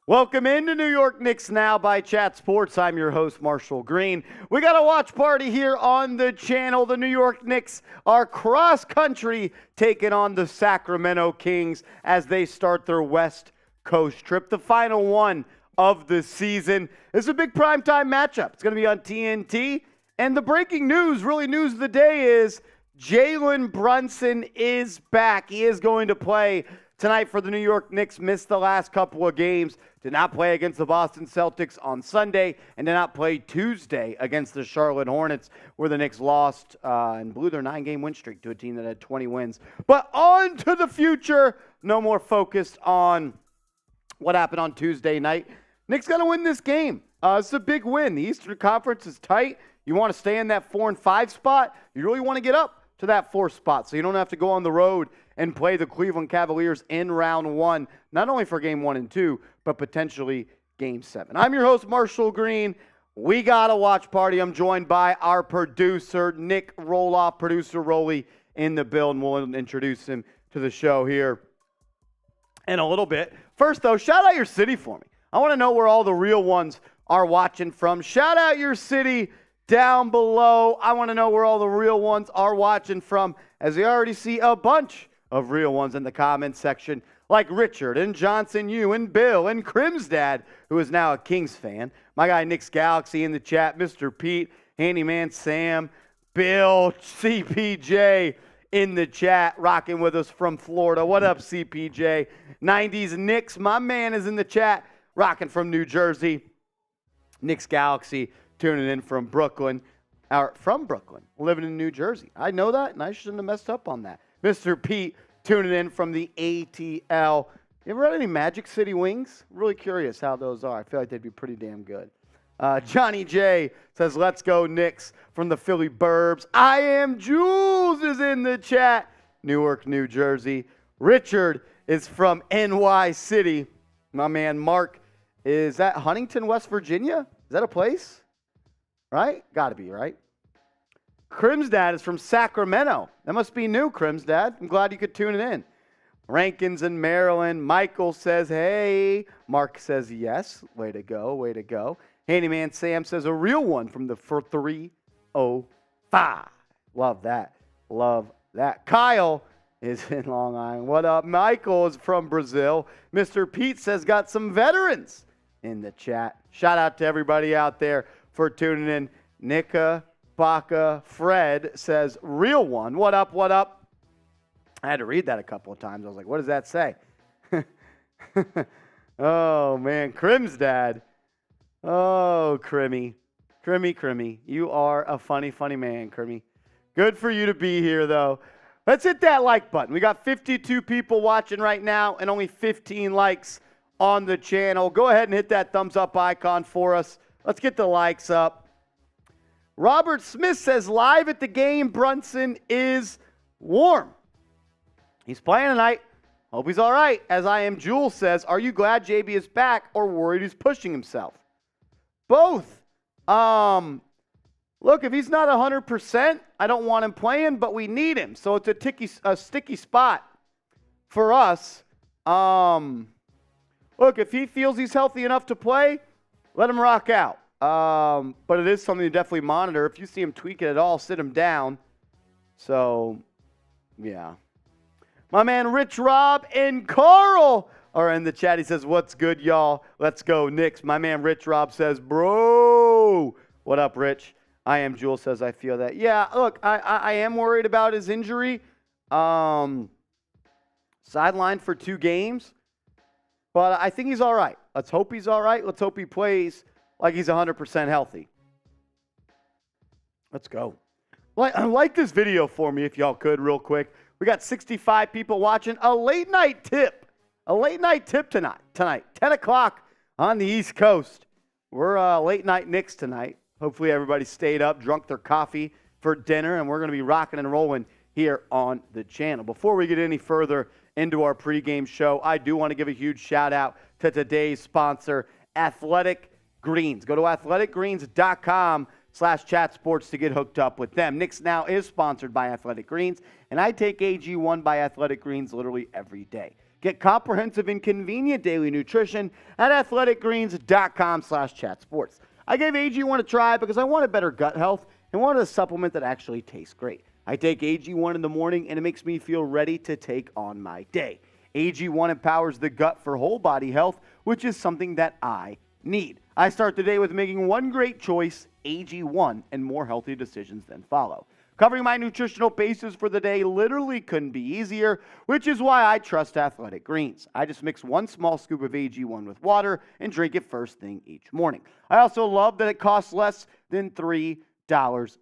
Welcome into New York Knicks Now by Chat Sports. I'm your host, Marshall Green. We got a watch party here on the channel. The New York Knicks are cross-country taking on the Sacramento Kings as they start their West Coast trip, the final one of the season. This is a big primetime matchup. It's going to be on TNT. And the breaking news, really news of the day, is Jalen Brunson is back. He is going to play tonight for the New York Knicks. Missed the last couple of games. Did not play against the Boston Celtics on Sunday and did not play Tuesday against the Charlotte Hornets, where the Knicks lost and blew their 9-game win streak to a team that had 20 wins. But on to the future. No more focused on what happened on Tuesday night. Knicks got to win this game. It's a big win. The Eastern Conference is tight. You want to stay in that 4 and 5 spot. You really want to get up to that 4th spot so you don't have to go on the road and play the Cleveland Cavaliers in round 1, not only for game 1 and 2, but potentially game 7. I'm your host, Marshall Green. We got a watch party. I'm joined by our producer, Nick Roloff, producer Rolly in the building. We'll introduce him to the show here in a little bit. First, though, shout out your city for me. I want to know where all the real ones are watching from. Shout out your city down below. I want to know where all the real ones are watching from, as we already see a bunch of real ones in the comments section, like Richard and Johnson U and Bill and Crim's dad, who is now a Kings fan. My guy Nick's Galaxy in the chat, Mr. Pete, Handyman Sam, Bill, CPJ in the chat, rocking with us from Florida. What up, CPJ? 90s Knicks, my man, is in the chat, rocking from New Jersey. Nick's Galaxy tuning in from Brooklyn, living in New Jersey. I know that, and I shouldn't have messed up on that. Mr. Pete tuning in from the ATL. You ever had any Magic City wings? Really curious how those are. I feel like they'd be pretty damn good. Johnny J says, let's go Knicks from the Philly Burbs. I am Jules is in the chat. Newark, New Jersey. Richard is from NY City. My man Mark, is that Huntington, West Virginia? Is that a place? Right? Got to be, right? Crim's dad is from Sacramento. That must be new, Crim's dad. I'm glad you could tune it in. Rankins in Maryland. Michael says, hey. Mark says, yes. Way to go, way to go. Handyman Sam says, a real one from the 305. Love that. Love that. Kyle is in Long Island. What up? Michael is from Brazil. Mr. Pete says, got some veterans in the chat. Shout out to everybody out there for tuning in. Nika Baca Fred says, real one. What up, what up? I had to read that a couple of times. I was like, what does that say? Oh, man. Crim's dad. Oh, Crimmy. Crimmy. You are a funny, funny man, Crimmy. Good for you to be here, though. Let's hit that like button. We got 52 people watching right now and only 15 likes on the channel. Go ahead and hit that thumbs up icon for us. Let's get the likes up. Robert Smith says, live at the game, Brunson is warm. He's playing tonight. Hope he's all right. As I am, Jules says, are you glad JB is back or worried he's pushing himself? Both. Look, if he's not 100%, I don't want him playing, but we need him. So it's a sticky spot for us. Look, if he feels he's healthy enough to play, let him rock out. But it is something to definitely monitor. If you see him tweak it at all, sit him down. So, yeah. My man Rich Rob and Carl are in the chat. He says, what's good, y'all? Let's go, Knicks. My man Rich Rob says, bro. What up, Rich? I am. Jules says, I feel that. Yeah, look, I am worried about his injury. Sidelined for 2 games. But I think he's all right. Let's hope he's all right. Let's hope he plays like he's 100% healthy. Let's go. Like this video for me if y'all could real quick. We got 65 people watching. A late night tip. A late night tip tonight. 10 o'clock on the East Coast. We're late night Knicks tonight. Hopefully everybody stayed up, drunk their coffee for dinner, and we're going to be rocking and rolling here on the channel. Before we get any further into our pregame show, I do want to give a huge shout out to today's sponsor, Athletic Greens. Go to athleticgreens.com/chatsports to get hooked up with them. Knicks Now is sponsored by Athletic Greens, and I take AG1 by Athletic Greens literally every day. Get comprehensive and convenient daily nutrition at athleticgreens.com/chatsports. I gave AG1 a try because I wanted better gut health and wanted a supplement that actually tastes great. I take AG1 in the morning, and it makes me feel ready to take on my day. AG1 empowers the gut for whole body health, which is something that I need. I start the day with making one great choice, AG1, and more healthy decisions then follow. Covering my nutritional bases for the day literally couldn't be easier, which is why I trust Athletic Greens. I just mix 1 small scoop of AG1 with water and drink it first thing each morning. I also love that it costs less than $3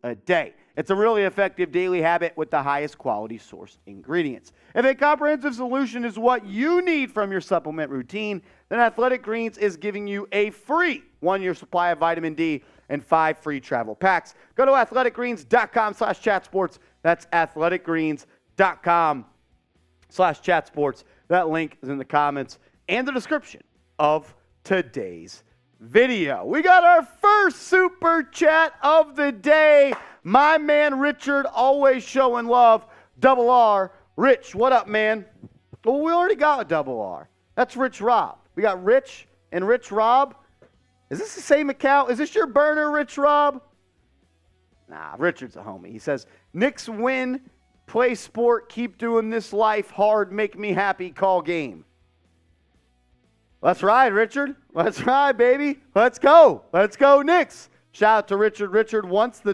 a day. It's a really effective daily habit with the highest quality sourced ingredients. If a comprehensive solution is what you need from your supplement routine, then Athletic Greens is giving you a free 1-year supply of vitamin D and 5 free travel packs. Go to athleticgreens.com/chatsports. That's athleticgreens.com/chatsports. That link is in the comments and the description of today's video. We got our first super chat of the day. My man Richard, always showing love. Double R. Rich, what up, man? Well, we already got a double R. That's Rich Rob. We got Rich and Rich Rob. Is this the same account? Is this your burner, Rich Rob? Nah, Richard's a homie. He says, Knicks win, play sport, keep doing this life hard, make me happy, call game. Let's ride, Richard. Let's ride, baby. Let's go. Let's go, Knicks. Shout out to Richard. Richard, once the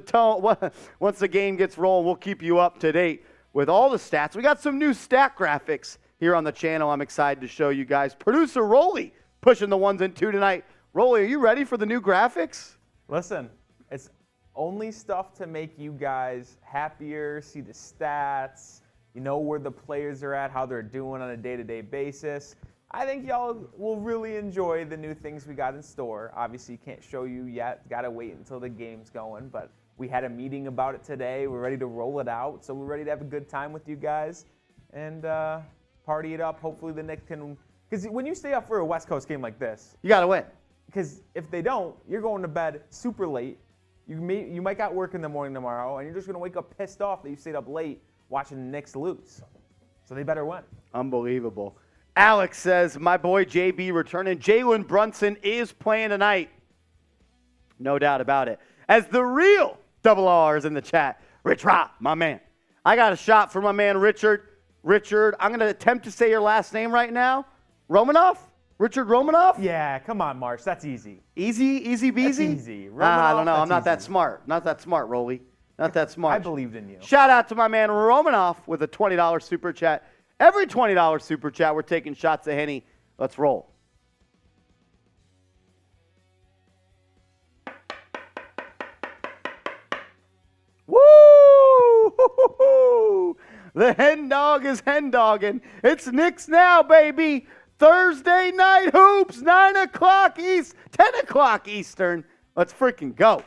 game gets rolling, we'll keep you up to date with all the stats. We got some new stat graphics here on the channel I'm excited to show you guys. Producer Rolly pushing the 1s and 2 tonight. Rolly, are you ready for the new graphics? Listen, it's only stuff to make you guys happier, see the stats, you know where the players are at, how they're doing on a day-to-day basis. I think y'all will really enjoy the new things we got in store. Obviously, can't show you yet. Got to wait until the game's going, but we had a meeting about it today. We're ready to roll it out, so we're ready to have a good time with you guys and party it up. Hopefully the Knicks can – because when you stay up for a West Coast game like this – you got to win. Because if they don't, you're going to bed super late. You might got work in the morning tomorrow, and you're just going to wake up pissed off that you stayed up late watching the Knicks lose. So they better win. Unbelievable. Alex says, my boy JB returning. Jalen Brunson is playing tonight. No doubt about it. As the real double R's in the chat, Rich Rob, my man. I got a shot for my man Richard. Richard, I'm going to attempt to say your last name right now. Romanoff? Richard Romanoff? Yeah, come on, Marsh. That's easy. Easy beasy? That's easy. I don't know. I'm not that smart. Not that smart, Rolly. Not that smart. I believed in you. Shout out to my man Romanoff with a $20 super chat. Every $20 super chat, we're taking shots of Henny. Let's roll. Woo! The hen dog is hen dogging. It's Knicks Now, baby. Thursday night hoops, 9 o'clock East, 10 o'clock Eastern. Let's freaking go.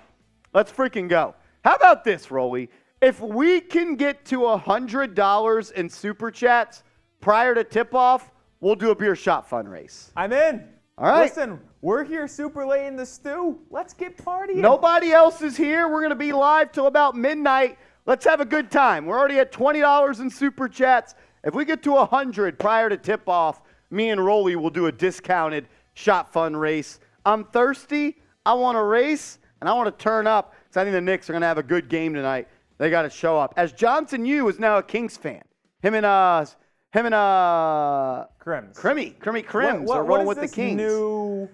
Let's freaking go. How about this, Rolly? If we can get to $100 in super chats prior to tip-off, we'll do a beer shot fun race. I'm in. All right. Listen, we're here super late in the stew. Let's get partying. Nobody else is here. We're going to be live till about midnight. Let's have a good time. We're already at $20 in super chats. If we get to 100 prior to tip-off, me and Rolly will do a discounted shot fun race. I'm thirsty. I want to race, and I want to turn up because I think the Knicks are going to have a good game tonight. They got to show up. As Johnson Yu is now a Kings fan. Him and Crims are rolling with the Kings.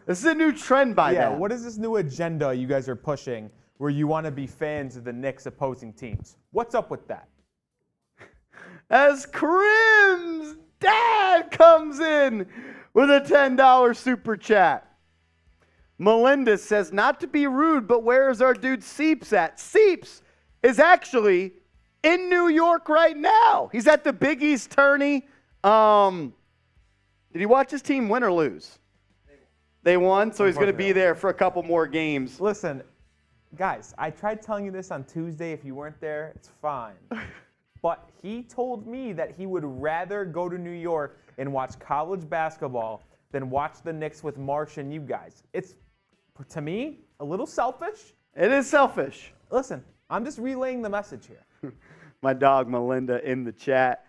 This is a new trend by them. Yeah, what is this new agenda you guys are pushing where you want to be fans of the Knicks opposing teams. What's up with that? As Crim's dad comes in with a $10 super chat. Melinda says, not to be rude, but where is our dude Seeps at? Seeps is actually in New York right now. He's at the Big East tourney. Did he watch his team win or lose? They won, so he's going to be there for a couple more games. Listen, guys, I tried telling you this on Tuesday. If you weren't there, it's fine. But he told me that he would rather go to New York and watch college basketball than watch the Knicks with Marsh and you guys. It's, to me, a little selfish. It is selfish. Listen, I'm just relaying the message here. My dog Melinda in the chat.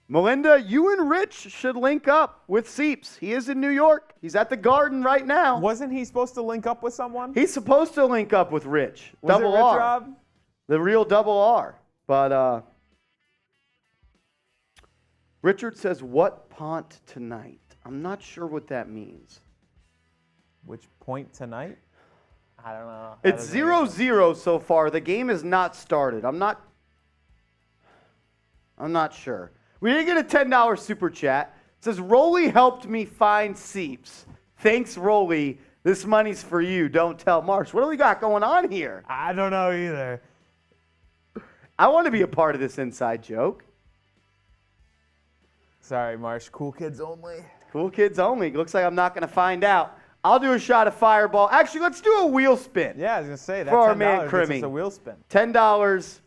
Melinda, you and Rich should link up with Seeps. He is in New York. He's at the Garden right now. Wasn't he supposed to link up with someone? He's supposed to link up with Rich. Was double it Rich R. Rob? The real double R. But Richard says, what pont tonight? I'm not sure what that means. Which point tonight? I don't know. It's 0-0 so far. The game is not started. I'm not sure. We did get a $10 super chat. It says, Rolly helped me find Seeps. Thanks, Rolly. This money's for you. Don't tell Marsh. What do we got going on here? I don't know either. I want to be a part of this inside joke. Sorry, Marsh. Cool kids only. Cool kids only. Looks like I'm not going to find out. I'll do a shot of Fireball. Actually, let's do a wheel spin. Yeah, I was going to say, that's for our man Crimmy. It's a wheel spin. $10.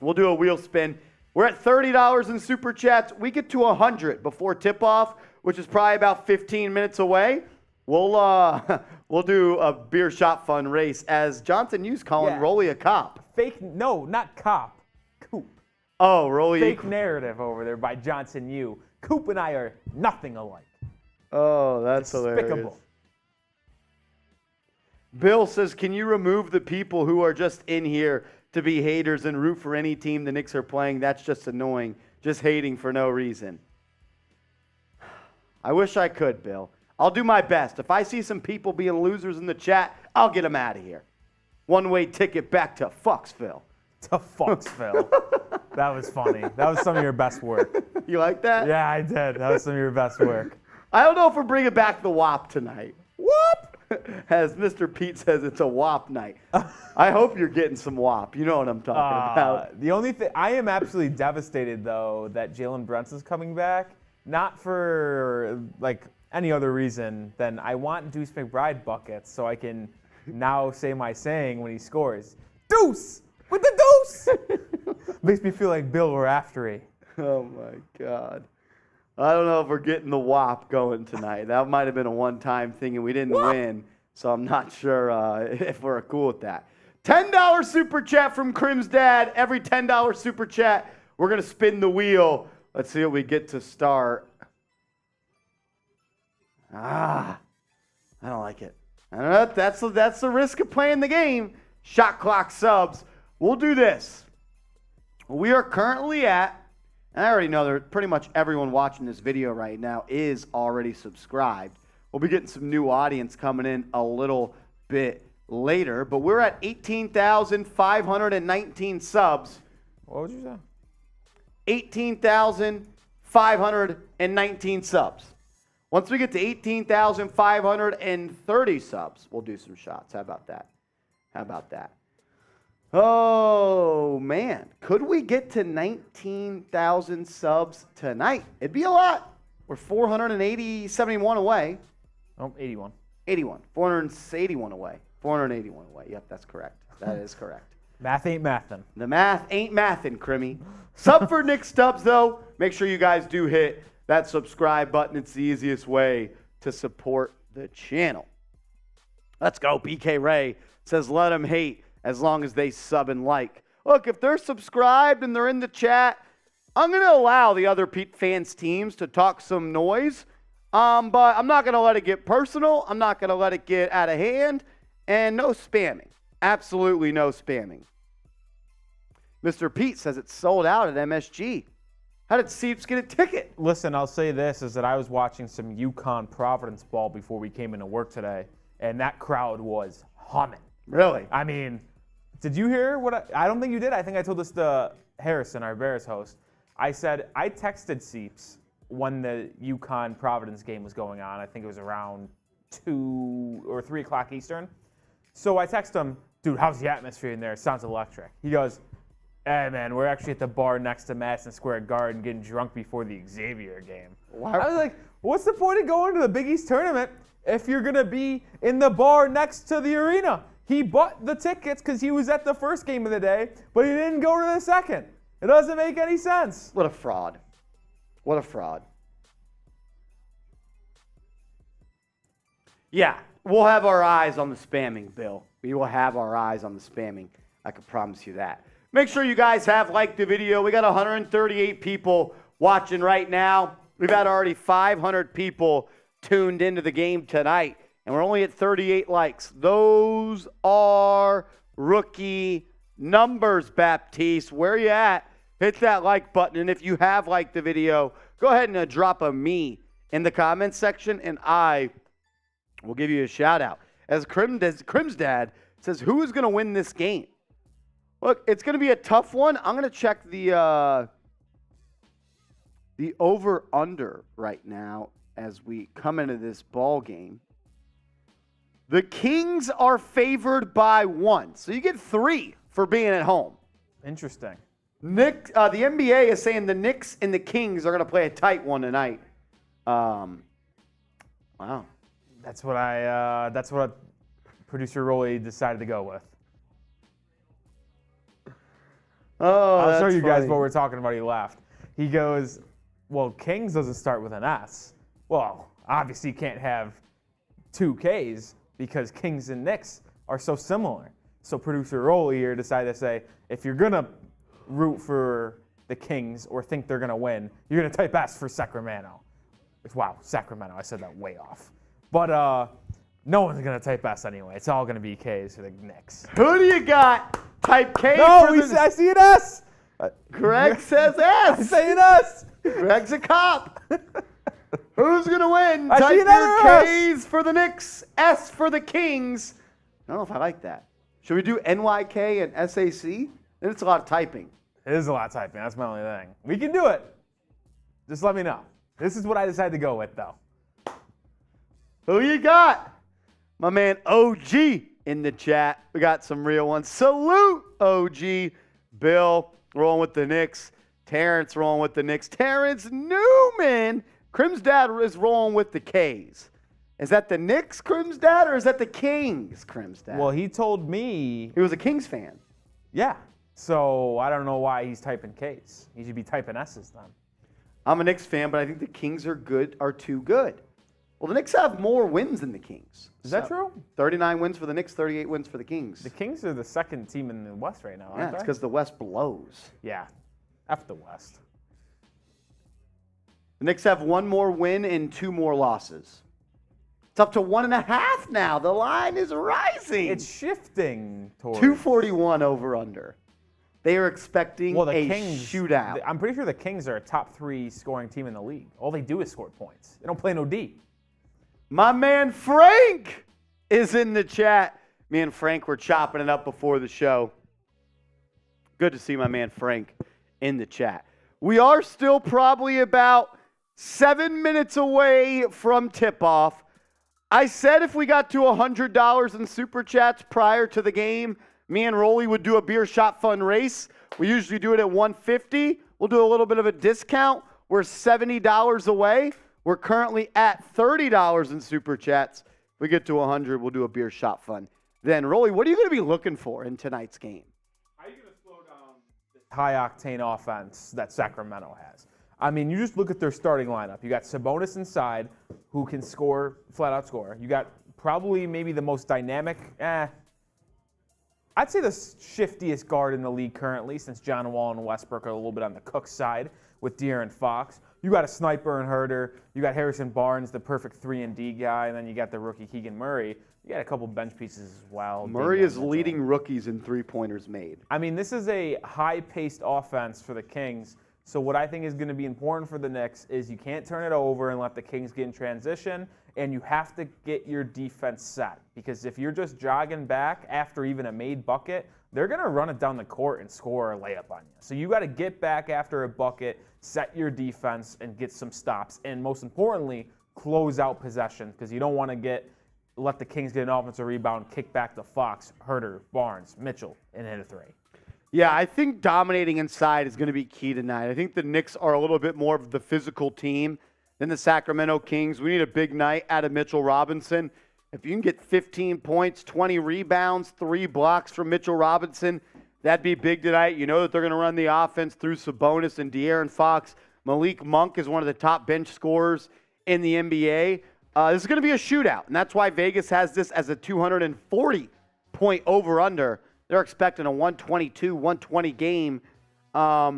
We'll do a wheel spin. We're at $30 in super chats. We get to 100 before tip-off, which is probably about 15 minutes away. We'll do a beer shot fun race as Johnson Hughes calling Rolly a cop. No, not cop. Coop. Oh, Rolly. Fake narrative over there by Johnson Yu. Coop and I are nothing alike. Oh, that's Despicable. hilarious. Bill says, can you remove the people who are just in here to be haters and root for any team the Knicks are playing? That's just annoying. Just hating for no reason. I wish I could, Bill. I'll do my best. If I see some people being losers in the chat, I'll get them out of here. One-way ticket back to Foxville. To Foxville. That was funny. That was some of your best work. You like that? Yeah, I did. That was some of your best work. I don't know if we're bringing back the WAP tonight. Whoop! As Mr. Pete says, it's a WAP night. I hope you're getting some WAP. You know what I'm talking about. The only thing, I am absolutely devastated, though, that Jalen Brunson's coming back. Not for, like, any other reason than I want Deuce McBride buckets so I can now say my saying when he scores. Deuce! With the deuce! Makes me feel like Bill Raftery. Oh, my God. I don't know if we're getting the WAP going tonight. That might have been a one-time thing, and we didn't win, so I'm not sure if we're cool with that. $10 super chat from Crim's dad. Every $10 super chat, we're going to spin the wheel. Let's see what we get to start. I don't like it. I don't know. That's the risk of playing the game. Shot clock subs. We'll do this. We are currently at, and I already know that pretty much everyone watching this video right now is already subscribed. We'll be getting some new audience coming in a little bit later, but we're at 18,519 subs. What would you say? 18,519 subs. Once we get to 18,530 subs, we'll do some shots. How about that? How about that? Oh, man. Could we get to 19,000 subs tonight? It'd be a lot. We're 71 away. Oh, 81. 81. 481 away. 481 away. Yep, that's correct. That is correct. Math ain't mathin'. The math ain't mathin', Crimmy. Sub for Nick Stubbs, though. Make sure you guys do hit that subscribe button. It's the easiest way to support the channel. Let's go. BK Ray says, let them hate as long as they sub and like. Look, if they're subscribed and they're in the chat, I'm going to allow the other fans' teams to talk some noise. But I'm not going to let it get personal. I'm not going to let it get out of hand. And no spamming. Absolutely no spamming. Mr. Pete says it's sold out at MSG. How did Seeps get a ticket? Listen, I'll say this, is that I was watching some UConn Providence ball before we came into work today, and that crowd was humming. Really? I mean, did you hear what I don't think you did. I think I told this to Harrison, our Bears host. I said I texted Seeps when the UConn-Providence game was going on. I think it was around 2 or 3 o'clock Eastern. So I text him, dude, how's the atmosphere in there? It sounds electric. He goes, hey, man, we're actually at the bar next to Madison Square Garden getting drunk before the Xavier game. Wow. I was like, what's the point of going to the Big East tournament if you're going to be in the bar next to the arena? He bought the tickets because he was at the first game of the day, but he didn't go to the second. It doesn't make any sense. What a fraud. What a fraud. Yeah, we'll have our eyes on the spamming, Bill. We will have our eyes on the spamming. I can promise you that. Make sure you guys have liked the video. We got 138 people watching right now. We've had already 500 people tuned into the game tonight, and we're only at 38 likes. Those are rookie numbers, Baptiste. Where you at? Hit that like button, and if you have liked the video, go ahead and drop a me in the comments section, and I will give you a shout-out. As Crim's dad says, who is going to win this game? Look, it's going to be a tough one. I'm going to check the over-under right now as we come into this ball game. The Kings are favored by 1, so you get 3 for being at home. Interesting. The NBA is saying the Knicks and the Kings are going to play a tight one tonight. Wow. That's what producer Rolly decided to go with. Oh, I'll show you guys funny. what we're talking about. He laughed. He goes, well, Kings doesn't start with an S. Well, obviously you can't have 2 Ks because Kings and Knicks are so similar. So producer Rolly here decided to say, if you're going to root for the Kings or think they're going to win, you're going to type S for Sacramento. Wow, Sacramento. I said that way off. But no one's going to type S anyway. It's all going to be Ks for the Knicks. Who do you got? Type K No, for the... I see an S. Greg says S. I say an S. Greg's a cop. Who's going to win? I Type see another your S. K's for the Knicks, S for the Kings. I don't know if I like that. Should we do NYK and SAC? Then it's a lot of typing. It is a lot of typing. That's my only thing. We can do it. Just let me know. This is what I decided to go with, though. Who you got? My man OG in the chat. We got some real ones. Salute, OG. Bill rolling with the Knicks. Terrence rolling with the Knicks. Terrence Newman. Crim's dad is rolling with the K's. Is that the Knicks, Crim's dad, or is that the Kings, Crim's dad? Well, he told me. He was a Kings fan. Yeah. So I don't know why he's typing K's. He should be typing S's then. I'm a Knicks fan, but I think the Kings are too good. Well, the Knicks have more wins than the Kings. Is that true? 39 wins for the Knicks, 38 wins for the Kings. The Kings are the second team in the West right now, Yeah, aren't it's they? because the West blows. Yeah. F the West. The Knicks have 1 more win and 2 more losses. It's up to 1.5 now. The line is rising. It's shifting towards 241 over under. They are expecting the a Kings, shootout. I'm pretty sure the Kings are a top 3 scoring team in the league. All they do is score points. They don't play no D. My man Frank is in the chat. Me and Frank were chopping it up before the show. Good to see my man Frank in the chat. We are still probably about 7 minutes away from tip-off. I said if we got to $100 in Super Chats prior to the game, me and Rolly would do a beer shot fun race. We usually do it at $150. We'll do a little bit of a discount. We're $70 away. We're currently at $30 in Super Chats. If we get to 100, we'll do a beer shot fun. Then, Rolly, what are you going to be looking for in tonight's game? How are you going to slow down this high-octane offense that Sacramento has? I mean, you just look at their starting lineup. You got Sabonis inside, who can score, flat-out score. You got probably maybe the most dynamic, I'd say the shiftiest guard in the league currently, since John Wall and Westbrook are a little bit on the Cook side with De'Aaron Fox. You got a sniper in Herter. You got Harrison Barnes, the perfect 3-and-D guy, and then you got the rookie Keegan Murray. You got a couple bench pieces as well. Murray is leading rookies in three-pointers made. I mean, this is a high-paced offense for the Kings, So what I think is going to be important for the Knicks is you can't turn it over and let the Kings get in transition, and you have to get your defense set. Because if you're just jogging back after even a made bucket, they're going to run it down the court and score a layup on you. So you got to get back after a bucket, set your defense, and get some stops. And most importantly, close out possessions, because you don't want to let the Kings get an offensive rebound, kick back to Fox, Herter, Barnes, Mitchell, and hit a three. Yeah, I think dominating inside is going to be key tonight. I think the Knicks are a little bit more of the physical team than the Sacramento Kings. We need a big night out of Mitchell Robinson. If you can get 15 points, 20 rebounds, 3 blocks from Mitchell Robinson, that'd be big tonight. You know that they're going to run the offense through Sabonis and De'Aaron Fox. Malik Monk is one of the top bench scorers in the NBA. This is going to be a shootout, and that's why Vegas has this as a 240-point over-under. They're expecting a 122, 120 game. I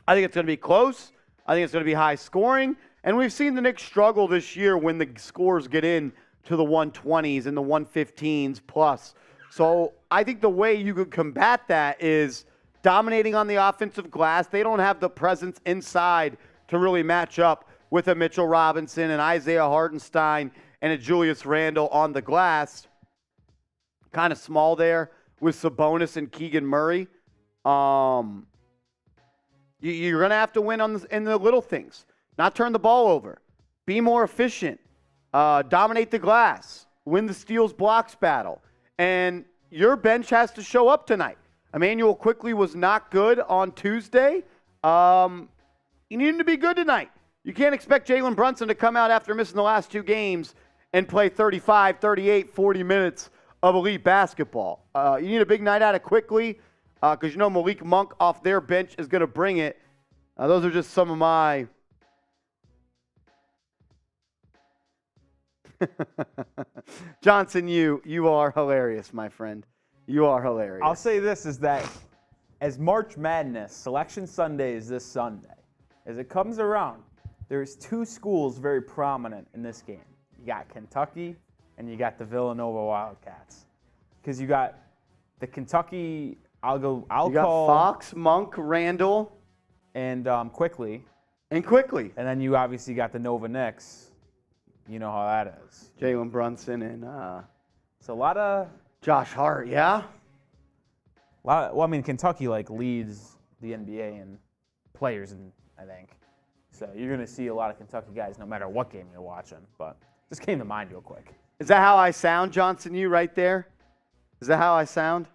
think it's going to be close. I think it's going to be high scoring. And we've seen the Knicks struggle this year when the scores get in to the 120s and the 115s plus. So I think the way you could combat that is dominating on the offensive glass. They don't have the presence inside to really match up with a Mitchell Robinson and Isaiah Hartenstein and a Julius Randle on the glass. Kind of small there with Sabonis and Keegan Murray. You're going to have to win in the little things. Not turn the ball over. Be more efficient. Dominate the glass. Win the steals blocks battle. And your bench has to show up tonight. Emmanuel Quickley was not good on Tuesday. You need him to be good tonight. You can't expect Jalen Brunson to come out after missing the last 2 games and play 35, 38, 40 minutes of elite basketball. You need a big night out of Quickley because you know Malik Monk off their bench is going to bring it. Those are just some of my Johnson, you are hilarious, my friend. You are hilarious. I'll say this is that as March Madness, Selection Sunday is this Sunday. As it comes around, there's 2 schools very prominent in this game. You got Kentucky and you got the Villanova Wildcats. Because you got the Kentucky, I'll call Fox, Monk, Randle, and Quickley. And Quickley. And then you obviously got the Nova Knicks. You know how that is. Jalen Brunson and it's a lot of Josh Hart, yeah? Kentucky leads the NBA in players, I think. So you're going to see a lot of Kentucky guys no matter what game you're watching. But just came to mind real quick. Is that how I sound, Johnson, you right there? Is that how I sound?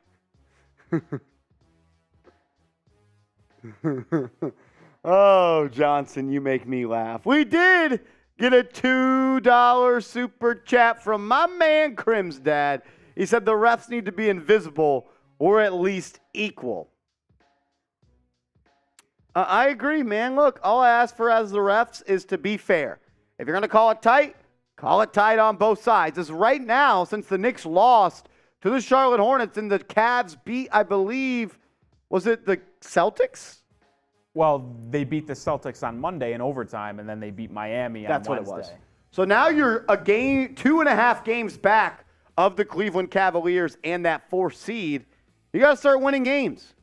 Oh, Johnson, you make me laugh. We did get a $2 super chat from my man Crim's dad. He said the refs need to be invisible or at least equal. I agree, man. Look, all I ask for as the refs is to be fair. If you're going to call it tight on both sides. As right now, since the Knicks lost to the Charlotte Hornets and the Cavs beat, I believe, was it the Celtics? Well, they beat the Celtics on Monday in overtime, and then they beat Miami on Wednesday. That's what it was. So now you're a game, 2.5 games back of the Cleveland Cavaliers and that 4th seed. You got to start winning games.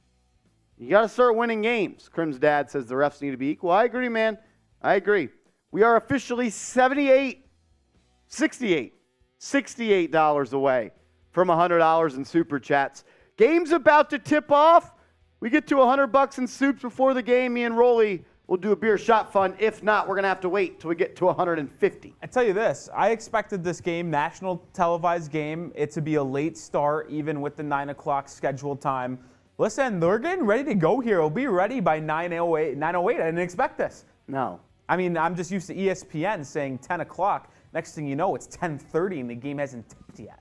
Crim's dad says the refs need to be equal. I agree, man. I agree. We are officially $68 away from $100 in super chats. Game's about to tip off. We get to $100 in soups before the game. Me and Rolly will do a beer shot fund. If not, we're going to have to wait till we get to 150. I tell you this, I expected this game, national televised game, it to be a late start, even with the 9 o'clock scheduled time. Listen, they're getting ready to go here. It'll be ready by 9:08. I didn't expect this. No. I mean, I'm just used to ESPN saying 10 o'clock. Next thing you know, it's 10:30 and the game hasn't tipped yet.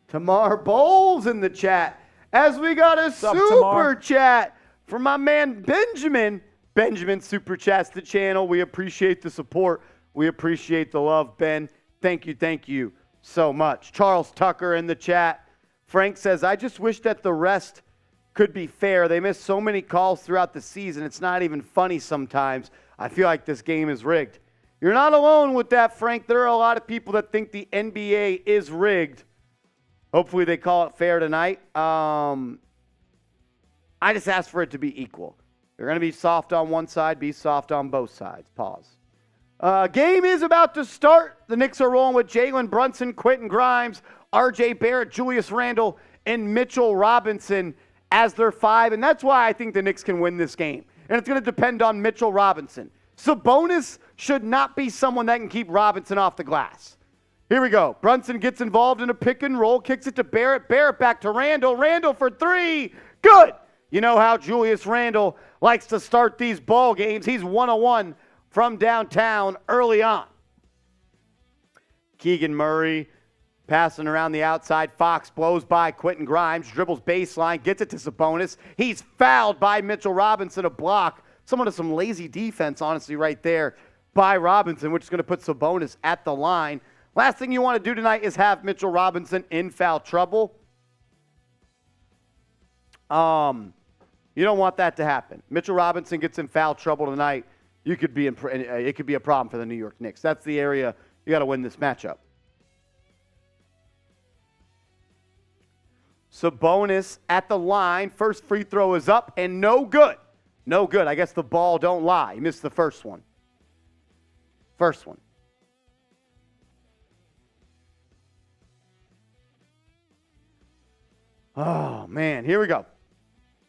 Tamar Bowles in the chat. As we got a super chat from my man Benjamin. Benjamin super chats the channel. We appreciate the support. We appreciate the love, Ben. Thank you so much. Charles Tucker in the chat. Frank says, I just wish that the rest could be fair. They miss so many calls throughout the season. It's not even funny sometimes. I feel like this game is rigged. You're not alone with that, Frank. There are a lot of people that think the NBA is rigged. Hopefully they call it fair tonight. I just asked for it to be equal. You're going to be soft on one side, be soft on both sides. Pause. Game is about to start. The Knicks are rolling with Jalen Brunson, Quentin Grimes, R.J. Barrett, Julius Randle, and Mitchell Robinson as their 5. And that's why I think the Knicks can win this game. And it's going to depend on Mitchell Robinson. Sabonis should not be someone that can keep Robinson off the glass. Here we go. Brunson gets involved in a pick and roll, kicks it to Barrett. Barrett back to Randle. Randle for 3. Good. You know how Julius Randle likes to start these ball games. He's 1-1 from downtown early on. Keegan Murray passing around the outside. Fox blows by Quentin Grimes, dribbles baseline, gets it to Sabonis. He's fouled by Mitchell Robinson, a block. Somewhat of some lazy defense, honestly, right there by Robinson, which is going to put Sabonis at the line. Last thing you want to do tonight is have Mitchell Robinson in foul trouble. You don't want that to happen. Mitchell Robinson gets in foul trouble tonight. It could be a problem for the New York Knicks. That's the area you got to win this matchup. Sabonis at the line. First free throw is up and no good. No good. I guess the ball don't lie. He missed the first one. First one. Oh, man. Here we go.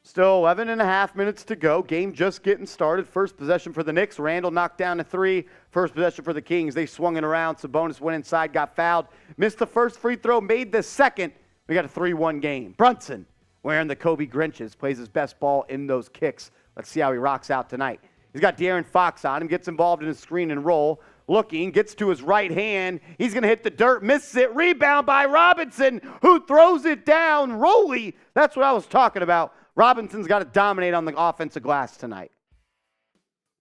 Still 11 and a half minutes to go. Game just getting started. First possession for the Knicks. Randle knocked down a 3. First possession for the Kings. They swung it around. Sabonis went inside, got fouled. Missed the first free throw, made the second. We got a 3-1 game. Brunson, wearing the Kobe Grinches, plays his best ball in those kicks. Let's see how he rocks out tonight. He's got De'Aaron Fox on him, gets involved in a screen and roll. Looking, gets to his right hand. He's going to hit the dirt, misses it. Rebound by Robinson, who throws it down. Rolly, that's what I was talking about. Robinson's got to dominate on the offensive glass tonight.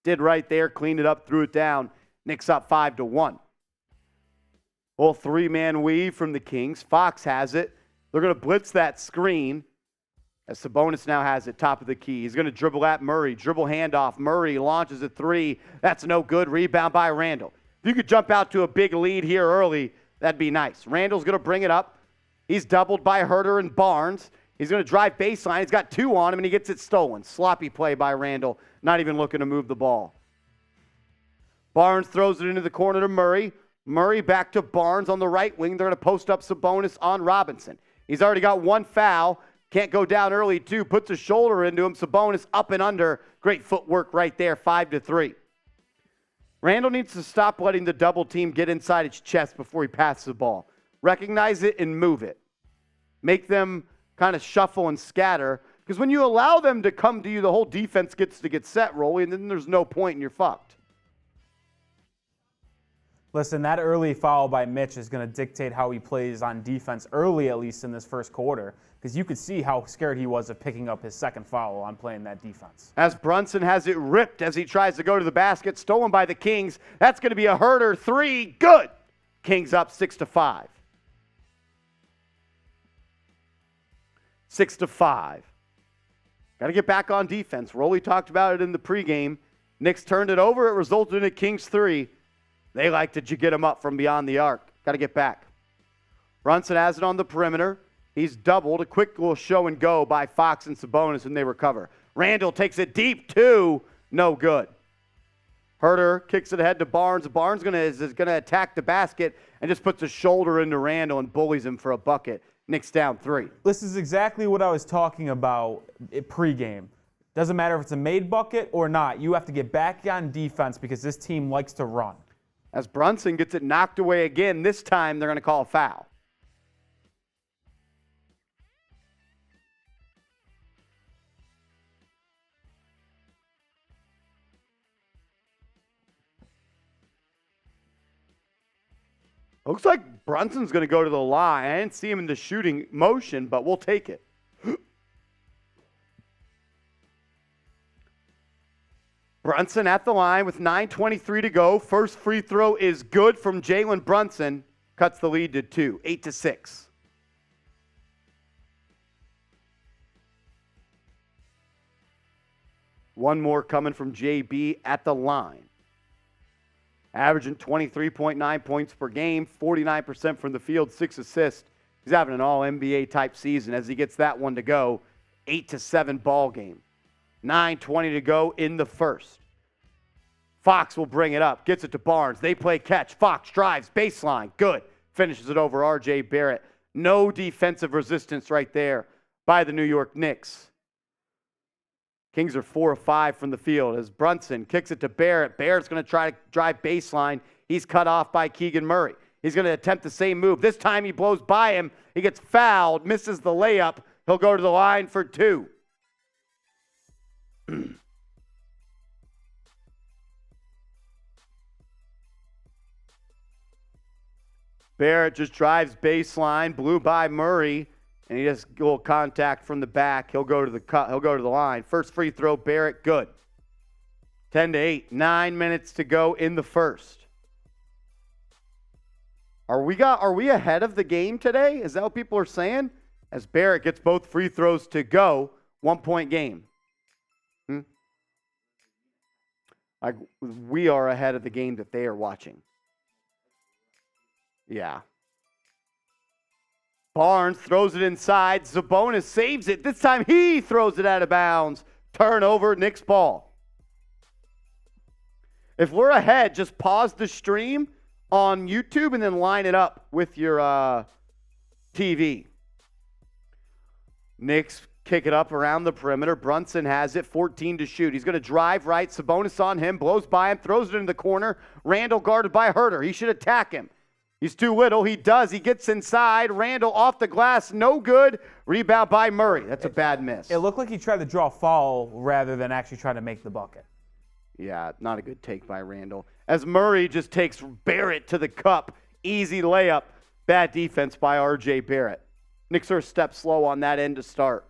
Did right there, cleaned it up, threw it down. Knicks up 5-1. Well, 3-man weave from the Kings. Fox has it. They're going to blitz that screen as Sabonis now has it, top of the key. He's going to dribble at Murray. Dribble handoff. Murray launches a 3. That's no good. Rebound by Randle. If you could jump out to a big lead here early, that'd be nice. Randle's going to bring it up. He's doubled by Herter and Barnes. He's going to drive baseline. He's got 2 on him, and he gets it stolen. Sloppy play by Randle, not even looking to move the ball. Barnes throws it into the corner to Murray. Murray back to Barnes on the right wing. They're going to post up Sabonis on Robinson. He's already got 1 foul. Can't go down early, 2. Puts a shoulder into him. Sabonis up and under. Great footwork right there, 5-3. Randle needs to stop letting the double team get inside his chest before he passes the ball. Recognize it and move it. Make them kind of shuffle and scatter. Because when you allow them to come to you, the whole defense gets to get set, Rolly, and then there's no point and you're fucked. Listen, that early foul by Mitch is going to dictate how he plays on defense early, at least in this first quarter, because you could see how scared he was of picking up his second foul on playing that defense. As Brunson has it ripped as he tries to go to the basket, stolen by the Kings. That's going to be a Herter 3. Good. Kings up 6-5. 6-5. Got to get back on defense. Rolly talked about it in the pregame. Knicks turned it over. It resulted in a Kings 3. They like to get him up from beyond the arc. Got to get back. Brunson has it on the perimeter. He's doubled. A quick little show and go by Fox and Sabonis, and they recover. Randle takes it deep, 2. No good. Herter kicks it ahead to Barnes. Barnes is going to attack the basket and just puts a shoulder into Randle and bullies him for a bucket. Knicks down 3. This is exactly what I was talking about pregame. Doesn't matter if it's a made bucket or not. You have to get back on defense because this team likes to run. As Brunson gets it knocked away again, this time they're going to call a foul. Looks like Brunson's going to go to the line. I didn't see him in the shooting motion, but we'll take it. Brunson at the line with 9:23 to go. First free throw is good from Jalen Brunson. Cuts the lead to 2, 8-6. One more coming from JB at the line. Averaging 23.9 points per game, 49% from the field, 6 assists. He's having an all-NBA type season as he gets that one to go. 8-7 ball game. 9:20 to go in the first. Fox will bring it up, gets it to Barnes. They play catch. Fox drives, baseline, good. Finishes it over R.J. Barrett. No defensive resistance right there by the New York Knicks. Kings are 4 of 5 from the field as Brunson kicks it to Barrett. Barrett's going to try to drive baseline. He's cut off by Keegan Murray. He's going to attempt the same move. This time he blows by him. He gets fouled, misses the layup. He'll go to the line for 2. Barrett just drives baseline, blew by Murray, and he just a little contact from the back. He'll go to the line. First free throw, Barrett, good. 10-8, 9 minutes to go in the first. Are we ahead of the game today? Is that what people are saying? As Barrett gets both free throws to go, 1-point game. Like we are ahead of the game that they are watching. Yeah. Barnes throws it inside. Sabonis saves it. This time he throws it out of bounds. Turnover, Knicks ball. If we're ahead, just pause the stream on YouTube and then line it up with your TV. Knicks kick it up around the perimeter. Brunson has it, 14 to shoot. He's going to drive right. Sabonis on him, blows by him, throws it in the corner. Randle guarded by Hart. He should attack him. He's too little. He does. He gets inside. Randle off the glass. No good. Rebound by Murray. That's a bad miss. It looked like he tried to draw a foul rather than actually try to make the bucket. Yeah, not a good take by Randle. As Murray just takes Barrett to the cup. Easy layup. Bad defense by R.J. Barrett. Knicks are a step slow on that end to start.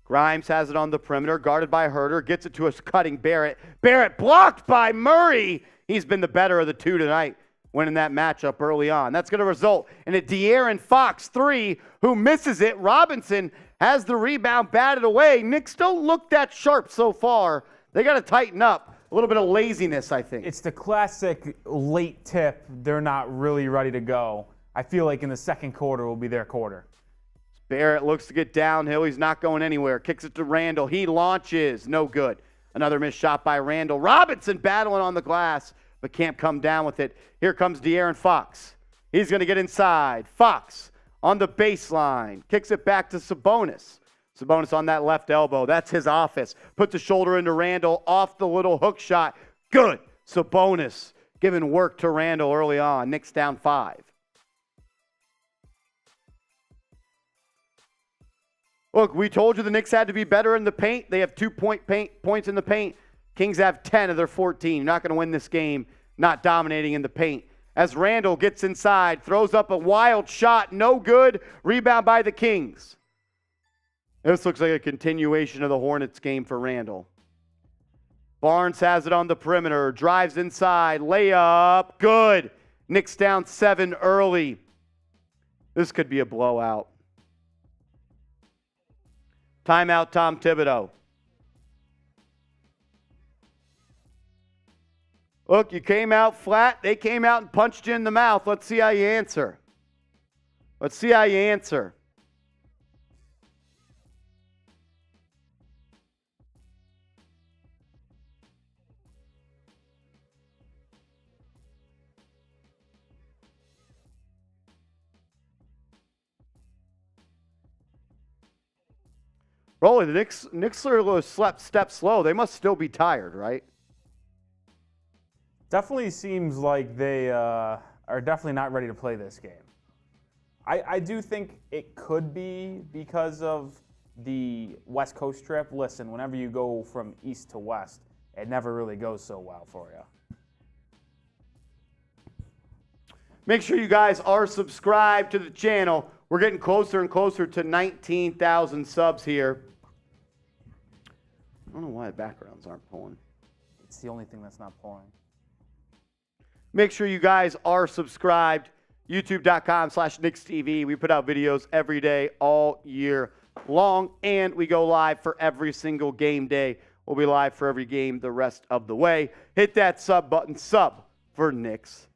Grimes has it on the perimeter, guarded by Hart. Gets it to a cutting Barrett. Barrett blocked by Murray. He's been the better of the two tonight, winning that matchup early on. That's going to result in a De'Aaron Fox 3 who misses it. Robinson has the rebound batted away. Knicks don't look that sharp so far. They got to tighten up. A little bit of laziness, I think. It's the classic late tip. They're not really ready to go. I feel like in the second quarter will be their quarter. Barrett looks to get downhill. He's not going anywhere. Kicks it to Randle. He launches. No good. Another missed shot by Randle. Robinson battling on the glass, but can't come down with it. Here comes De'Aaron Fox. He's going to get inside. Fox on the baseline. Kicks it back to Sabonis. Sabonis on that left elbow. That's his office. Puts the shoulder into Randle off the little hook shot. Good. Sabonis giving work to Randle early on. Knicks down 5. Look, we told you the Knicks had to be better in the paint. They have 2 points in the paint. Kings have 10 of their 14. You're not going to win this game not dominating in the paint. As Randle gets inside, throws up a wild shot, no good. Rebound by the Kings. This looks like a continuation of the Hornets game for Randle. Barnes has it on the perimeter, drives inside, layup, good. Knicks down 7 early. This could be a blowout. Timeout, Tom Thibodeau. Look, you came out flat. They came out and punched you in the mouth. Let's see how you answer. Let's see how you answer. Rolly, the Knicks are a little step slow. They must still be tired, right? Definitely seems like they are definitely not ready to play this game. I do think it could be because of the West Coast trip. Listen, whenever you go from east to west, it never really goes so well for you. Make sure you guys are subscribed to the channel. We're getting closer and closer to 19,000 subs here. I don't know why the backgrounds aren't pulling. It's the only thing that's not pulling. Make sure you guys are subscribed. YouTube.com/KnicksTV. We put out videos every day, all year long, and we go live for every single game day. We'll be live for every game the rest of the way. Hit that sub button. Sub for Knicks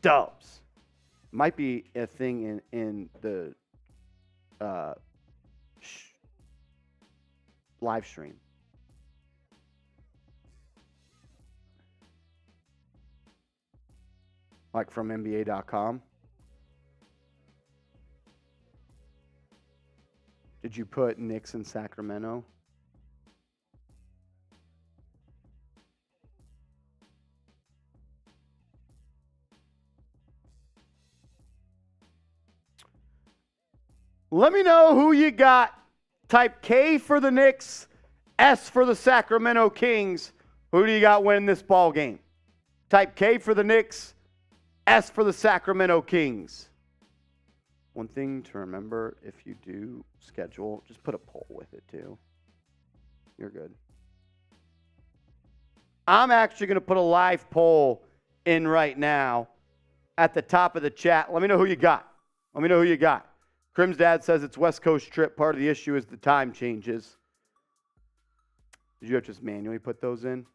Dubs. Might be a thing in the live stream. Like from NBA.com. Did you put Knicks in Sacramento? Let me know who you got. Type K for the Knicks, S for the Sacramento Kings. Who do you got winning this ball game? Type K for the Knicks, S for the Sacramento Kings. One thing to remember, if you do schedule, just put a poll with it too. You're good. I'm actually going to put a live poll in right now at the top of the chat. Let me know who you got. Let me know who you got. Crim's dad says it's West Coast trip. Part of the issue is the time changes. Did you have to just manually put those in?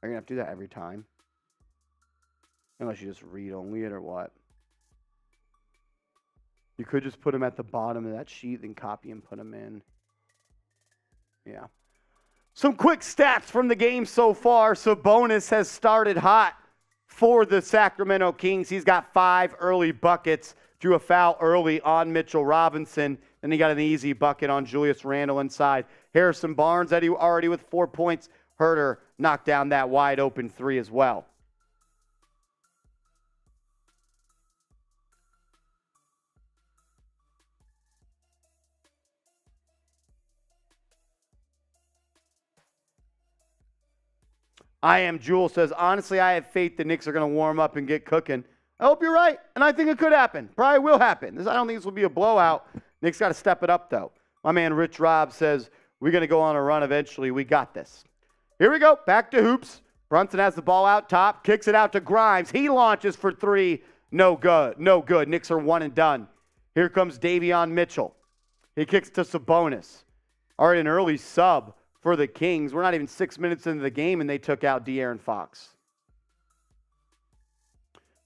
Are you going to have to do that every time? Unless you just read only it or what? You could just put them at the bottom of that sheet, then copy and put them in. Yeah. Some quick stats from the game so far. Sabonis has started hot for the Sacramento Kings. He's got 5 early buckets. Drew a foul early on Mitchell Robinson. Then he got an easy bucket on Julius Randle inside. Harrison Barnes already with 4 points. Herter knocked down that wide open 3 as well. I am Jewel says, honestly, I have faith the Knicks are going to warm up and get cooking. I hope you're right, and I think it could happen. Probably will happen. I don't think this will be a blowout. Knicks got to step it up, though. My man Rich Robb says, we're going to go on a run eventually. We got this. Here we go. Back to hoops. Brunson has the ball out top, kicks it out to Grimes. He launches for 3. No good. No good. Knicks are one and done. Here comes Davion Mitchell. He kicks to Sabonis. Already an early sub for the Kings. We're not even 6 minutes into the game, and they took out De'Aaron Fox.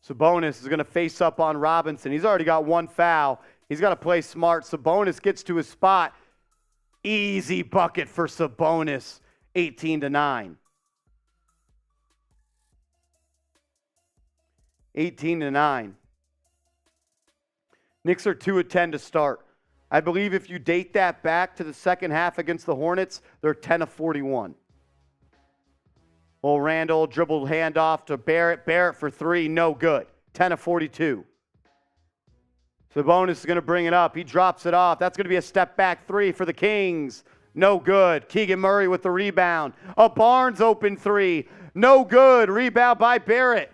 Sabonis is going to face up on Robinson. He's already got 1 foul. He's got to play smart. Sabonis gets to his spot. Easy bucket for Sabonis, 18-9. 18-9. Knicks are 2 of 10 to start. I believe if you date that back to the second half against the Hornets, they're 10 of 41. Well, Randle dribbled handoff to Barrett. Barrett for 3, no good. 10 of 42. Sabonis is going to bring it up. He drops it off. That's going to be a step back 3 for the Kings. No good. Keegan Murray with the rebound. A Barnes open 3. No good. Rebound by Barrett.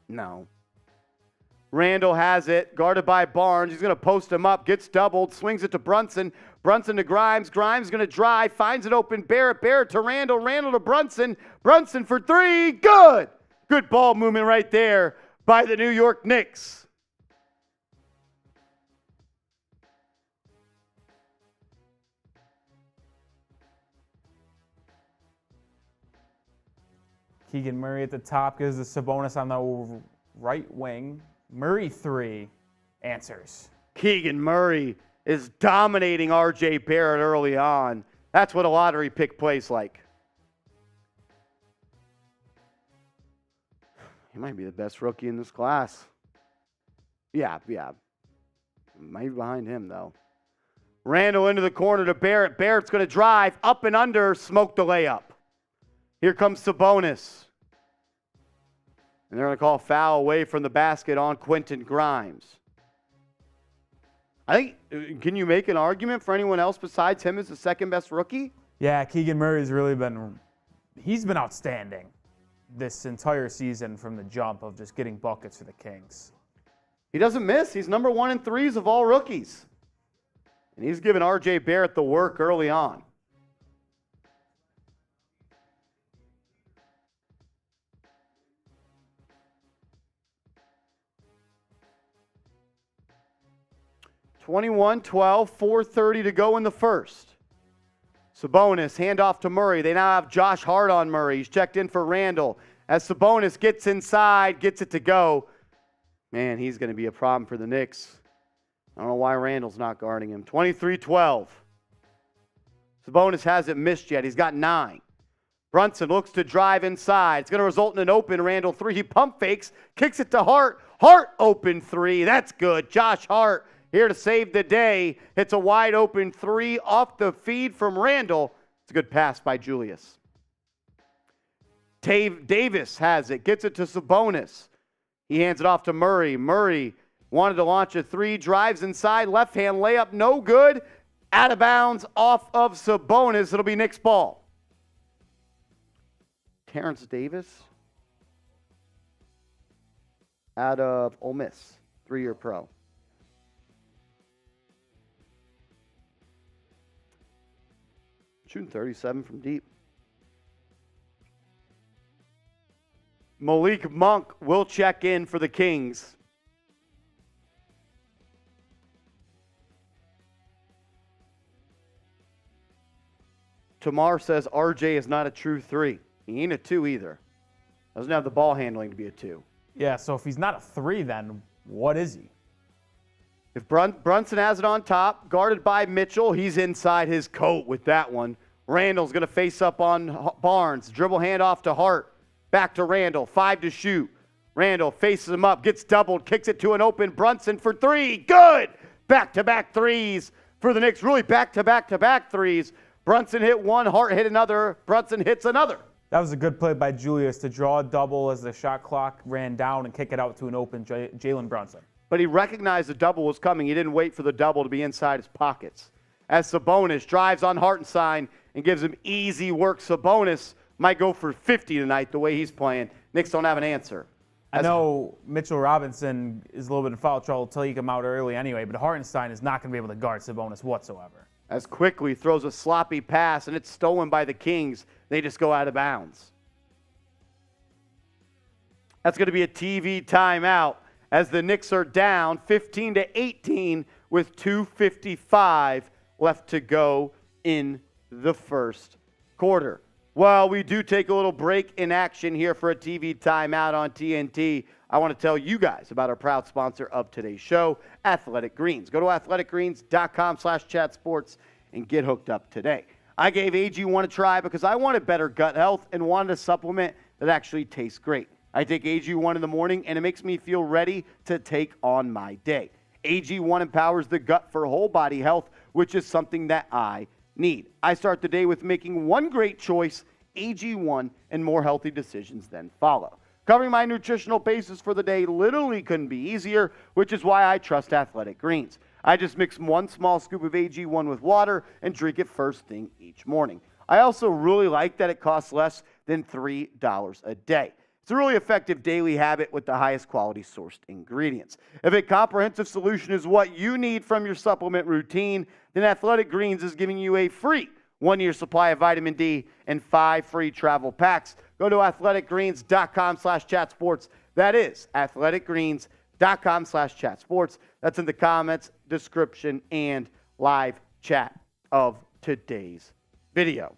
No. Randle has it, guarded by Barnes. He's going to post him up, gets doubled, swings it to Brunson. Brunson to Grimes. Grimes going to drive, finds it open. Barrett. Barrett to Randle. Randle to Brunson. Brunson for 3. Good. Good ball movement right there by the New York Knicks. Keegan Murray at the top gives the Sabonis on the right wing. Murray 3 answers. Keegan Murray is dominating R.J. Barrett early on. That's what a lottery pick plays like. He might be the best rookie in this class. Yeah. Might be behind him, though. Randle into the corner to Barrett. Barrett's going to drive up and under, smoke the layup. Here comes Sabonis. And they're going to call foul away from the basket on Quentin Grimes. I think, can you make an argument for anyone else besides him as the second best rookie? Yeah, Keegan Murray's really been outstanding this entire season from the jump of just getting buckets for the Kings. He doesn't miss. He's number 1 in threes of all rookies. And he's given R.J. Barrett the work early on. (21-12), 4:30 to go in the first. Sabonis, handoff to Murray. They now have Josh Hart on Murray. He's checked in for Randle. As Sabonis gets inside, gets it to go. Man, he's going to be a problem for the Knicks. I don't know why Randle's not guarding him. 23-12. Sabonis hasn't missed yet. He's got 9. Brunson looks to drive inside. It's going to result in an open Randle 3. He pump fakes, kicks it to Hart. Hart open 3. That's good. Josh Hart here to save the day. Hits a wide open 3 off the feed from Randle. It's a good pass by Julius. Davis has it. Gets it to Sabonis. He hands it off to Murray. Murray wanted to launch a 3. Drives inside. Left hand layup. No good. Out of bounds off of Sabonis. It'll be Knicks ball. Terrence Davis out of Ole Miss, 3-year pro. Shooting 37 from deep. Malik Monk will check in for the Kings. Tamar says RJ is not a true 3. He ain't a 2 either. Doesn't have the ball handling to be a 2. Yeah, so if he's not a 3, then what is he? If Brunson has it on top, guarded by Mitchell, he's inside his coat with that one. Randle's going to face up on Barnes. Dribble handoff to Hart. Back to Randle. 5 to shoot. Randle faces him up, gets doubled, kicks it to an open Brunson for 3. Good! Back-to-back 3s for the Knicks. Really back-to-back-to-back 3s. Brunson hit one, Hart hit another, Brunson hits another. That was a good play by Julius to draw a double as the shot clock ran down and kick it out to an open Jalen Brunson. But he recognized the double was coming. He didn't wait for the double to be inside his pockets. As Sabonis drives on Hartenstein and gives him easy work, Sabonis might go for 50 tonight the way he's playing. Knicks don't have an answer. I know Mitchell Robinson is a little bit in foul trouble until he come out early anyway, but Hartenstein is not going to be able to guard Sabonis whatsoever. As Quickly throws a sloppy pass, and it's stolen by the Kings. They just go out of bounds. That's going to be a TV timeout as the Knicks are down 15-18 with 2:55 left to go in the first quarter. Well, we do take a little break in action here for a TV timeout on TNT. I want to tell you guys about our proud sponsor of today's show, Athletic Greens. Go to athleticgreens.com/chatsports and get hooked up today. I gave AG1 a try because I wanted better gut health and wanted a supplement that actually tastes great. I take AG1 in the morning, and it makes me feel ready to take on my day. AG1 empowers the gut for whole body health, which is something that I need. I start the day with making one great choice, AG1, and more healthy decisions then follow. Covering my nutritional basis for the day literally couldn't be easier, which is why I trust Athletic Greens. I just mix one small scoop of AG1 with water and drink it first thing each morning. I also really like that it costs less than $3 a day. It's a really effective daily habit with the highest quality sourced ingredients. If a comprehensive solution is what you need from your supplement routine, then Athletic Greens is giving you a free 1-year supply of vitamin D and 5 free travel packs. Go to athleticgreens.com/chatsports. That is athleticgreens.com/chatsports. That's in the comments, description, and live chat of today's video.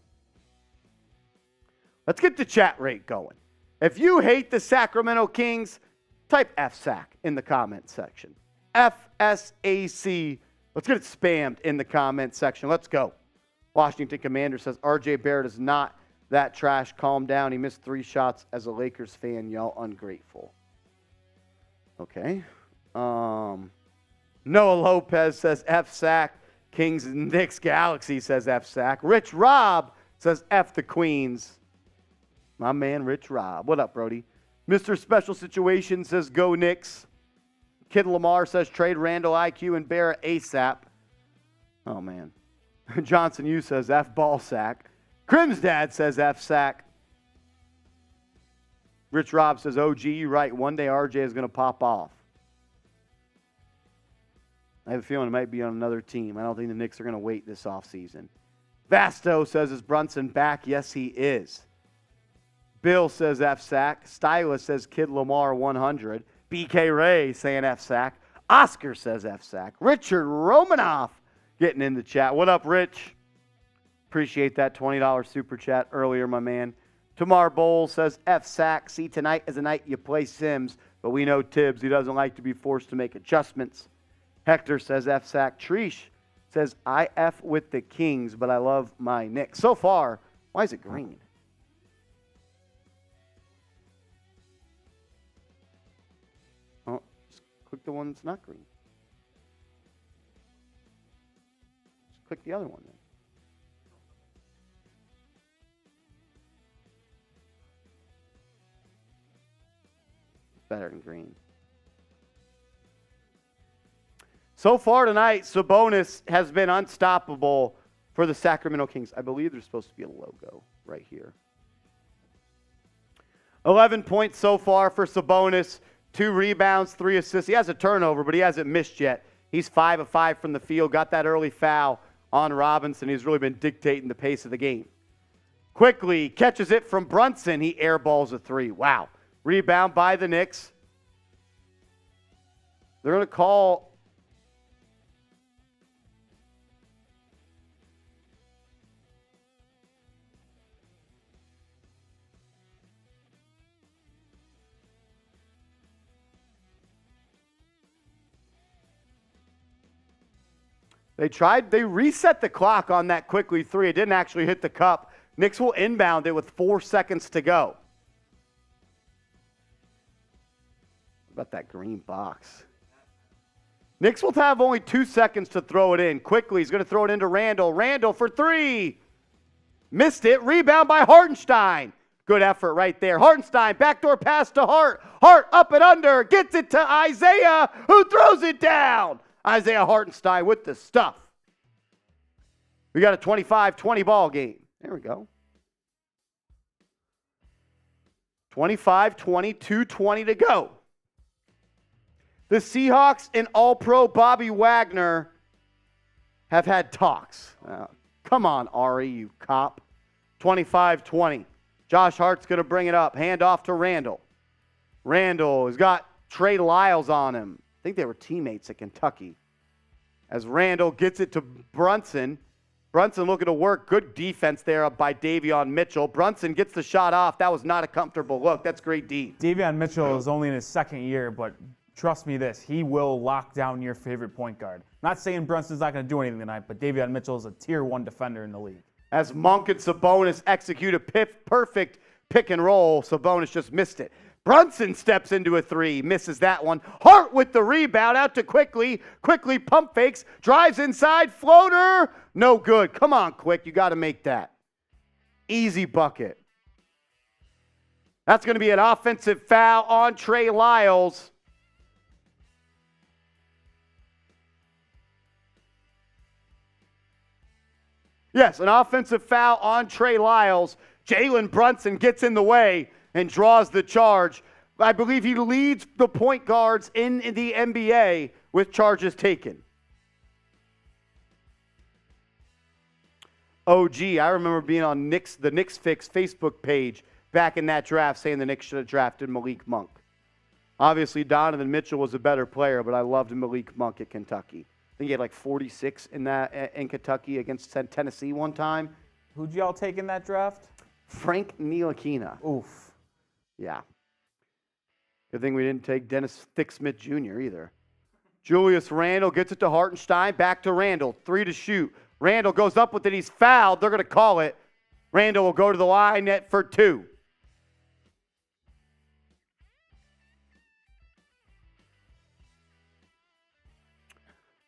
Let's get the chat rate going. If you hate the Sacramento Kings, type FSAC in the comment section. FSAC. Let's get it spammed in the comment section. Let's go. Washington Commander says, RJ Barrett is not that trash. Calm down. He missed 3 shots as a Lakers fan. Y'all ungrateful. Okay. Noah Lopez says FSAC. Kings and Knicks Galaxy says FSAC. Rich Rob says F the Queens. My man, Rich Rob. What up, Brody? Mr. Special Situation says go Knicks. Kid Lamar says trade Randle, IQ, and Barrett ASAP. Oh, man. Johnson U says F ball sack. Crim's dad says F sack. Rich Rob says, OG, you right. One day RJ is going to pop off. I have a feeling it might be on another team. I don't think the Knicks are going to wait this offseason. Vasto says, is Brunson back? Yes, he is. Bill says F sack. Stylist says Kid Lamar 100. BK Ray saying F sack. Oscar says F sack. Richard Romanoff getting in the chat. What up, Rich? Appreciate that $20 super chat earlier, my man. Tamar Bowles says F sack. See, tonight is a night you play Sims, but we know Tibbs. He doesn't like to be forced to make adjustments. Hector says F-Sack. Trish says, I F with the Kings, but I love my Knicks. So far, why is it green? Oh, just click the one that's not green. Just click the other one then. It's better than green. So far tonight, Sabonis has been unstoppable for the Sacramento Kings. I believe there's supposed to be a logo right here. 11 points so far for Sabonis. 2 rebounds, 3 assists. He has a turnover, but he hasn't missed yet. He's 5 of 5 from the field. Got that early foul on Robinson. He's really been dictating the pace of the game. Quickly catches it from Brunson. He airballs a 3. Wow. Rebound by the Knicks. They're going to call... They reset the clock on that quickly 3. It didn't actually hit the cup. Knicks will inbound it with 4 seconds to go. What about that green box? Knicks will have only 2 seconds to throw it in. Quickly, he's going to throw it into Randle. Randle for 3. Missed it. Rebound by Hartenstein. Good effort right there. Hartenstein, backdoor pass to Hart. Hart up and under. Gets it to Isaiah, who throws it down. Isaiah Hartenstein with the stuff. We got a 25-20 ball game. There we go. 25-20, 2:20 to go. The Seahawks and All-Pro Bobby Wagner have had talks. Come on, Ari, you cop. 25-20. Josh Hart's going to bring it up. Hand off to Randle. Randle has got Trey Lyles on him. I think they were teammates at Kentucky. As Randle gets it to Brunson. Brunson looking to work. Good defense there by Davion Mitchell. Brunson gets the shot off. That was not a comfortable look. That's great D. Davion Mitchell is only in his 2nd year, but trust me this, he will lock down your favorite point guard. Not saying Brunson's not going to do anything tonight, but Davion Mitchell is a tier 1 defender in the league. As Monk and Sabonis execute a perfect pick and roll, Sabonis just missed it. Brunson steps into a 3, misses that one. Hart with the rebound, out to Quickly. Quickly pump fakes, drives inside, floater. No good. Come on, Quick, you got to make that. Easy bucket. That's going to be an offensive foul on Trey Lyles. Yes, an offensive foul on Trey Lyles. Jalen Brunson gets in the way and draws the charge. I believe he leads the point guards in the NBA with charges taken. OG, I remember being on the Knicks Fix Facebook page back in that draft saying the Knicks should have drafted Malik Monk. Obviously, Donovan Mitchell was a better player, but I loved Malik Monk at Kentucky. I think he had like 46 in Kentucky against Tennessee one time. Who'd y'all take in that draft? Frank Ntilikina. Oof. Yeah. Good thing we didn't take Dennis Thick-Smith Jr. either. Julius Randle gets it to Hartenstein. Back to Randle. 3 to shoot. Randle goes up with it. He's fouled. They're going to call it. Randle will go to the line net for 2.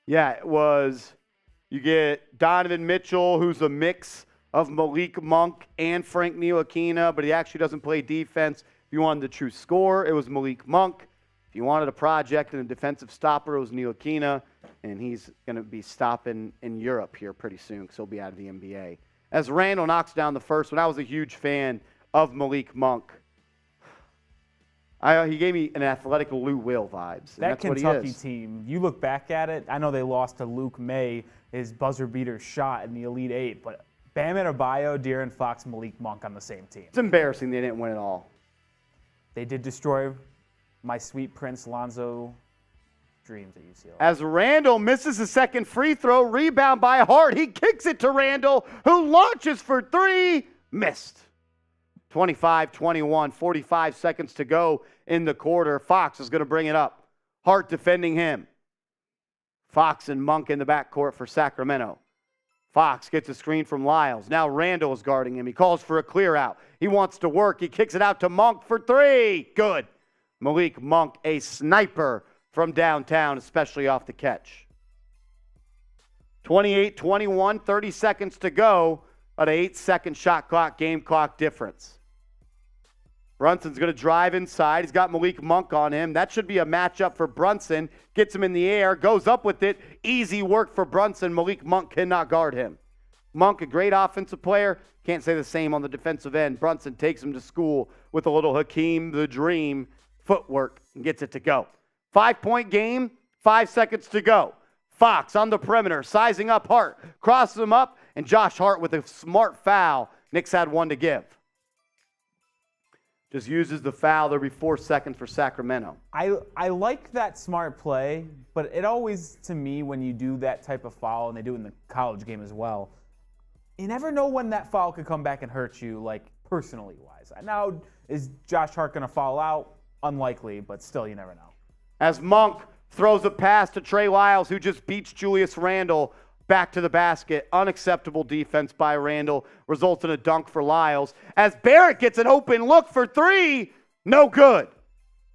Yeah, it was. You get Donovan Mitchell, who's a mix of Malik Monk and Frank Ntilikina, but he actually doesn't play defense. If you wanted the true score, it was Malik Monk. If you wanted a project and a defensive stopper, it was Ntilikina, and he's going to be stopping in Europe here pretty soon because he'll be out of the NBA. As Randle knocks down the first one, I was a huge fan of Malik Monk. He gave me an athletic Lou Will vibes. That Kentucky team, you look back at it, I know they lost to Luke May, his buzzer beater shot in the Elite Eight, but Bam Adebayo, De'Aaron Fox, Malik Monk on the same team. It's embarrassing they didn't win it all. They did destroy my sweet Prince Lonzo dreams at UCLA. As Randle misses a second free throw, rebound by Hart. He kicks it to Randle, who launches for 3, missed. 25-21, 45 seconds to go in the quarter. Fox is going to bring it up. Hart defending him. Fox and Monk in the backcourt for Sacramento. Fox gets a screen from Lyles. Now Randle is guarding him. He calls for a clear out. He wants to work. He kicks it out to Monk for three. Good. Malik Monk, a sniper from downtown, especially off the catch. 28-21, 30 seconds to go, at an 8-second shot clock, game clock difference. Brunson's going to drive inside. He's got Malik Monk on him. That should be a matchup for Brunson. Gets him in the air, goes up with it. Easy work for Brunson. Malik Monk cannot guard him. Monk, a great offensive player. Can't say the same on the defensive end. Brunson takes him to school with a little Hakeem the Dream footwork and gets it to go. 5-point game, 5 seconds to go. Fox on the perimeter, sizing up Hart. Crosses him up, and Josh Hart with a smart foul. Knicks had one to give. Just uses the foul. There'll be 4 seconds for Sacramento. I like that smart play, but it always, to me, when you do that type of foul, and they do it in the college game as well, you never know when that foul could come back and hurt you, like, personally-wise. Now, is Josh Hart going to foul out? Unlikely, but still, you never know. As Monk throws a pass to Trey Lyles, who just beats Julius Randle back to the basket. Unacceptable defense by Randle. Results in a dunk for Lyles. As Barrett gets an open look for three. No good.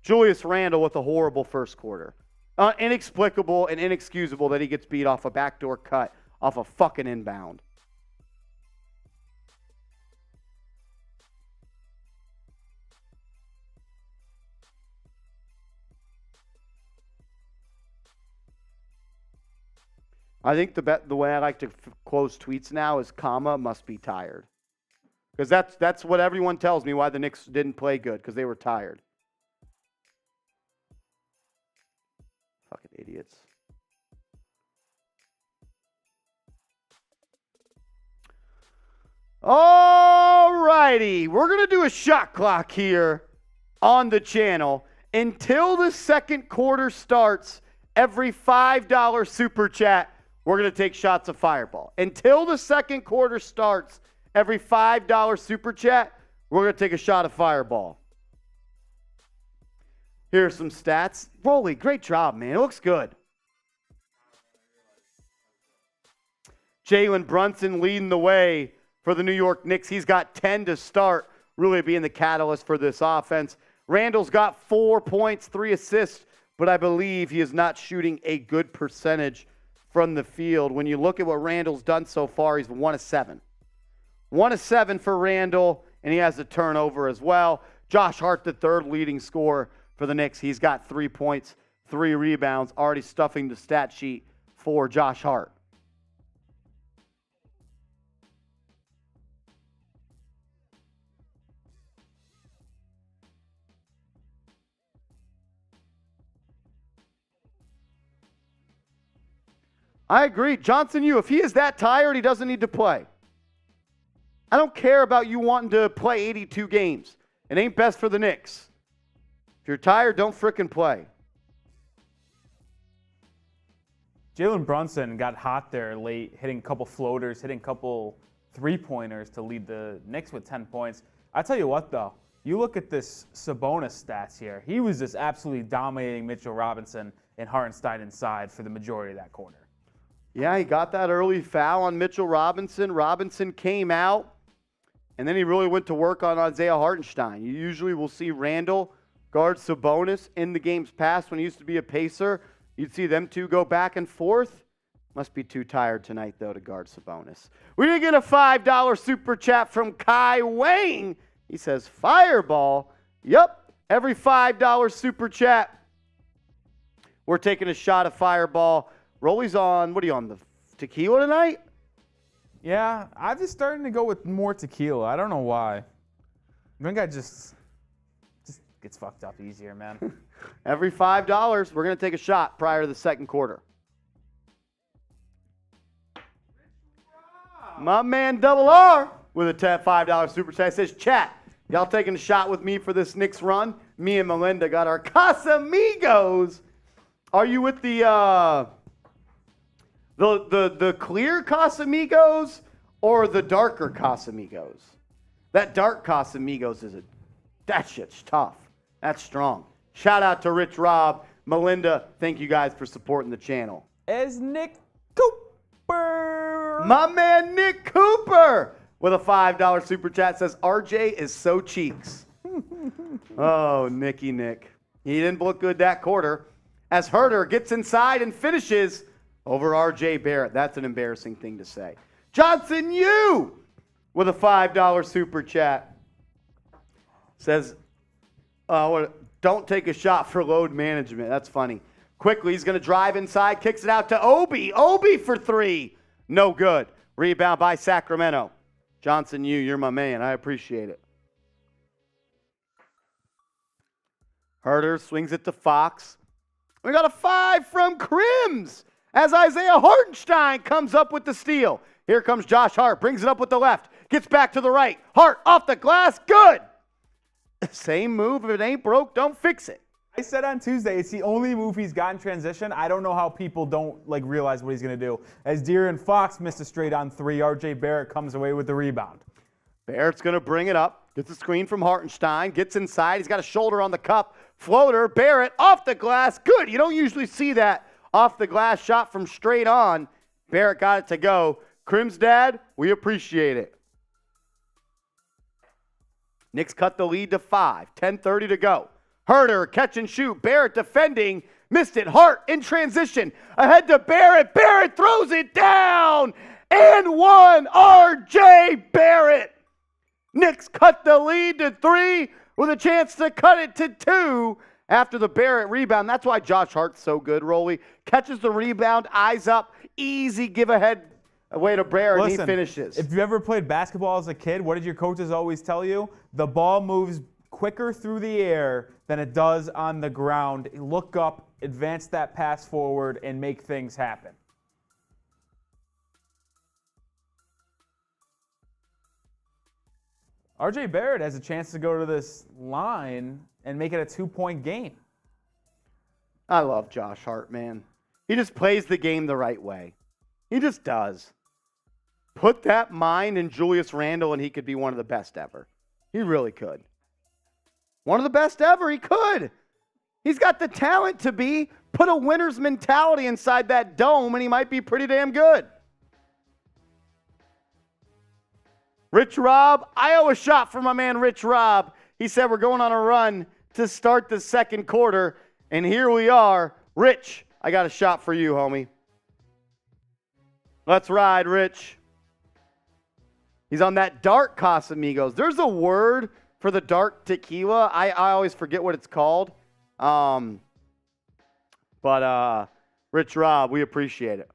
Julius Randle with a horrible first quarter. Inexplicable and inexcusable that he gets beat off a backdoor cut off a fucking inbound. I think the way I like to close tweets now is comma must be tired. Because that's what everyone tells me why the Knicks didn't play good, because they were tired. Fucking idiots. All righty. We're going to do a shot clock here on the channel. Until the second quarter starts, every $5 super chat, we're going to take shots of Fireball. Until the second quarter starts, every $5 super chat, we're going to take a shot of Fireball. Here are some stats. Rolly, great job, man. It looks good. Jalen Brunson leading the way for the New York Knicks. He's got 10 to start, really being the catalyst for this offense. Randle's got 4 points, 3 assists, but I believe he is not shooting a good percentage from the field. When you look at what Randle's done so far, he's 1 of 7. 1 of 7 for Randle, and he has a turnover as well. Josh Hart, the third leading scorer for the Knicks. He's got 3 points, 3 rebounds, already stuffing the stat sheet for Josh Hart. I agree. Johnson, if he is that tired, he doesn't need to play. I don't care about you wanting to play 82 games. It ain't best for the Knicks. If you're tired, don't frickin' play. Jalen Brunson got hot there late, hitting a couple floaters, hitting a couple three-pointers to lead the Knicks with 10 points. I tell you what, though, you look at this Sabonis stats here. He was just absolutely dominating Mitchell Robinson and Hartenstein inside for the majority of that quarter. Yeah, he got that early foul on Mitchell Robinson. Robinson came out, and then he really went to work on Isaiah Hartenstein. You usually will see Randle guard Sabonis in the games past when he used to be a pacer. You'd see them two go back and forth. Must be too tired tonight, though, to guard Sabonis. We did get a $5 super chat from Kai Wang. He says, Fireball. Yep, every $5 super chat, we're taking a shot of Fireball. Rolly's on, what are you on, the tequila tonight? Yeah, I'm just starting to go with more tequila. I don't know why. I think I just gets fucked up easier, man. Every $5, we're going to take a shot prior to the second quarter. My man Double R with a $5 super chat says, chat, y'all taking a shot with me for this Knicks run? Me and Melinda got our Casamigos. Are you with the clear Casamigos or the darker Casamigos? That dark Casamigos that shit's tough. That's strong. Shout out to Rich Rob, Melinda. Thank you guys for supporting the channel. is Nick Cooper. My man Nick Cooper with a $5 super chat says, RJ is so cheeks. Oh, Nick. He didn't look good that quarter as Herter gets inside and finishes over RJ Barrett. That's an embarrassing thing to say. Johnson Yu with a $5 super chat says, don't take a shot for load management. That's funny. Quickly, he's going to drive inside, kicks it out to Obi. Obi for three. No good. Rebound by Sacramento. Johnson Yu, you're my man. I appreciate it. Herter swings it to Fox. We got a 5 from Crims as Isaiah Hartenstein comes up with the steal. Here comes Josh Hart, brings it up with the left, gets back to the right. Hart off the glass, good. Same move, if it ain't broke, don't fix it. I said on Tuesday, it's the only move he's got in transition. I don't know how people don't realize what he's going to do. As De'Aaron Fox missed a straight on 3, RJ Barrett comes away with the rebound. Barrett's going to bring it up, gets a screen from Hartenstein, gets inside, he's got a shoulder on the cup, floater, Barrett off the glass, good. You don't usually see that off the glass shot from straight on. Barrett got it to go. Crim's dad, we appreciate it. Knicks cut the lead to 5, 10:30 to go. Herter, catch and shoot. Barrett defending. Missed it. Hart in transition. Ahead to Barrett. Barrett throws it down. And one. R.J. Barrett. Knicks cut the lead to 3 with a chance to cut it to 2 after the Barrett rebound. That's why Josh Hart's so good, Rolly. Catches the rebound, eyes up, easy give ahead away to Barrett, and he finishes. If you ever played basketball as a kid, what did your coaches always tell you? The ball moves quicker through the air than it does on the ground. Look up, advance that pass forward, and make things happen. RJ Barrett has a chance to go to this line and make it a 2-point game. I love Josh Hart, man. He just plays the game the right way. He just does. Put that mind in Julius Randle and he could be one of the best ever. He really could. One of the best ever, he could. He's got the talent to be. Put a winner's mentality inside that dome and he might be pretty damn good. Rich Rob, I owe a shot for my man Rich Rob. He said we're going on a run to start the second quarter, and here we are. Rich, I got a shot for you, homie. Let's ride, Rich. He's on that dark Casamigos. There's a word for the dark tequila. I always forget what it's called. But Rich Rob, we appreciate it.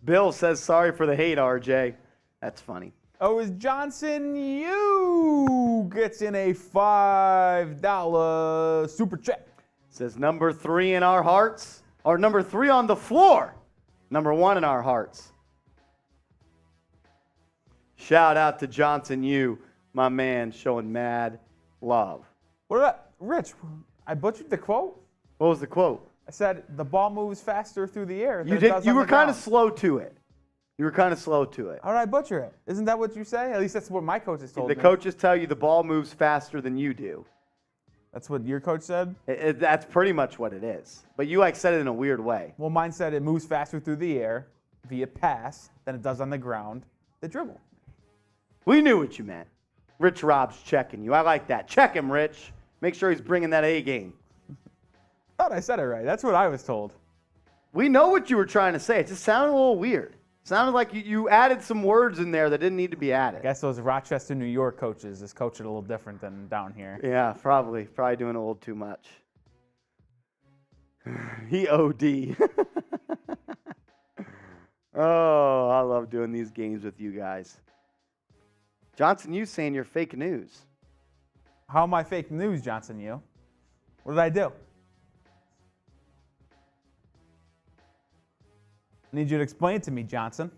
Bill says, sorry for the hate, RJ. That's funny. Oh, is Johnson Yu gets in a $5 super check. Says number 3 in our hearts, or number 3 on the floor. Number 1 in our hearts. Shout out to Johnson Yu, my man, showing mad love. What about Rich? I butchered the quote. What was the quote? I said the ball moves faster through the air. You did. You were kind of slow to it. You were kind of slow to it. How did I butcher it? Isn't that what you say? At least that's what my coaches told me. The coaches tell you the ball moves faster than you do. That's what your coach said? That's pretty much what it is. But you said it in a weird way. Well, mine said it moves faster through the air via pass than it does on the ground, the dribble. We knew what you meant. Rich Rob's checking you. I like that. Check him, Rich. Make sure he's bringing that A game. I thought I said it right. That's what I was told. We know what you were trying to say. It just sounded a little weird. It sounded like you added some words in there that didn't need to be added. I guess those Rochester, New York coaches is coaching a little different than down here. Yeah, probably. Probably doing a little too much. He OD. Oh, I love doing these games with you guys. Johnson, you saying you're fake news. How am I fake news, Johnson, you? What did I do? I need you to explain it to me, Johnson.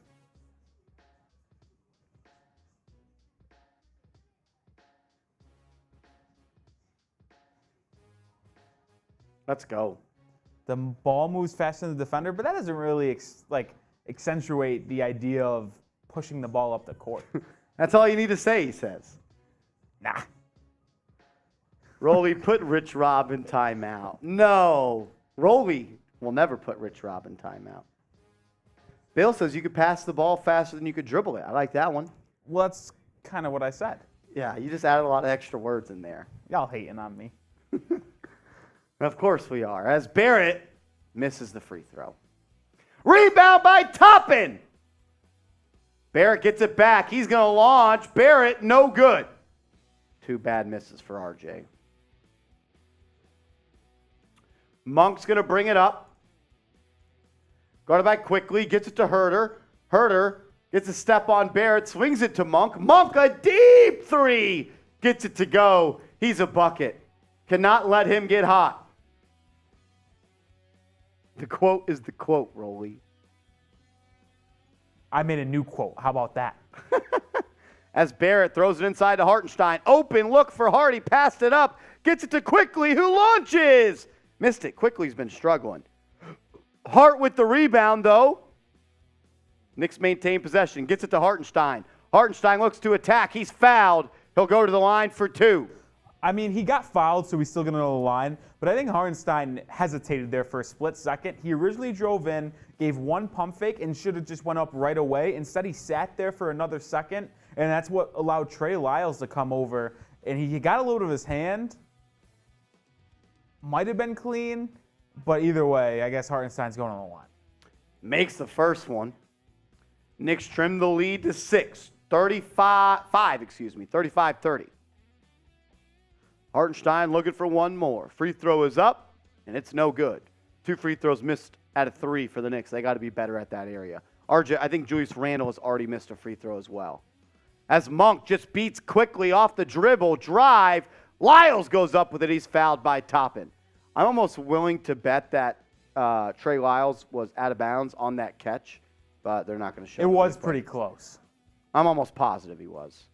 Let's go. The ball moves faster than the defender, but that doesn't really accentuate the idea of pushing the ball up the court. That's all you need to say, he says. Nah. Rolly, put Rich Rob in timeout. No. Rolly will never put Rich Rob in timeout. Bill says you could pass the ball faster than you could dribble it. I like that one. Well, that's kind of what I said. Yeah, you just added a lot of extra words in there. Y'all hating on me. Of course we are. As Barrett misses the free throw. Rebound by Toppin. Barrett gets it back. He's going to launch. Barrett, no good. 2 bad misses for RJ. Monk's going to bring it up. Guarded by quickly. Gets it to Herter. Herter gets a step on Barrett. Swings it to Monk. Monk, a deep 3. Gets it to go. He's a bucket. Cannot let him get hot. The quote is the quote, Rolly. I made a new quote. How about that? As Barrett throws it inside to Hartenstein. Open look for Hart. He passed it up. Gets it to Quickly, who launches. Missed it. Quickly's been struggling. Hart with the rebound, though. Knicks maintain possession. Gets it to Hartenstein. Hartenstein looks to attack. He's fouled. He'll go to the line for 2. I mean, he got fouled, so he's still going to go to the line. But I think Hartenstein hesitated there for a split second. He originally drove in, gave 1 pump fake, and should have just went up right away. Instead, he sat there for another second, and that's what allowed Trey Lyles to come over. And he got a load of his hand. Might have been clean, but either way, I guess Hartenstein's going on the line. Makes the first one. Knicks trim the lead to 6. 35-30. Hartenstein looking for one more. Free throw is up, and it's no good. 2 free throws missed out of 3 for the Knicks. They got to be better at that area. RJ, I think Julius Randle has already missed a free throw as well. As Monk just beats Quickly off the dribble, drive. Lyles goes up with it. He's fouled by Toppin. I'm almost willing to bet that Trey Lyles was out of bounds on that catch, but they're not going to show it. It was pretty close. I'm almost positive he was.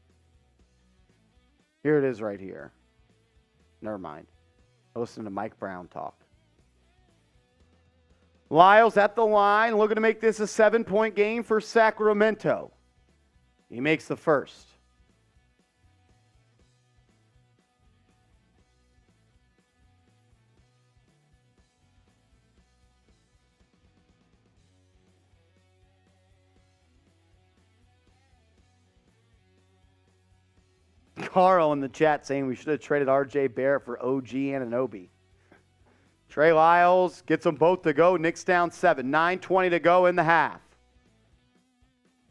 Here it is right here. Never mind. Listen to Mike Brown talk. Lyles at the line, looking to make this a 7-point game for Sacramento. He makes the first. Carl in the chat saying we should have traded RJ Barrett for OG Anunoby. Trey Lyles gets them both to go. Knicks down 7. 9:20 to go in the half.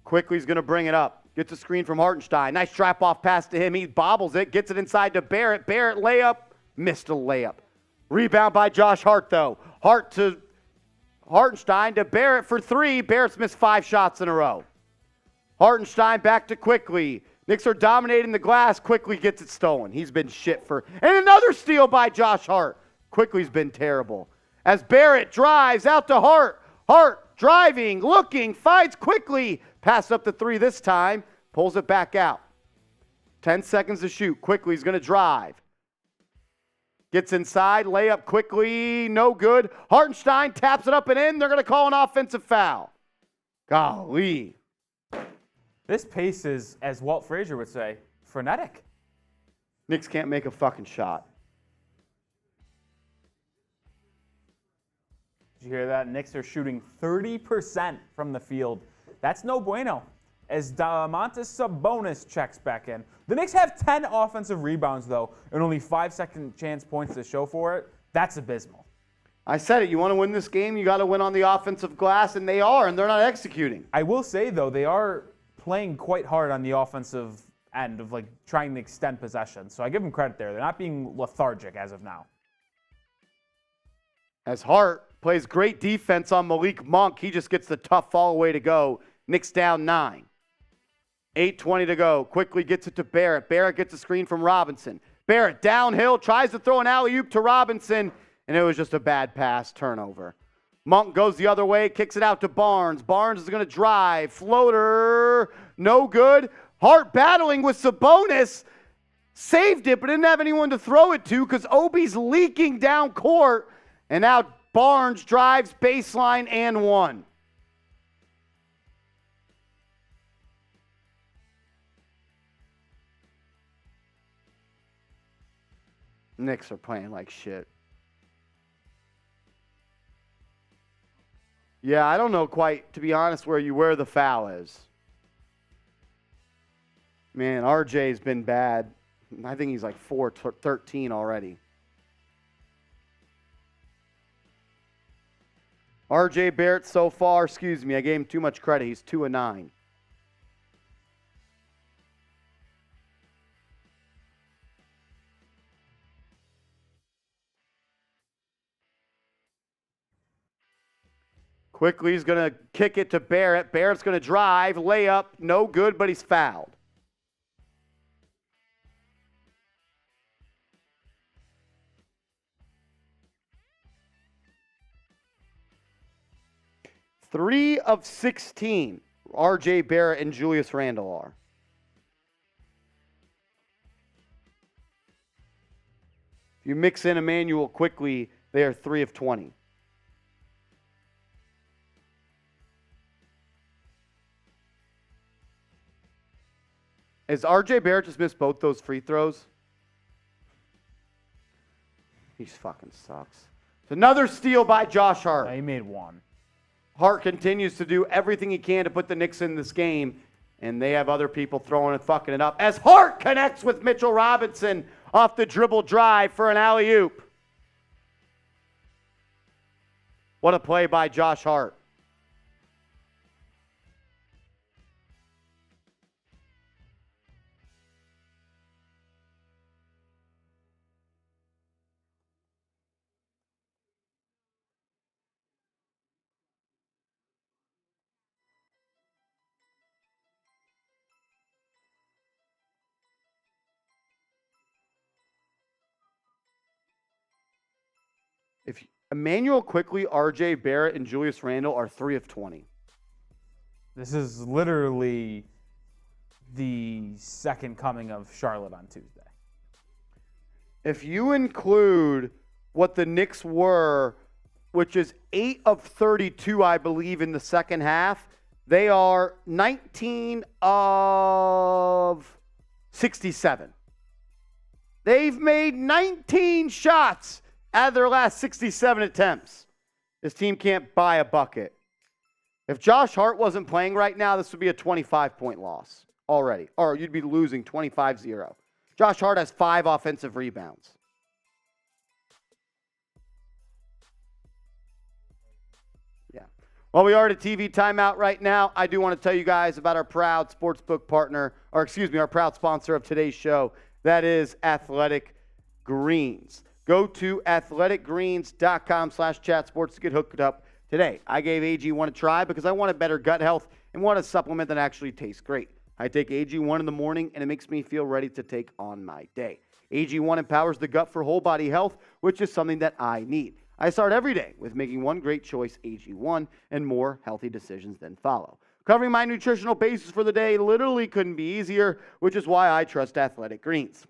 Quickly's going to bring it up. Gets a screen from Hartenstein. Nice drop-off pass to him. He bobbles it. Gets it inside to Barrett. Barrett layup. Missed a layup. Rebound by Josh Hart, though. Hart to Hartenstein to Barrett for 3. Barrett's missed 5 shots in a row. Hartenstein back to Quickly. Knicks are dominating the glass. Quickly gets it stolen. He's been shit for... And another steal by Josh Hart. Quickly's been terrible. As Barrett drives out to Hart. Hart driving, looking, finds Quickly. Pass up the 3 this time. Pulls it back out. 10 seconds to shoot. Quickly's going to drive. Gets inside. Layup Quickly. No good. Hartenstein taps it up and in. They're going to call an offensive foul. Golly. This pace is, as Walt Frazier would say, frenetic. Knicks can't make a fucking shot. Did you hear that? Knicks are shooting 30% from the field. That's no bueno. As Domantas Sabonis checks back in. The Knicks have 10 offensive rebounds, though, and only 5 second chance points to show for it. That's abysmal. I said it. You want to win this game, you got to win on the offensive glass, and they are, and they're not executing. I will say, though, they are playing quite hard on the offensive end of like trying to extend possession. So I give them credit there. They're not being lethargic as of now. As Hart plays great defense on Malik Monk, he just gets the tough fall away to go. Knicks down 9. 8:20 to go. Quickly gets it to Barrett. Barrett gets a screen from Robinson. Barrett downhill, tries to throw an alley-oop to Robinson, and it was just a bad pass, turnover. Monk goes the other way, kicks it out to Barnes. Barnes is going to drive. Floater, no good. Hart battling with Sabonis. Saved it, but didn't have anyone to throw it to because Obi's leaking down court. And now Barnes drives baseline and 1. Knicks are playing like shit. Yeah, I don't know quite, to be honest, where the foul is. Man, RJ's been bad. I think he's like 4-13 already. RJ Barrett so far, excuse me, I gave him too much credit. He's 2-9. Quickly, he's going to kick it to Barrett. Barrett's going to drive, layup, no good, but he's fouled. Three of 16, R.J. Barrett and Julius Randle are. If you mix in Emmanuel Quickly, they are 3 of 20. Has R.J. Barrett just missed both those free throws? He fucking sucks. It's another steal by Josh Hart. He made one. Hart continues to do everything he can to put the Knicks in this game, and they have other people throwing and fucking it up. As Hart connects with Mitchell Robinson off the dribble drive for an alley-oop. What a play by Josh Hart. If Emmanuel Quickly, R.J. Barrett, and Julius Randle are 3 of 20. This is literally the second coming of Charlotte on Tuesday. If you include what the Knicks were, which is 8 of 32, I believe, in the second half, they are 19 of 67. They've made 19 shots out of their last 67 attempts. This team can't buy a bucket. If Josh Hart wasn't playing right now, this would be a 25-point loss already. Or you'd be losing 25-0. Josh Hart has 5 offensive rebounds. Yeah. Well, we are at a TV timeout right now. I do want to tell you guys about our proud sportsbook partner, or excuse me, our proud sponsor of today's show. That is Athletic Greens. Go to athleticgreens.com/chatsports to get hooked up today. I gave AG1 a try because I wanted better gut health and want a supplement that actually tastes great. I take AG1 in the morning, and it makes me feel ready to take on my day. AG1 empowers the gut for whole body health, which is something that I need. I start every day with making one great choice, AG1, and more healthy decisions then follow. Covering my nutritional basis for the day literally couldn't be easier, which is why I trust Athletic Greens.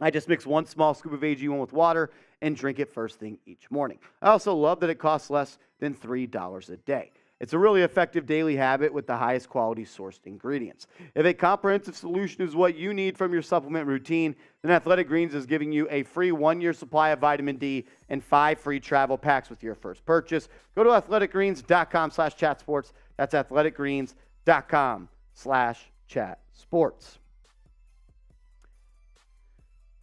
I just mix 1 small scoop of AG1 with water and drink it first thing each morning. I also love that it costs less than $3 a day. It's a really effective daily habit with the highest quality sourced ingredients. If a comprehensive solution is what you need from your supplement routine, then Athletic Greens is giving you a free 1-year supply of vitamin D and 5 free travel packs with your first purchase. Go to athleticgreens.com/chatsports. That's athleticgreens.com/chatsports.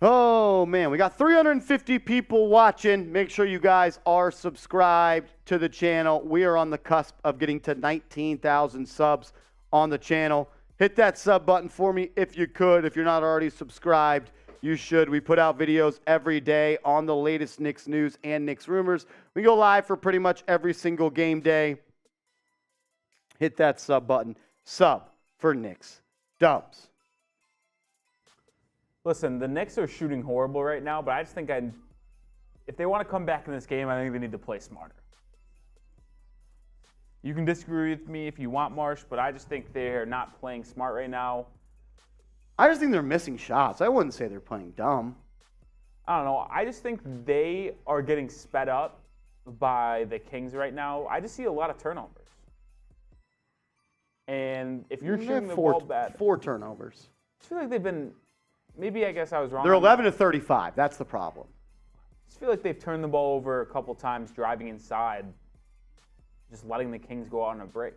Oh, man, we got 350 people watching. Make sure you guys are subscribed to the channel. We are on the cusp of getting to 19,000 subs on the channel. Hit that sub button for me if you could. If you're not already subscribed, you should. We put out videos every day on the latest Knicks news and Knicks rumors. We go live for pretty much every single game day. Hit that sub button. Sub for Knicks Dubs. Listen, the Knicks are shooting horrible right now, but I just think if they want to come back in this game, I think they need to play smarter. You can disagree with me if you want, Marsh, but I just think they're not playing smart right now. I just think they're missing shots. I wouldn't say they're playing dumb. I don't know. I just think they are getting sped up by the Kings right now. I just see a lot of turnovers. And if you're shooting the ball bad, 4 turnovers. I feel like they've been maybe I guess I was wrong. They're 11 to 35. That's the problem. I just feel like they've turned the ball over a couple times driving inside, just letting the Kings go out on a break.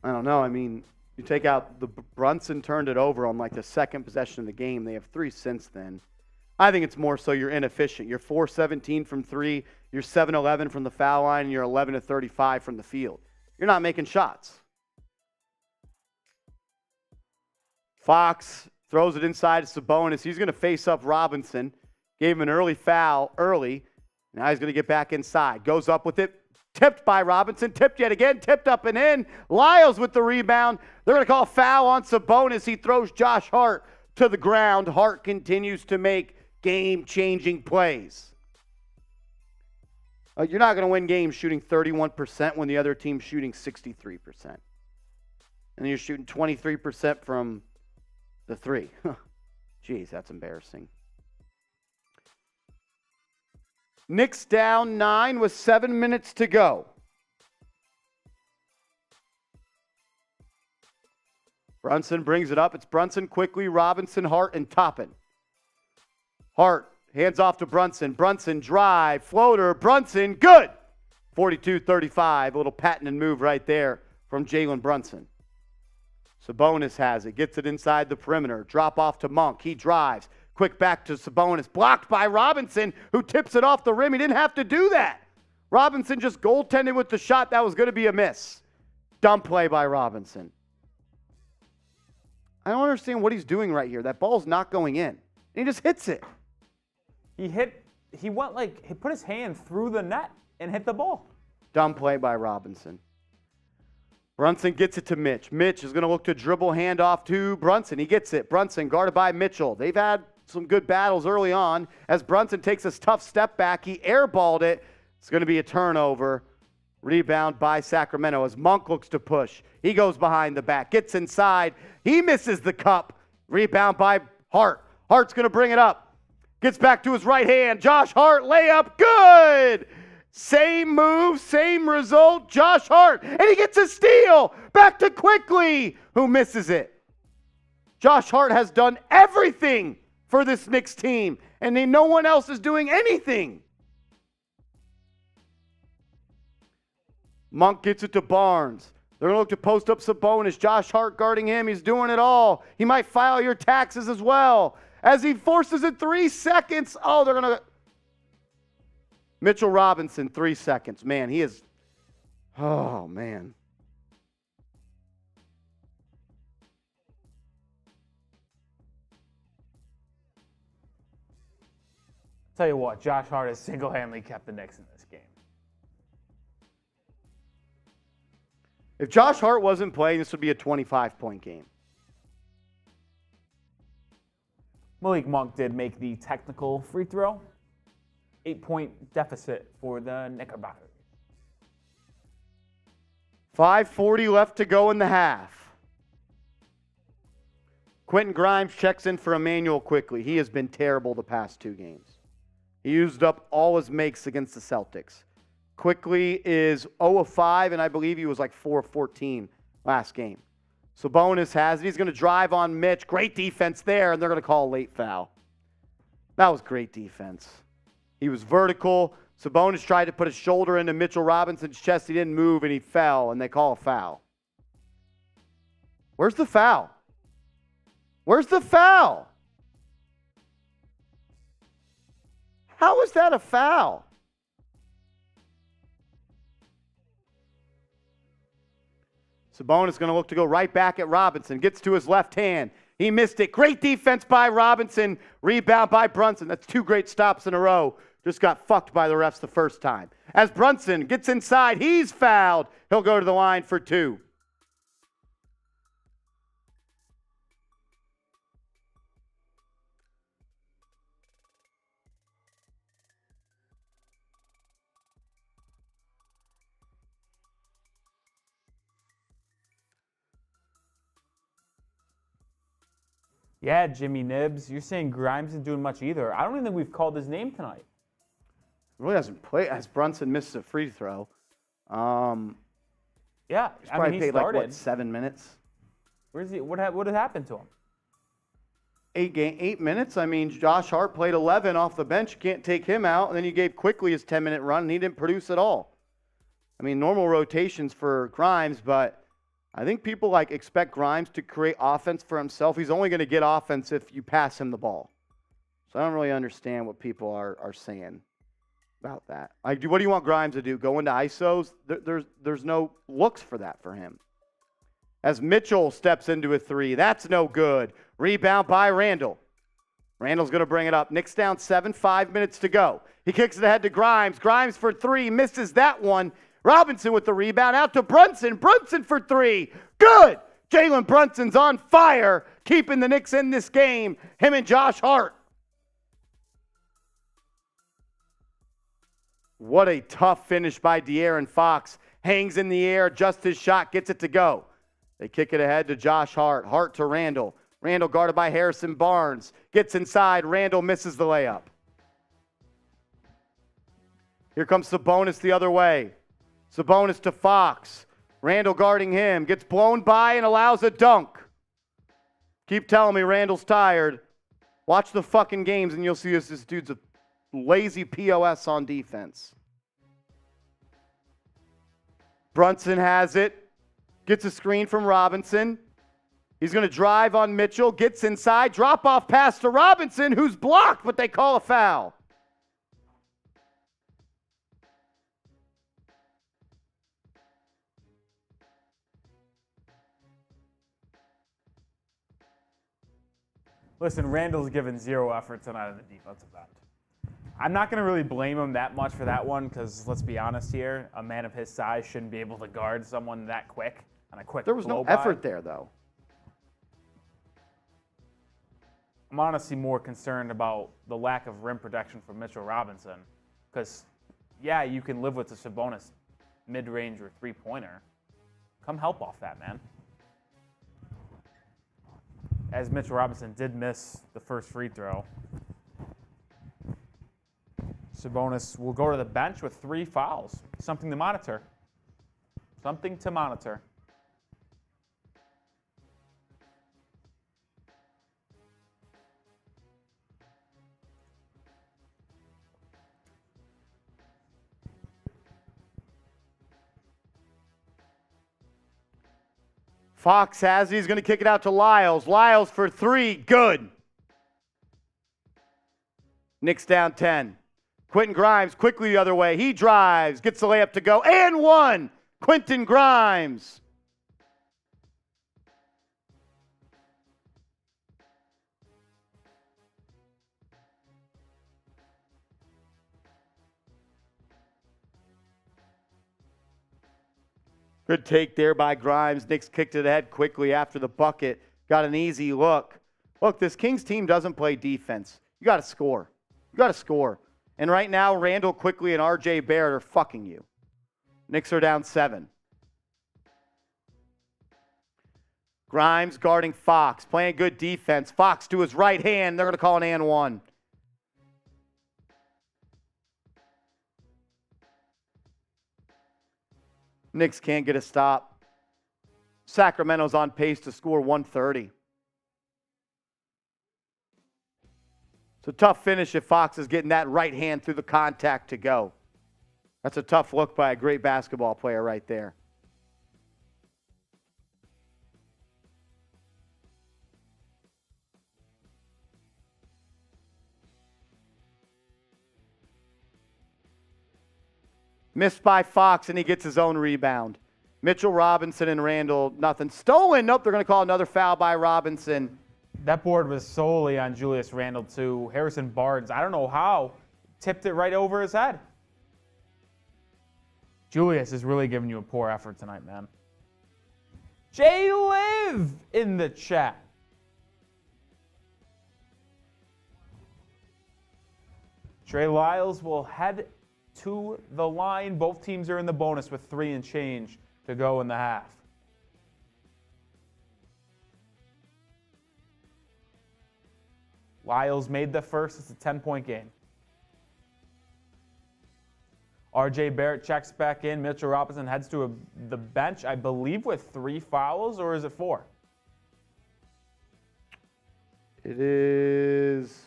I don't know. I mean, you take out the Brunson turned it over on like the second possession of the game. They have 3 since then. I think it's more so you're inefficient. You're 4-17 from 3. You're 7-11 from the foul line, and you're 11 to 35 from the field. You're not making shots. Fox throws it inside to Sabonis. He's going to face up Robinson. Gave him an early foul early. Now he's going to get back inside. Goes up with it. Tipped by Robinson. Tipped yet again. Tipped up and in. Lyles with the rebound. They're going to call a foul on Sabonis. He throws Josh Hart to the ground. Hart continues to make game-changing plays. You're not going to win games shooting 31% when the other team's shooting 63%. And then you're shooting 23% from the 3. Jeez, that's embarrassing. Knicks down 9 with 7 minutes to go. Brunson brings it up. It's Brunson quickly, Robinson, Hart, and Toppin. Hart hands off to Brunson. Brunson drive, floater, Brunson, good! 42-35, a little patent and move right there from Jalen Brunson. Sabonis has it, gets it inside the perimeter. Drop off to Monk. He drives. Quick back to Sabonis. Blocked by Robinson, who tips it off the rim. He didn't have to do that. Robinson just goaltended with the shot. That was going to be a miss. Dumb play by Robinson. I don't understand what he's doing right here. That ball's not going in. He just hits it. He put his hand through the net and hit the ball. Dumb play by Robinson. Brunson gets it to Mitch. Mitch is going to look to dribble handoff to Brunson. He gets it. Brunson guarded by Mitchell. They've had some good battles early on. As Brunson takes a tough step back, he airballed it. It's going to be a turnover. Rebound by Sacramento as Monk looks to push. He goes behind the back, gets inside. He misses the cup. Rebound by Hart. Hart's going to bring it up. Gets back to his right hand. Josh Hart, layup, good! Same move, same result. Josh Hart, and he gets a steal. Back to Quickly, who misses it. Josh Hart has done everything for this Knicks team, and no one else is doing anything. Monk gets it to Barnes. They're going to look to post up Sabonis. Josh Hart guarding him. He's doing it all. He might file your taxes as well. As he forces it 3 seconds. Oh, they're going to... Mitchell Robinson, 3 seconds. Man, he is... Oh, man. Tell you what, Josh Hart has single-handedly kept the Knicks in this game. If Josh Hart wasn't playing, this would be a 25-point game. Malik Monk did make the technical free throw. 8-point deficit for the Knickerbockers. 5:40 left to go in the half. Quentin Grimes checks in for Emmanuel Quickly. He has been terrible the past 2 games. He used up all his makes against the Celtics. Quickly is 0 of 5, and I believe he was like 4 of 14 last game. Sabonis has it. He's going to drive on Mitch. Great defense there, and they're going to call a late foul. That was great defense. He was vertical. Sabonis tried to put his shoulder into Mitchell Robinson's chest. He didn't move, and he fell, and they call a foul. Where's the foul? Where's the foul? How is that a foul? Sabonis going to look to go right back at Robinson. Gets to his left hand. He missed it. Great defense by Robinson. Rebound by Brunson. That's 2 great stops in a row. Just got fucked by the refs the first time. As Brunson gets inside, he's fouled. He'll go to the line for 2. Yeah, Jimmy Nibs. You're saying Grimes isn't doing much either. I don't even think we've called his name tonight. Really hasn't played as Brunson misses a free throw. Yeah, He's probably he played started. like, 7 minutes? Where's he? What had happened to him? 8 minutes. I mean, Josh Hart played 11 off the bench. You can't take him out. And then you gave Quickly his 10-minute run, and he didn't produce at all. I mean, normal rotations for Grimes, but I think people expect Grimes to create offense for himself. He's only going to get offense if you pass him the ball. So I don't really understand what people are saying about that. What do you want Grimes to do? Go into ISOs? There's no looks for that for him. As Mitchell steps into a three, that's no good. Rebound by Randle. Randle's going to bring it up. Knicks down 7, 5 minutes to go. He kicks it ahead to Grimes. Grimes for three, misses that one. Robinson with the rebound, out to Brunson. Brunson for three. Good! Jalen Brunson's on fire, keeping the Knicks in this game. Him and Josh Hart. What a tough finish by De'Aaron Fox. Hangs in the air, just his shot, gets it to go. They kick it ahead to Josh Hart. Hart to Randle. Randle guarded by Harrison Barnes. Gets inside. Randle misses the layup. Here comes Sabonis the other way. Sabonis to Fox. Randle guarding him. Gets blown by and allows a dunk. Keep telling me Randle's tired. Watch the fucking games and you'll see this dude's a lazy POS on defense. Brunson has it. Gets a screen from Robinson. He's going to drive on Mitchell. Gets inside. Drop off pass to Robinson, who's blocked, but they call a foul. Listen, Randle's given zero effort tonight on the defensive end. I'm not going to really blame him that much for that one because, let's be honest here, a man of his size shouldn't be able to guard someone that quick on a quick There was no effort there, though. I'm honestly more concerned about the lack of rim protection from Mitchell Robinson because, yeah, you can live with the Sabonis mid-range or three-pointer. Come help off that, man. As Mitchell Robinson did miss the first free throw. Sabonis will go to the bench with 3 fouls. Something to monitor. Something to monitor. Fox has it. He's going to kick it out to Lyles. Lyles for 3. Good. Knicks down 10. Quentin Grimes quickly the other way. He drives. Gets the layup to go. And one. Quentin Grimes. Good take there by Grimes. Knicks kicked it ahead quickly after the bucket. Got an easy look. Look, this Kings team doesn't play defense. You got to score. You got to score. And right now, Randle Quickly and R.J. Barrett are fucking you. Knicks are down 7. Grimes guarding Fox, playing good defense. Fox to his right hand. They're going to call an and one. Knicks can't get a stop. Sacramento's on pace to score 130. It's a tough finish if Fox is getting that right hand through the contact to go. That's a tough look by a great basketball player right there. Missed by Fox, and he gets his own rebound. Mitchell Robinson and Randle, nothing. Stolen. Nope, they're going to call another foul by Robinson. That board was solely on Julius Randle, too. Harrison Barnes, I don't know how, tipped it right over his head. Julius is really giving you a poor effort tonight, man. Jay Liv in the chat. Trey Lyles will head to the line. Both teams are in the bonus with 3 and change to go in the half. Lyles made the first. It's a 10-point game. R.J. Barrett checks back in. Mitchell Robinson heads to the bench, I believe, with 3 fouls, or is it 4? It is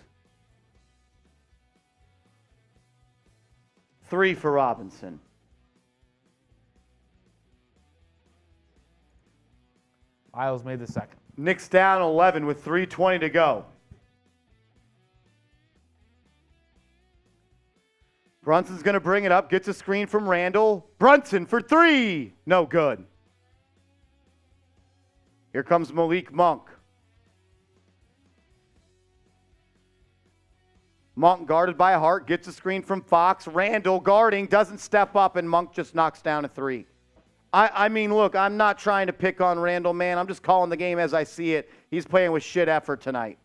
3 for Robinson. Lyles made the second. Knicks down 11 with 3:20 to go. Brunson's going to bring it up, gets a screen from Randle. Brunson for 3. No good. Here comes Malik Monk. Monk guarded by Hart, gets a screen from Fox. Randle guarding, doesn't step up, and Monk just knocks down a 3. I mean, look, I'm not trying to pick on Randle, man. I'm just calling the game as I see it. He's playing with shit effort tonight.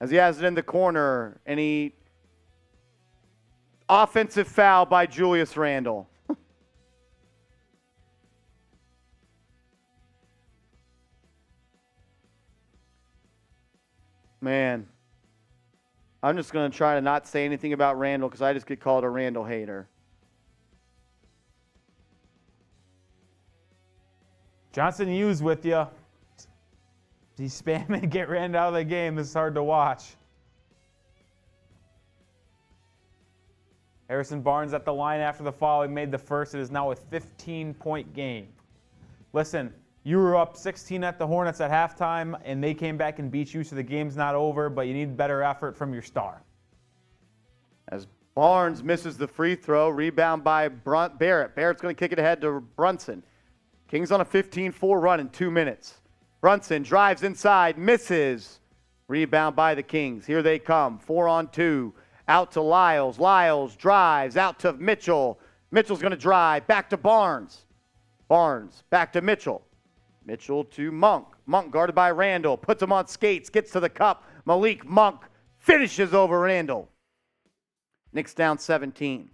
As he has it in the corner, and he... Offensive foul by Julius Randle. Man. I'm just going to try to not say anything about Randle because I just get called a Randle hater. Johnson Hughes with you. He's spamming, get Randle out of the game. This is hard to watch. Harrison Barnes at the line after the foul. He made the first. It is now a 15-point game. Listen, you were up 16 at the Hornets at halftime, and they came back and beat you, so the game's not over, but you need better effort from your star. As Barnes misses the free throw, rebound by Barrett. Barrett's going to kick it ahead to Brunson. Kings on a 15-4 run in 2 minutes. Brunson drives inside, misses. Rebound by the Kings. Here they come, 4-on-2. Out to Lyles. Lyles drives out to Mitchell. Mitchell's going to drive back to Barnes. Barnes back to Mitchell. Mitchell to Monk. Monk guarded by Randle. Puts him on skates. Gets to the cup. Malik Monk finishes over Randle. Knicks down 17.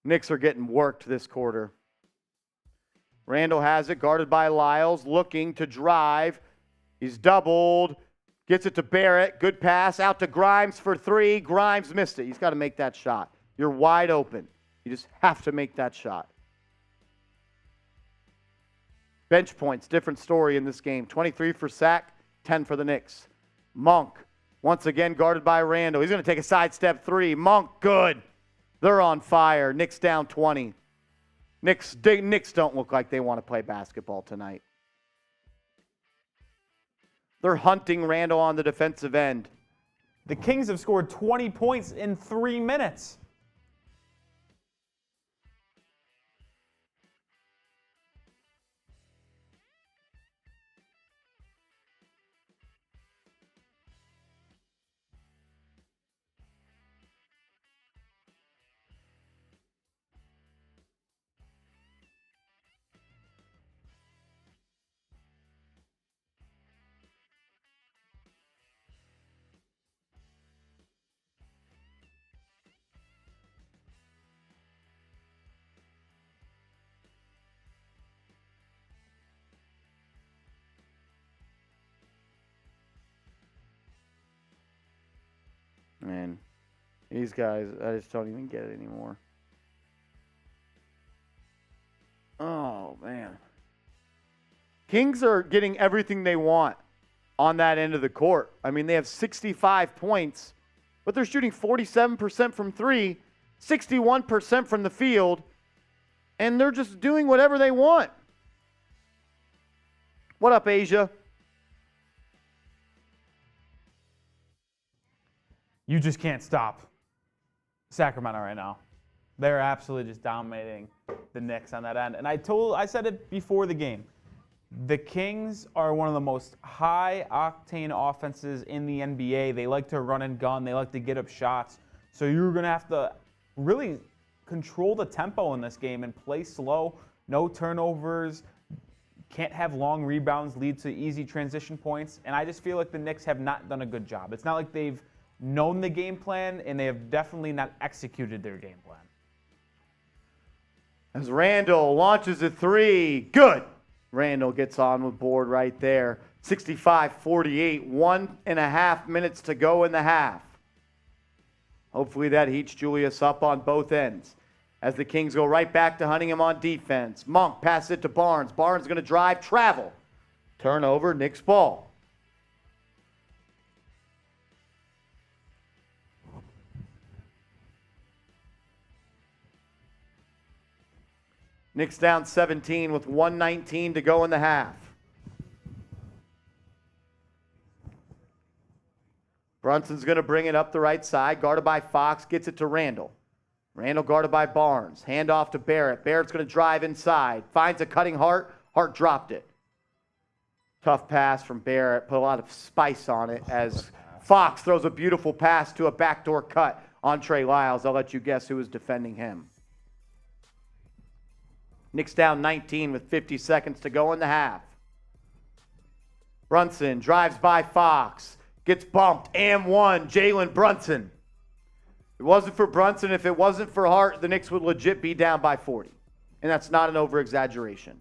Knicks are getting worked this quarter. Randle has it, guarded by Lyles, looking to drive. He's doubled. Gets it to Barrett. Good pass. Out to Grimes for 3. Grimes missed it. He's got to make that shot. You're wide open. You just have to make that shot. Bench points, different story in this game. 23 for Sac, 10 for the Knicks. Monk, once again guarded by Randle. He's going to take a sidestep 3. Monk, good. They're on fire. Knicks down 20. Knicks don't look like they want to play basketball tonight. They're hunting Randle on the defensive end. The Kings have scored 20 points in 3 minutes. Man, these guys, I just don't even get it anymore. Oh, man. Kings are getting everything they want on that end of the court. I mean, they have 65 points, but they're shooting 47% from 3, 61% from the field, and they're just doing whatever they want. What up, Asia? You just can't stop Sacramento right now. They're absolutely just dominating the Knicks on that end. And I said it before the game. The Kings are one of the most high-octane offenses in the NBA. They like to run and gun. They like to get up shots. So you're going to have to really control the tempo in this game and play slow, no turnovers, can't have long rebounds lead to easy transition points. And I just feel like the Knicks have not done a good job. It's not like they've known the game plan, and they have definitely not executed their game plan. As Randle launches a 3, good. Randle gets on with board right there. 65-48, 1.5 minutes to go in the half. Hopefully that heats Julius up on both ends. as the Kings go right back to hunting him on defense. Monk passes it to Barnes. Barnes going to drive, travel. Turnover, Knicks ball. Knicks down 17 with 1:19 to go in the half. Brunson's going to bring it up the right side, guarded by Fox, gets it to Randle. Randle guarded by Barnes. Hand off to Barrett. Barrett's going to drive inside. Finds a cutting Hart. Hart dropped it. Tough pass from Barrett. Put a lot of spice on it as Fox throws a beautiful pass to a backdoor cut on Trey Lyles. I'll let you guess who was defending him. Knicks down 19 with 50 seconds to go in the half. Brunson drives by Fox. Gets bumped. And one. Jalen Brunson. If it wasn't for Brunson, if it wasn't for Hart, the Knicks would legit be down by 40. And that's not an over-exaggeration.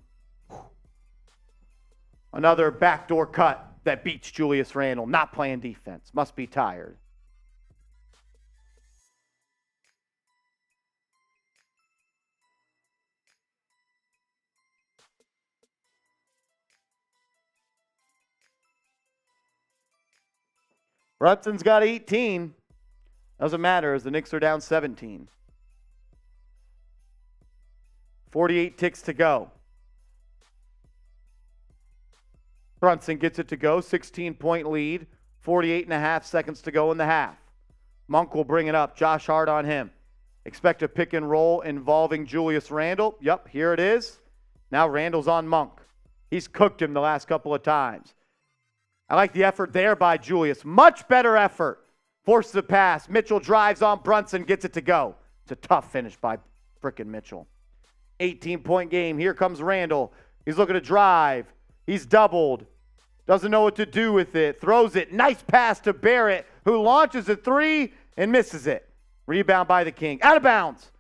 Another backdoor cut that beats Julius Randle. Not playing defense. Must be tired. Brunson's got 18. Doesn't matter as the Knicks are down 17. 48 ticks to go. Brunson gets it to go. 16-point lead. 48.5 seconds to go in the half. Monk will bring it up. Josh Hart on him. Expect a pick and roll involving Julius Randle. Yep, here it is. Now Randle's on Monk. He's cooked him the last couple of times. I like the effort there by Julius. Much better effort. Forces a pass. Mitchell drives on Brunson, gets it to go. It's a tough finish by frickin' Mitchell. 18-point game. Here comes Randle. He's looking to drive. He's doubled. Doesn't know what to do with it. Throws it. Nice pass to Barrett, who launches a three and misses it. Rebound by the King. Out of bounds.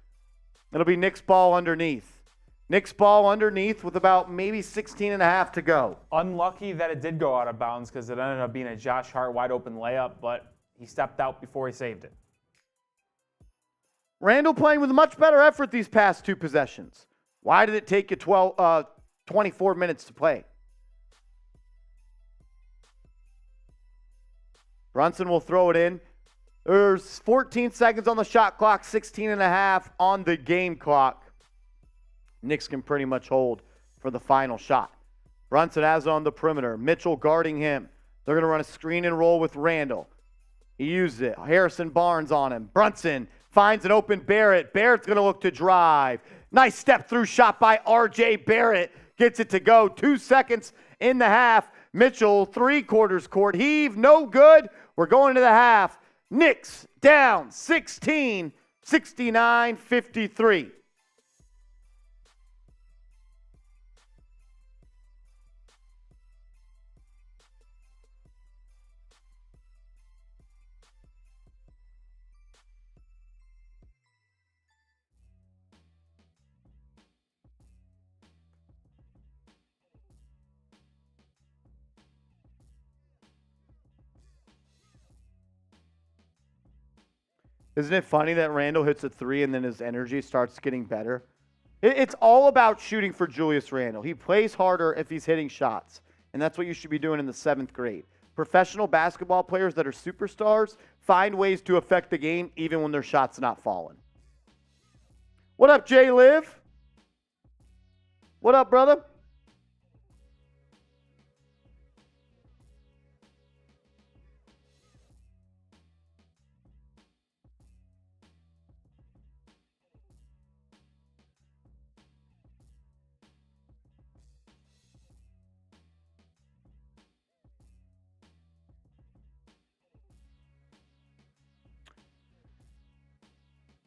It'll be Knicks ball underneath. Knicks ball underneath with about maybe 16 and a half to go. Unlucky that it did go out of bounds because it ended up being a Josh Hart wide open layup, but he stepped out before he saved it. Randle playing with much better effort these past two possessions. Why did it take you 24 minutes to play? Brunson will throw it in. There's 14 seconds on the shot clock, 16 and a half on the game clock. Knicks can pretty much hold for the final shot. Brunson has it on the perimeter. Mitchell guarding him. They're going to run a screen and roll with Randle. He used it. Harrison Barnes on him. Brunson finds an open Barrett. Barrett's going to look to drive. Nice step through shot by R.J. Barrett. Gets it to go. 2 seconds in the half. Mitchell, 3/4 court heave. No good. We're going to the half. Knicks down 16, 69-53. Isn't it funny that Randle hits a three and then his energy starts getting better? It's all about shooting for Julius Randle. He plays harder if he's hitting shots, and that's what you should be doing in the 7th grade. Professional basketball players that are superstars find ways to affect the game even when their shot's not falling. What up, Jay Liv? What up, brother?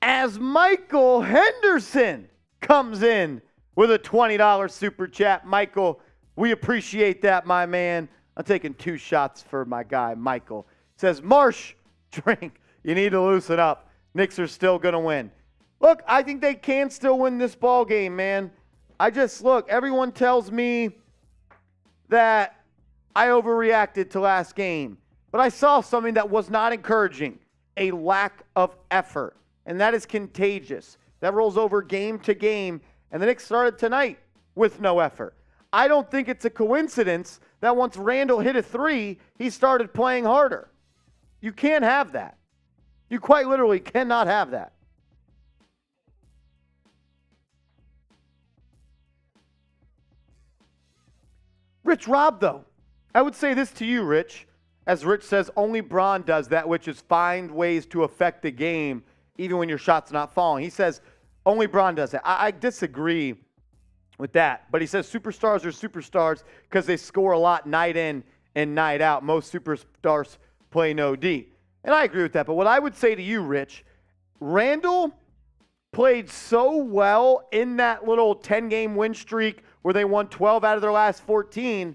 As Michael Henderson comes in with a $20 super chat. Michael, we appreciate that, my man. I'm taking 2 shots for my guy, Michael. Says, Marsh, drink. You need to loosen up. Knicks are still going to win. Look, I think they can still win this ball game, man. Look, everyone tells me that I overreacted to last game. But I saw something that was not encouraging, a lack of effort. And that is contagious. That rolls over game to game, and the Knicks started tonight with no effort. I don't think it's a coincidence that once Randle hit a three, he started playing harder. You can't have that. You quite literally cannot have that. Rich Rob, though, I would say this to you, Rich. As Rich says, only Bron does that, which is find ways to affect the game, even when your shot's not falling. He says only Bron does that. I disagree with that, but he says superstars are superstars because they score a lot night in and night out. Most superstars play no D. And I agree with that. But what I would say to you, Rich, Randle played so well in that little 10-game win streak where they won 12 out of their last 14.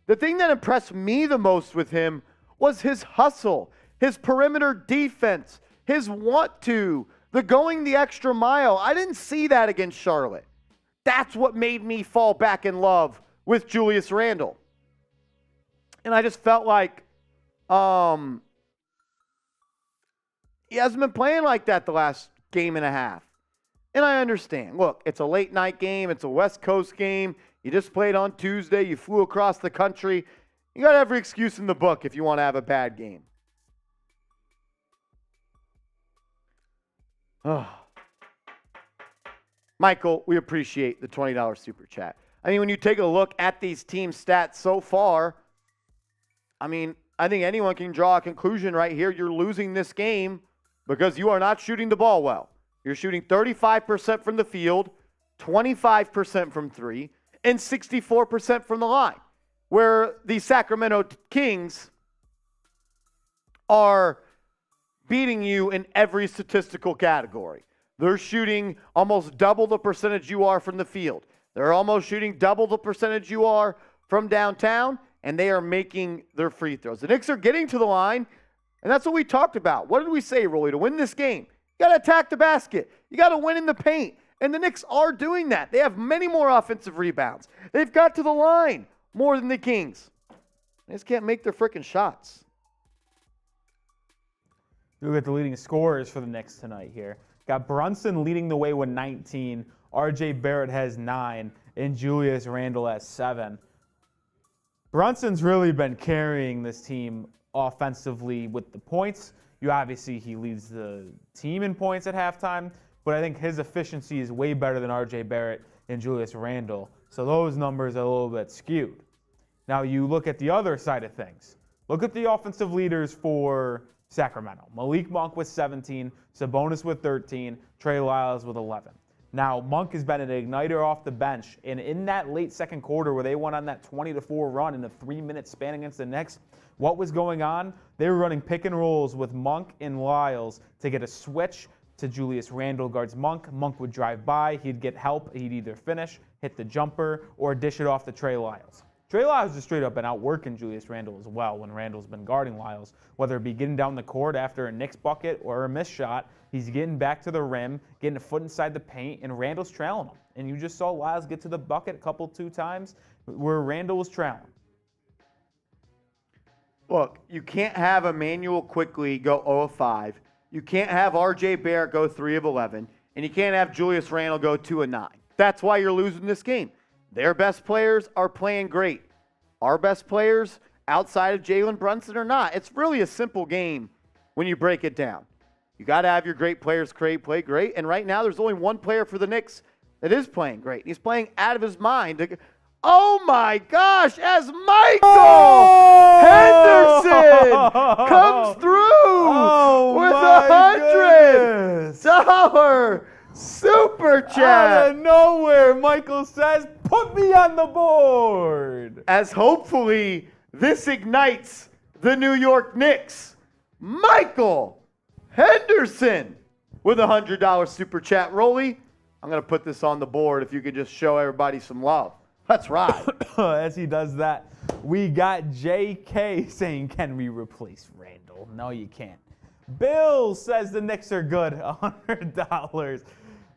The thing that impressed me the most with him was his hustle, his perimeter defense, his want to, the going the extra mile. I didn't see that against Charlotte. That's what made me fall back in love with Julius Randle. And I just felt like he hasn't been playing like that the last game and a half. And I understand. Look, it's a late night game. It's a West Coast game. You just played on Tuesday. You flew across the country. You got every excuse in the book if you want to have a bad game. Oh. Michael, we appreciate the $20 super chat. I mean, when you take a look at these team stats so far, I mean, I think anyone can draw a conclusion right here. You're losing this game because you are not shooting the ball well. You're shooting 35% from the field, 25% from three, and 64% from the line, where the Sacramento Kings are beating you in every statistical category. They're shooting almost double the percentage you are from the field. They're almost shooting double the percentage you are from downtown, and they are making their free throws. The Knicks are getting to the line, and that's what we talked about. What did we say, Rolly? To win this game, you got to attack the basket. You got to win in the paint. And the Knicks are doing that. They have many more offensive rebounds. They've got to the line more than the Kings. They just can't make their freaking shots. Look at the leading scorers for the Knicks tonight here. Got Brunson leading the way with 19. RJ Barrett has 9. And Julius Randle has 7. Brunson's really been carrying this team offensively with the points. He leads the team in points at halftime, but I think his efficiency is way better than RJ Barrett and Julius Randle. So those numbers are a little bit skewed. Now you look at the other side of things. Look at the offensive leaders for Sacramento. Malik Monk with 17, Sabonis with 13, Trey Lyles with 11. Now, Monk has been an igniter off the bench, and in that late second quarter where they went on that 20-4 run in a 3-minute span against the Knicks, what was going on? They were running pick and rolls with Monk and Lyles to get a switch to Julius Randle guards Monk. Monk would drive by, he'd get help, he'd either finish, hit the jumper, or dish it off to Trey Lyles. Trey Lyles has straight up been outworking Julius Randle as well when Randle's been guarding Lyles, whether it be getting down the court after a Knicks bucket or a missed shot. He's getting back to the rim, getting a foot inside the paint, and Randle's trailing him. And you just saw Lyles get to the bucket two times where Randle was trailing. Look, you can't have Emmanuel Quickly go 0 of 5. You can't have RJ Barrett go 3 of 11. And you can't have Julius Randle go 2 of 9. That's why you're losing this game. Their best players are playing great. Our best players outside of Jalen Brunson are not. It's really a simple game when you break it down. You got to have your great players play great. And right now there's only one player for the Knicks that is playing great. He's playing out of his mind. Oh my gosh, as Michael Henderson comes through with $100 super chat. Out of nowhere, Michael says, put me on the board. As hopefully this ignites the New York Knicks. Michael Henderson with $100 super chat. Rolly, I'm going to put this on the board if you could just show everybody some love. That's right. As he does that, we got JK saying, can we replace Randle? No, you can't. Bill says the Knicks are good, $100.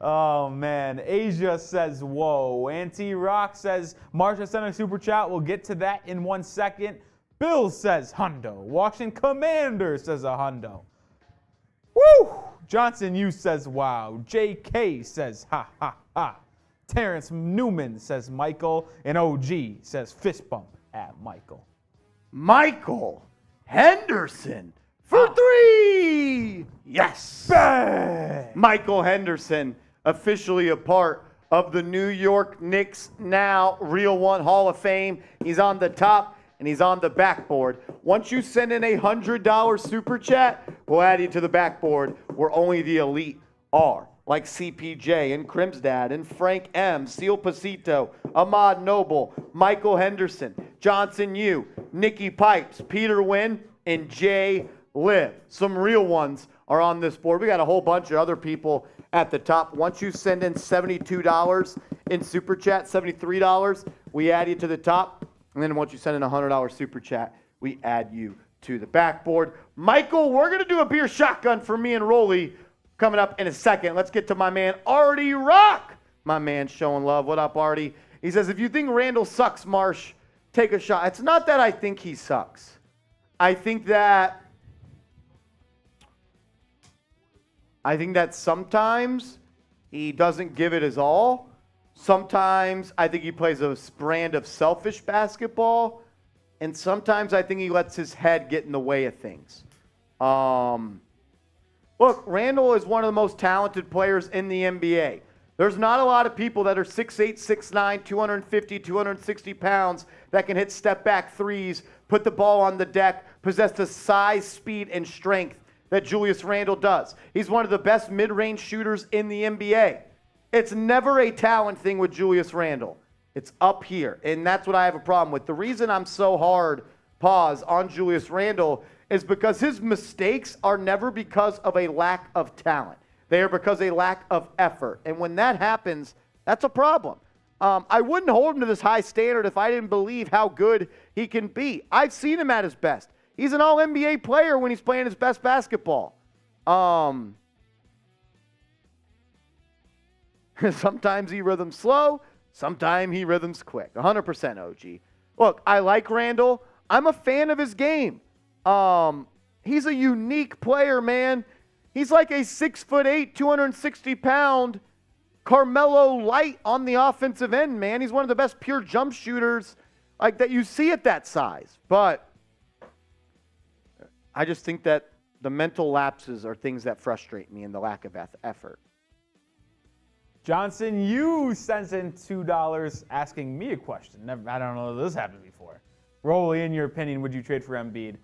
Oh, man. Asia says, whoa. Auntie Rock says, Marsha sent a super chat. We'll get to that in 1 second. Bill says, hundo. Washington Commander says a hundo. Woo! Johnson U says wow. JK says ha ha ha. Terrence Newman says Michael. And OG says fist bump at Michael. Michael Henderson for 3. Yes. Bang! Michael Henderson, officially a part of the New York Knicks Now Real One Hall of Fame. He's on the top and he's on the backboard. Once you send in a $100 super chat, we'll add you to the backboard where only the elite are. Like CPJ and Crimsdad and Frank M, Seal Pasito, Ahmad Noble, Michael Henderson, Johnson U, Nikki Pipes, Peter Wynn, and Jay Liv. Some real ones are on this board. We got a whole bunch of other people at the top. Once you send in $72 in super chat, $73, we add you to the top. And then once you send in a $100 super chat, we add you to the backboard. Michael, we're going to do a beer shotgun for me and Rolly coming up in a second. Let's get to my man, Artie Rock. My man showing love. What up, Artie? He says, if you think Randle sucks, Marsh, take a shot. It's not that I think he sucks. I think that sometimes he doesn't give it his all. Sometimes I think he plays a brand of selfish basketball. And sometimes I think he lets his head get in the way of things. Look, Randle is one of the most talented players in the NBA. There's not a lot of people that are 6'8", 6'9", 250, 260 pounds that can hit step-back threes, put the ball on the deck, possess the size, speed, and strength that Julius Randle does. He's one of the best mid-range shooters in the NBA. It's never a talent thing with Julius Randle. It's up here, and that's what I have a problem with. The reason I'm so hard, on Julius Randle is because his mistakes are never because of a lack of talent. They are because of a lack of effort. And when that happens, that's a problem. I wouldn't hold him to this high standard if I didn't believe how good he can be. I've seen him at his best. He's an all-NBA player when he's playing his best basketball. Sometimes he rhythms slow. Sometimes he rhythms quick. 100% OG. Look, I like Randle. I'm a fan of his game. He's a unique player, man. He's like a 6'8", 260-pound Carmelo Light on the offensive end, man. He's one of the best pure jump shooters like that you see at that size. But I just think that the mental lapses are things that frustrate me and the lack of effort. Johnson, you sent in $2 asking me a question. I don't know if this happened before. Rolly, in your opinion, would you trade for Embiid?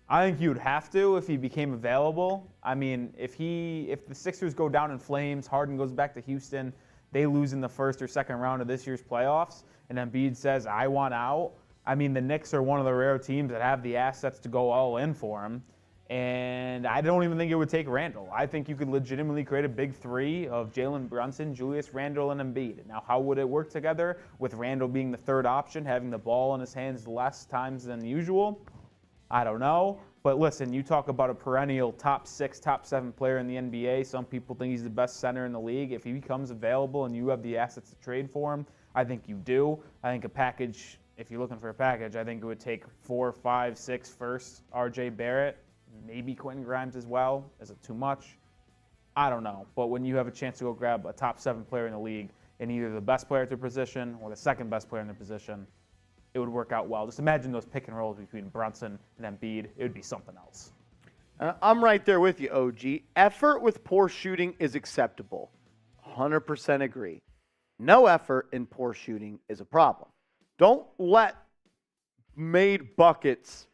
I think you would have to if he became available. I mean, if the Sixers go down in flames, Harden goes back to Houston, they lose in the first or second round of this year's playoffs, and Embiid says, I want out. I mean, the Knicks are one of the rare teams that have the assets to go all in for him. And I don't even think it would take Randle. I think you could legitimately create a big three of Jalen Brunson, Julius Randle, and Embiid. Now, how would it work together with Randle being the third option, having the ball in his hands less times than usual? I don't know. But listen, you talk about a perennial top 6, top 7 player in the NBA. Some people think he's the best center in the league. If he becomes available and you have the assets to trade for him, I think you do. I think a package, if you're looking for a package, I think it would take 4, 5, 6 firsts, RJ Barrett, maybe Quentin Grimes as well. Is it too much? I don't know. But when you have a chance to go grab a top 7 player in the league and either the best player at their position or the second best player in their position, it would work out well. Just imagine those pick and rolls between Brunson and Embiid. It would be something else. I'm right there with you, OG. Effort with poor shooting is acceptable. 100% agree. No effort in poor shooting is a problem. Don't let made buckets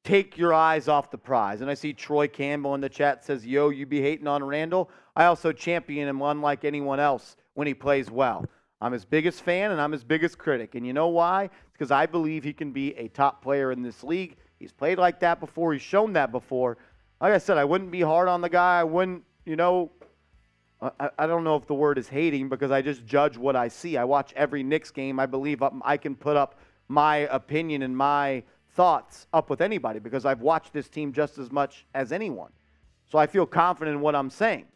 take your eyes off the prize. And I see Troy Campbell in the chat says, yo, you be hating on Randle. I also champion him unlike anyone else when he plays well. I'm his biggest fan and I'm his biggest critic. And you know why? It's because I believe he can be a top player in this league. He's played like that before. He's shown that before. Like I said, I wouldn't be hard on the guy. I wouldn't, I don't know if the word is hating because I just judge what I see. I watch every Knicks game. I believe I can put up my opinion and my thoughts up with anybody because I've watched this team just as much as anyone. So I feel confident in what I'm saying.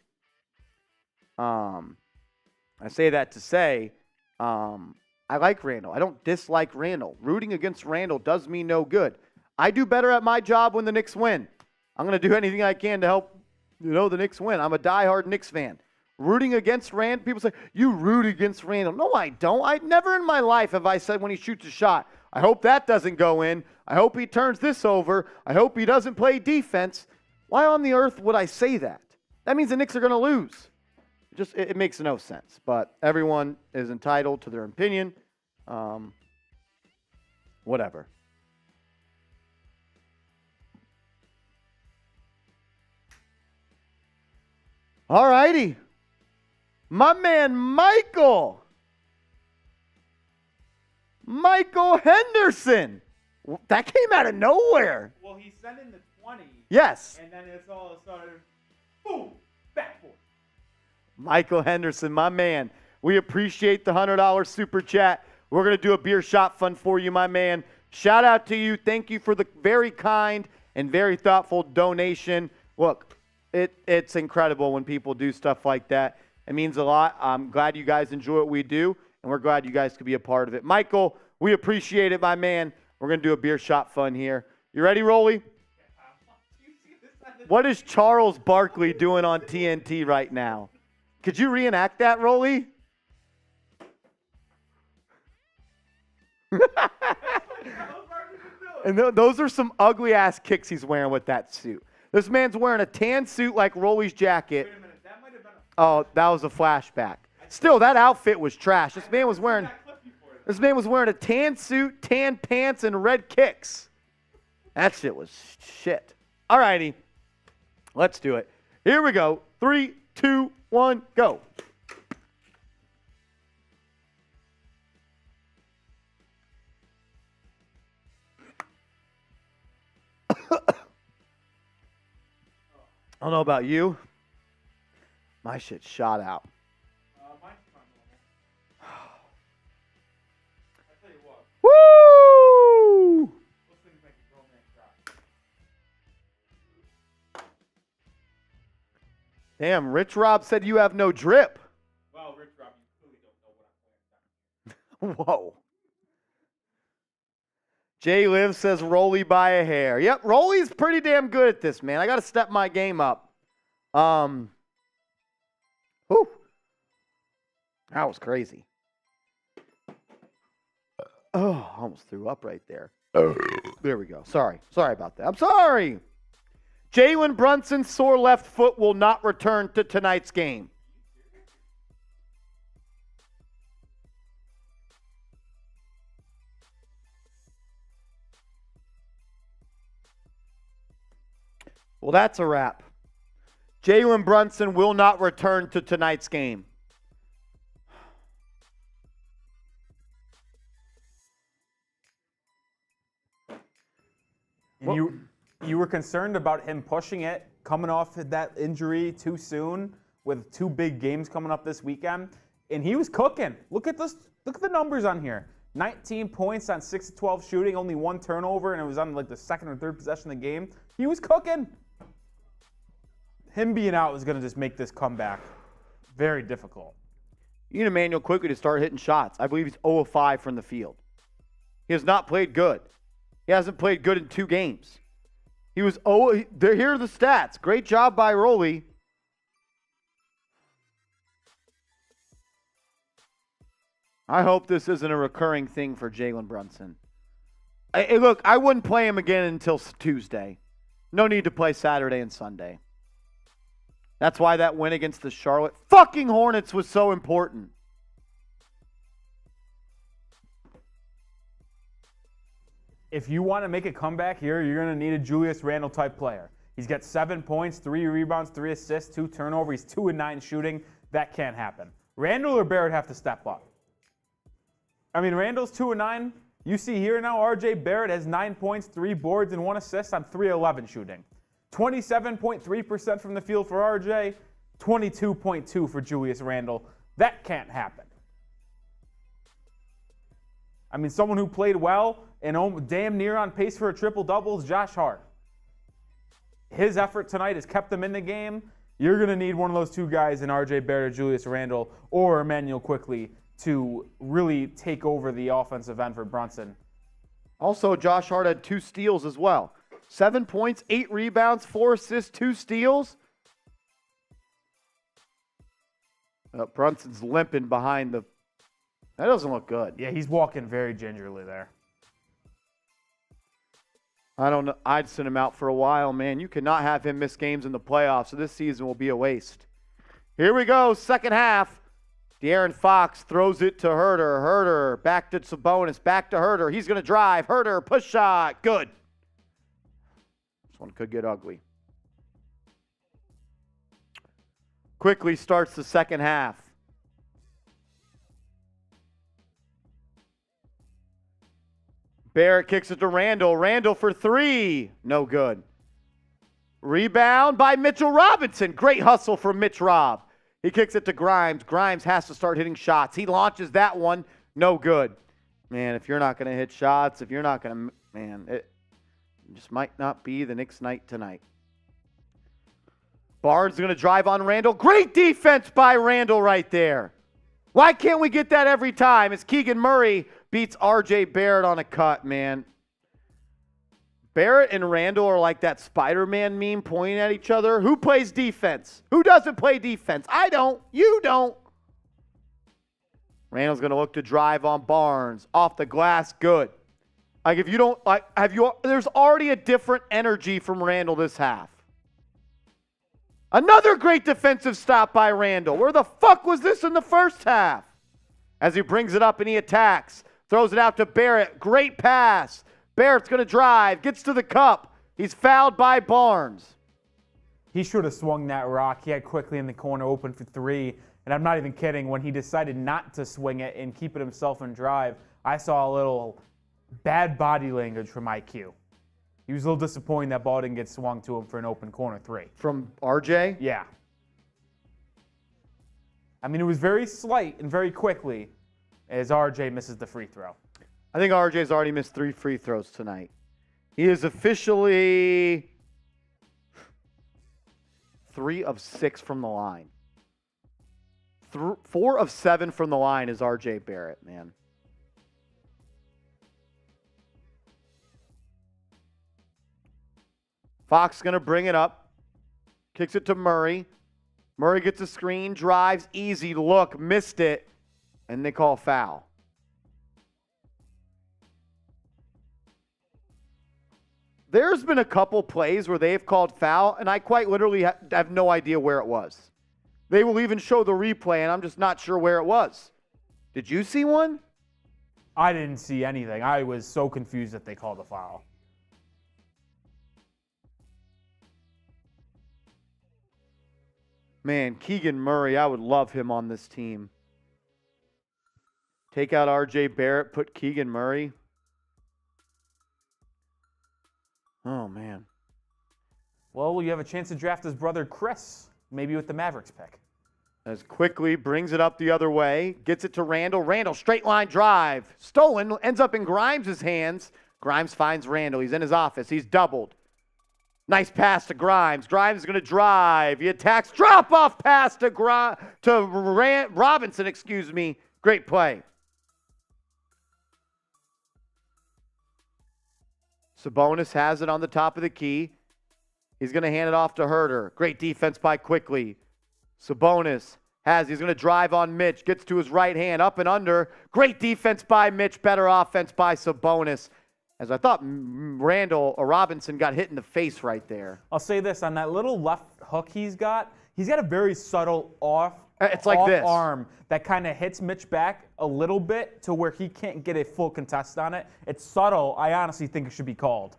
I say that to say I like Randle. I don't dislike Randle. Rooting against Randle does me no good. I do better at my job when the Knicks win. I'm going to do anything I can to help the Knicks win. I'm a diehard Knicks fan. Rooting against Rand, people say, you root against Randle. No, I don't. I never in my life have I said when he shoots a shot, I hope that doesn't go in. I hope he turns this over. I hope he doesn't play defense. Why on the earth would I say that? That means the Knicks are going to lose. It makes no sense. But everyone is entitled to their opinion. Whatever. All righty. My man, Michael Henderson. That came out of nowhere. Well, he sent in the 20. Yes. And then it's all of a sudden, boom, backboard. Michael Henderson, my man. We appreciate the $100 super chat. We're going to do a beer shot fund for you, my man. Shout out to you. Thank you for the very kind and very thoughtful donation. Look, it's incredible when people do stuff like that. It means a lot. I'm glad you guys enjoy what we do, and we're glad you guys could be a part of it. Michael, we appreciate it, my man. We're going to do a beer shot fun here. You ready, Rolly? What is Charles Barkley doing on TNT right now? Could you reenact that, Rolly? And those are some ugly-ass kicks he's wearing with that suit. This man's wearing a tan suit like Rolly's jacket. Wait a minute, that might have been Oh, that was a flashback. Still, that outfit was trash. This man was wearing a tan suit, tan pants, and red kicks. That shit was shit. All righty. Let's do it. Here we go. 3, 2, 1, go. I don't know about you. My shit shot out. mine's not normal. I tell you what, Woo! those things make a grown man cry. Damn, Rich Rob said you have no drip. Well, Rich Rob, you clearly don't know what I'm playing. Whoa. Jay Liv says Rolly by a hair. Yep, Rolly's pretty damn good at this, man. I got to step my game up. Whew. That was crazy. Oh, I almost threw up right there. There we go. Sorry about that. I'm sorry. Jalen Brunson's sore left foot will not return to tonight's game. Well, that's a wrap. Jalen Brunson will not return to tonight's game. You were concerned about him pushing it, coming off that injury too soon with 2 big games coming up this weekend, and he was cooking. Look at this. Look at the numbers on here. 19 points on 6 of 12 shooting, only 1 turnover, and it was on like the second or third possession of the game. He was cooking. Him being out was going to just make this comeback very difficult. You need Emmanuel quickly to start hitting shots. I believe he's 0 of 5 from the field. He has not played good. He hasn't played good in 2 games. He was here are the stats. Great job by Rolly. I hope this isn't a recurring thing for Jalen Brunson. Look, I wouldn't play him again until Tuesday. No need to play Saturday and Sunday. That's why that win against the Charlotte fucking Hornets was so important. If you want to make a comeback here, you're going to need a Julius Randle type player. He's got 7 points, 3 rebounds, 3 assists, 2 turnovers. He's 2 of 9 shooting. That can't happen. Randle or Barrett have to step up. I mean, Randle's 2 of 9. You see here now, RJ Barrett has 9 points, 3 boards, and 1 assist on 3 of 11 shooting. 27.3% from the field for RJ, 22.2 for Julius Randle. That can't happen. I mean, someone who played well and damn near on pace for a triple-double is Josh Hart. His effort tonight has kept them in the game. You're going to need one of those 2 guys in RJ Barrett or Julius Randle or Emmanuel quickly to really take over the offensive end for Brunson. Also, Josh Hart had 2 steals as well. 7 points, 8 rebounds, 4 assists, 2 steals. Brunson's limping behind the... That doesn't look good. Yeah, he's walking very gingerly there. I don't know. I'd send him out for a while, man. You cannot have him miss games in the playoffs, so this season will be a waste. Here we go, second half. De'Aaron Fox throws it to Herter. Herter back to Sabonis, back to Herter. He's going to drive. Herter, push shot. Good. This one could get ugly. Quickly starts the second half. Barrett kicks it to Randle. Randle for three. No good. Rebound by Mitchell Robinson. Great hustle from Mitch Rob. He kicks it to Grimes. Grimes has to start hitting shots. He launches that one. No good. Man, if you're not going to hit shots, if you're not going to, man, it just might not be the Knicks' night tonight. Barnes is going to drive on Randle. Great defense by Randle right there. Why can't we get that every time? It's Keegan Murray beats R.J. Barrett on a cut, man. Barrett and Randle are like that Spider-Man meme pointing at each other. Who plays defense? Who doesn't play defense? I don't. You don't. Randle's going to look to drive on Barnes. Off the glass, good. Like, if you don't, like, there's already a different energy from Randle this half. Another great defensive stop by Randle. Where the fuck was this in the first half? As he brings it up and he attacks. Throws it out to Barrett. Great pass. Barrett's going to drive. Gets to the cup. He's fouled by Barnes. He should have swung that rock. He had quickly in the corner open for three. And I'm not even kidding. When he decided not to swing it and keep it himself and drive, I saw a little bad body language from IQ. He was a little disappointed that ball didn't get swung to him for an open corner three. From RJ? Yeah. I mean, it was very slight and very quickly as RJ misses the free throw. I think RJ's already missed 3 free throws tonight. He is officially 3 of 6 from the line. 4 of 7 from the line is RJ Barrett, man. Fox going to bring it up. Kicks it to Murray. Murray gets a screen, drives, easy look, missed it, and they call foul. There's been a couple plays where they've called foul, and I quite literally have no idea where it was. They will even show the replay, and I'm just not sure where it was. Did you see one? I didn't see anything. I was so confused that they called a foul. Man, Keegan Murray, I would love him on this team. Take out R.J. Barrett, put Keegan Murray. Oh, man. Well, you have a chance to draft his brother Chris, maybe with the Mavericks pick. As quickly brings it up the other way, gets it to Randle. Randle, straight line drive. Stolen, ends up in Grimes' hands. Grimes finds Randle. He's in his office. He's doubled. Nice pass to Grimes. Grimes is going to drive. He attacks. Drop-off pass to Robinson, Great play. Sabonis has it on the top of the key. He's going to hand it off to Herter. Great defense by Quickly. Sabonis he's going to drive on Mitch. Gets to his right hand, up and under. Great defense by Mitch. Better offense by Sabonis. As I thought Robinson got hit in the face right there. I'll say this, on that little left hook he's got a very subtle off this arm that kind of hits Mitch back a little bit to where he can't get a full contest on it. It's subtle. I honestly think it should be called.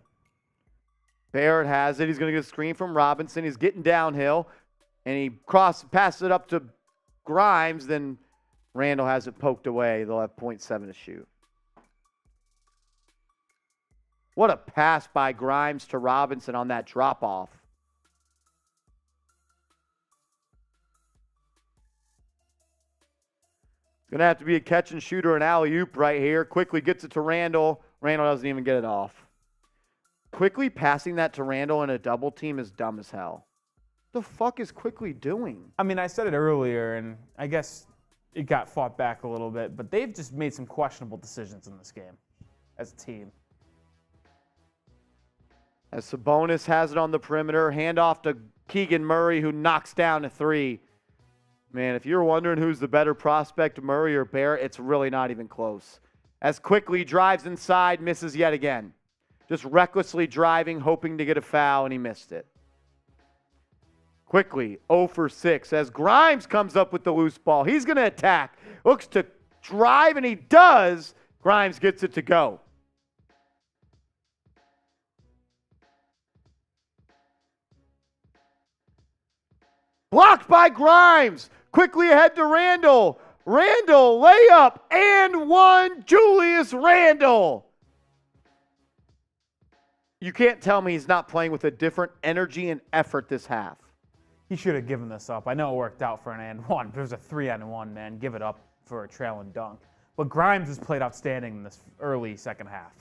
Barrett has it. He's going to get a screen from Robinson. He's getting downhill, and he passes it up to Grimes. Then Randle has it poked away. They'll have 0.7 to shoot. What a pass by Grimes to Robinson on that drop-off. It's going to have to be a catch and shoot or an alley-oop right here. Quickly gets it to Randle. Randle doesn't even get it off. Quickly passing that to Randle in a double team is dumb as hell. What the fuck is Quickly doing? I mean, I said it earlier, and I guess it got fought back a little bit, but they've just made some questionable decisions in this game as a team. As Sabonis has it on the perimeter, handoff to Keegan Murray, who knocks down a three. Man, if you're wondering who's the better prospect, Murray or Barrett, it's really not even close. As quickly drives inside, misses yet again. Just recklessly driving, hoping to get a foul, and he missed it. Quickly, 0 for 6. As Grimes comes up with the loose ball, he's going to attack. Looks to drive, and he does. Grimes gets it to go. Blocked by Grimes. Quickly ahead to Randle. Randle, layup, and one. Julius Randle. You can't tell me he's not playing with a different energy and effort this half. He should have given this up. I know it worked out for an and one, but it was a 3-on-1, man. Give it up for a trailing dunk. But Grimes has played outstanding in this early second half.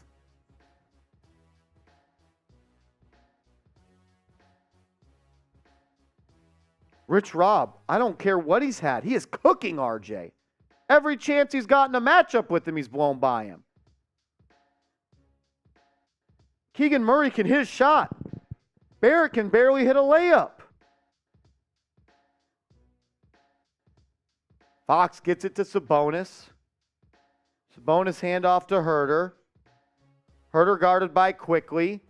Rich Rob, I don't care what he's had. He is cooking RJ. Every chance he's gotten a matchup with him, he's blown by him. Keegan Murray can hit a shot. Barrett can barely hit a layup. Fox gets it to Sabonis. Sabonis handoff to Herter. Herter guarded by Quickly.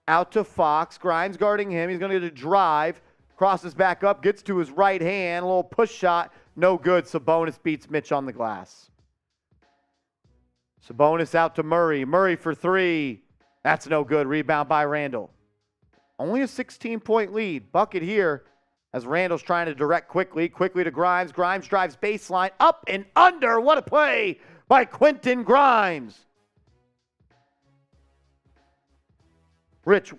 Out to Fox. Grimes guarding him. He's going to get a drive. Crosses back up. Gets to his right hand. A little push shot. No good. Sabonis beats Mitch on the glass. Sabonis out to Murray. Murray for three. That's no good. Rebound by Randle. Only a 16-point lead. Bucket here as Randle's trying to direct Quickly. Quickly to Grimes. Grimes drives baseline. Up and under. What a play by Quentin Grimes. Rich,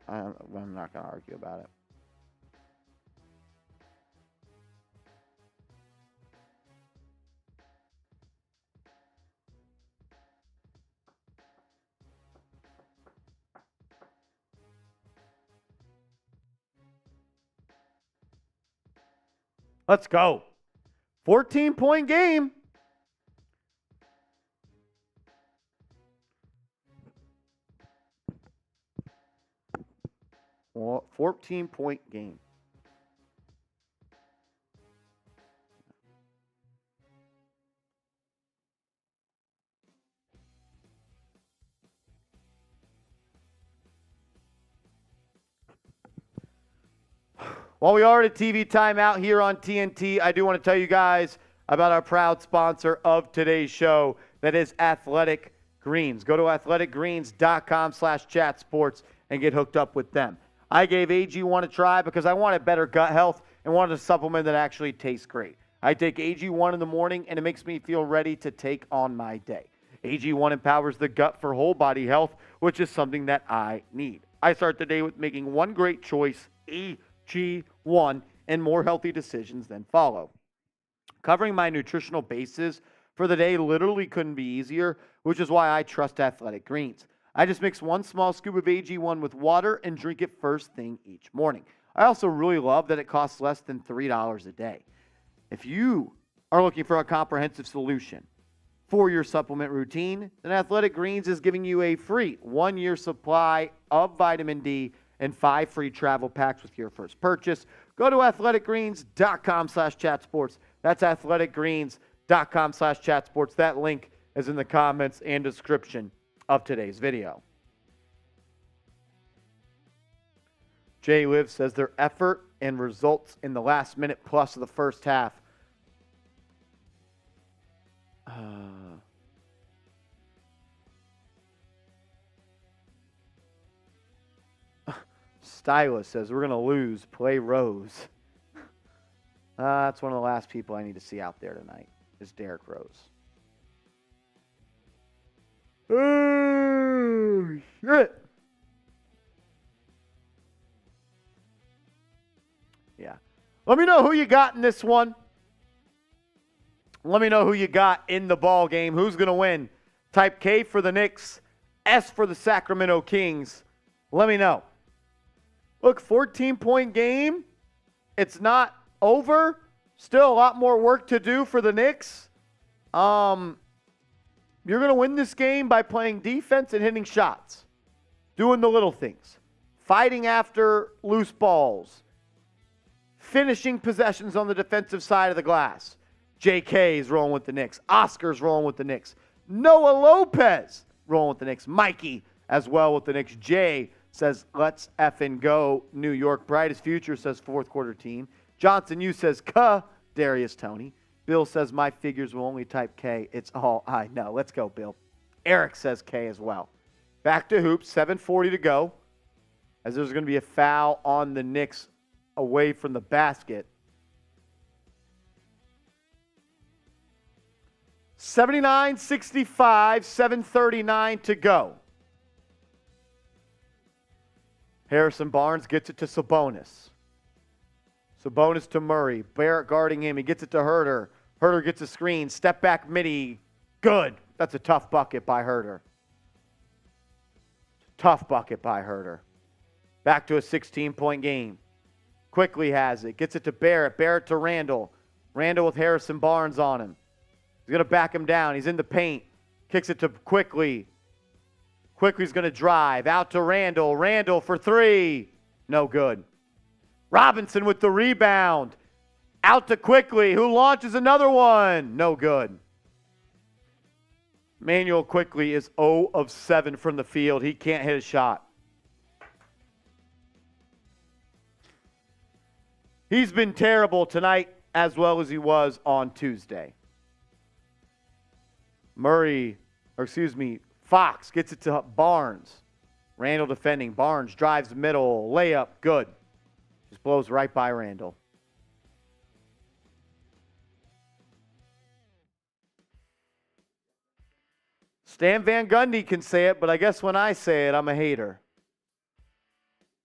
I'm not going to argue about it. Let's go. 14-point game. Well, 14-point game. While we are at a TV timeout here on TNT, I do want to tell you guys about our proud sponsor of today's show, that is Athletic Greens. Go to athleticgreens.com/chatsports and get hooked up with them. I gave AG1 a try because I wanted better gut health and wanted a supplement that actually tastes great. I take AG1 in the morning, and it makes me feel ready to take on my day. AG1 empowers the gut for whole body health, which is something that I need. I start the day with making one great choice, AG1, and more healthy decisions then follow. Covering my nutritional bases for the day literally couldn't be easier, which is why I trust Athletic Greens. I just mix one small scoop of AG1 with water and drink it first thing each morning. I also really love that it costs less than $3 a day. If you are looking for a comprehensive solution for your supplement routine, then Athletic Greens is giving you a free 1-year supply of vitamin D and 5 free travel packs with your first purchase. Go to athleticgreens.com/chatsports. That's athleticgreens.com/chatsports. That link is in the comments and description of today's video. Jay Liv says their effort and results in the last minute plus of the first half. Stylist says we're going to lose. Play Rose. That's one of the last people I need to see out there tonight is Derrick Rose. Oh, shit. Yeah. Let me know who you got in this one. Let me know who you got in the ball game. Who's going to win? Type K for the Knicks, S for the Sacramento Kings. Let me know. Look, 14-point game. It's not over. Still a lot more work to do for the Knicks. You're going to win this game by playing defense and hitting shots. Doing the little things. Fighting after loose balls. finishing possessions on the defensive side of the glass. JK is rolling with the Knicks. Oscar's rolling with the Knicks. Noah Lopez rolling with the Knicks. Mikey as well with the Knicks. Jay says, let's effing go, New York. Brightest future says fourth quarter team. Johnson, you says, Darius Toney. Bill says, my figures will only type K. It's all I know. Let's go, Bill. Eric says K as well. Back to hoops, 7:40 to go. As there's going to be a foul on the Knicks away from the basket. 79-65, 7:39 to go. Harrison Barnes gets it to Sabonis. Sabonis to Murray. Barrett guarding him. He gets it to Herter. Herter gets a screen. Step back midi. Good. That's a tough bucket by Herter. Tough bucket by Herter. Back to a 16-point game. Quickly has it. Gets it to Barrett. Barrett to Randle. Randle with Harrison Barnes on him. He's going to back him down. He's in the paint. Kicks it to Quickly. Quickly's going to drive. Out to Randle. Randle for three. No good. Robinson with the rebound. Out to Quickly, who launches another one. No good. Manuel Quickly is 0 of 7 from the field. He can't hit a shot. He's been terrible tonight as well as he was on Tuesday. Fox gets it to Barnes. Randle defending. Barnes drives middle. Layup. Good. Just blows right by Randle. Stan Van Gundy can say it, but I guess when I say it, I'm a hater.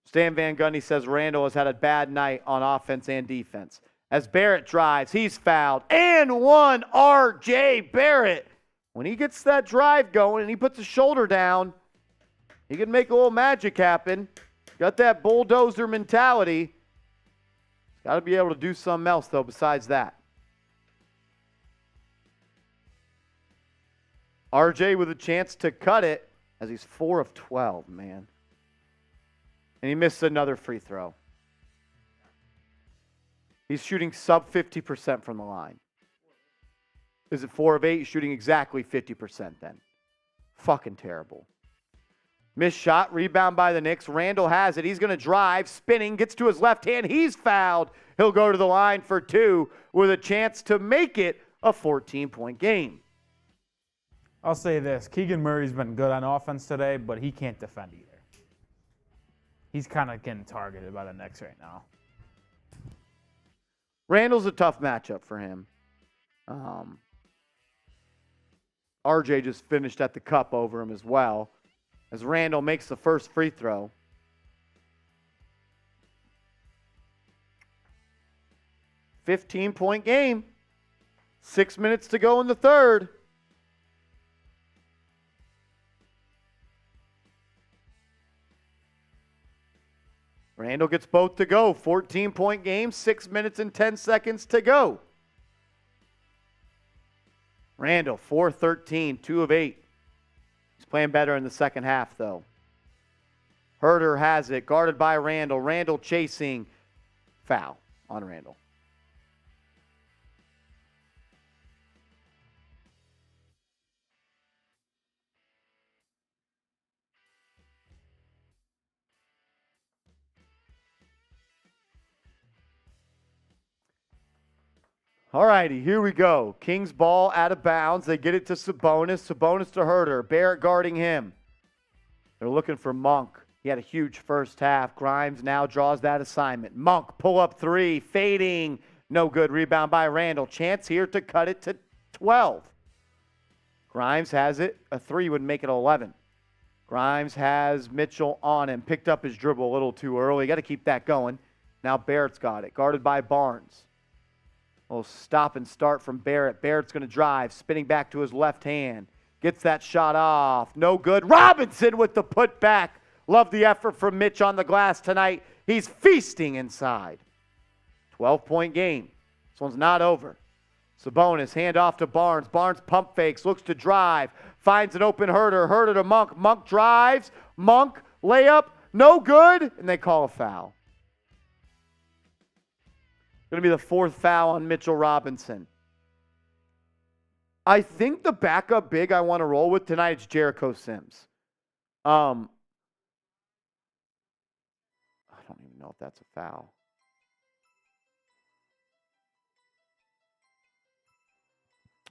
Stan Van Gundy says Randle has had a bad night on offense and defense. As Barrett drives, he's fouled. And one, R.J. Barrett. When he gets that drive going and he puts his shoulder down, he can make a little magic happen. Got that bulldozer mentality. Got to be able to do something else, though, besides that. RJ with a chance to cut it as he's 4 of 12, man. And he missed another free throw. He's shooting sub 50% from the line. Is it 4 of 8? He's shooting exactly 50% then. Fucking terrible. Missed shot, rebound by the Knicks. Randle has it. He's going to drive, spinning, gets to his left hand. He's fouled. He'll go to the line for 2 with a chance to make it a 14-point game. I'll say this. Keegan Murray's been good on offense today, but he can't defend either. He's kind of getting targeted by the Knicks right now. Randle's a tough matchup for him. RJ just finished at the cup over him as well. As Randle makes the first free throw. $15-point game. 6 minutes to go in the third. Randle gets both to go. 14-point game, 6 minutes and 10 seconds to go. Randle, 4-13, 2 of 8. He's playing better in the second half, though. Herter has it, guarded by Randle. Randle chasing. Foul on Randle. All righty, here we go. Kings ball out of bounds. They get it to Sabonis. Sabonis to Herter. Barrett guarding him. They're looking for Monk. He had a huge first half. Grimes now draws that assignment. Monk, pull up 3, fading. No good. Rebound by Randle. Chance here to cut it to 12. Grimes has it. A 3 would make it 11. Grimes has Mitchell on him. Picked up his dribble a little too early. Got to keep that going. Now Barrett's got it. Guarded by Barnes. Little stop and start from Barrett. Barrett's going to drive, spinning back to his left hand. Gets that shot off. No good. Robinson with the putback. Love the effort from Mitch on the glass tonight. He's feasting inside. 12-point game. This one's not over. Sabonis, hand off to Barnes. Barnes pump fakes, looks to drive. Finds an open Herter. Herter to Monk. Monk drives. Monk, layup, no good. And they call a foul. Going to be the 4th foul on Mitchell Robinson. I think the backup big I want to roll with tonight is Jericho Sims. I don't even know if that's a foul.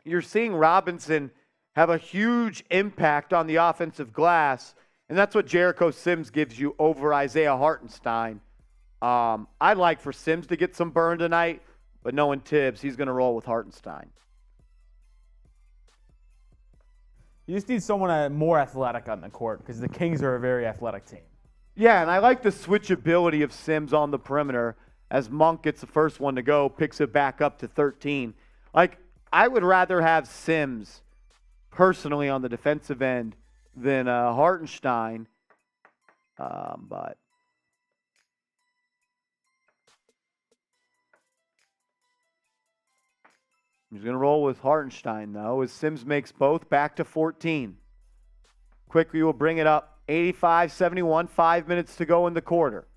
You're seeing Robinson have a huge impact on the offensive glass, and that's what Jericho Sims gives you over Isaiah Hartenstein. I'd like for Sims to get some burn tonight, but knowing Tibbs, he's going to roll with Hartenstein. You just need someone more athletic on the court because the Kings are a very athletic team. Yeah, and I like the switchability of Sims on the perimeter as Monk gets the first one to go, picks it back up to 13. Like, I would rather have Sims personally on the defensive end than Hartenstein, but he's going to roll with Hartenstein, though, as Sims makes both back to 14. Quickly will bring it up. 85-71, 5 minutes to go in the quarter.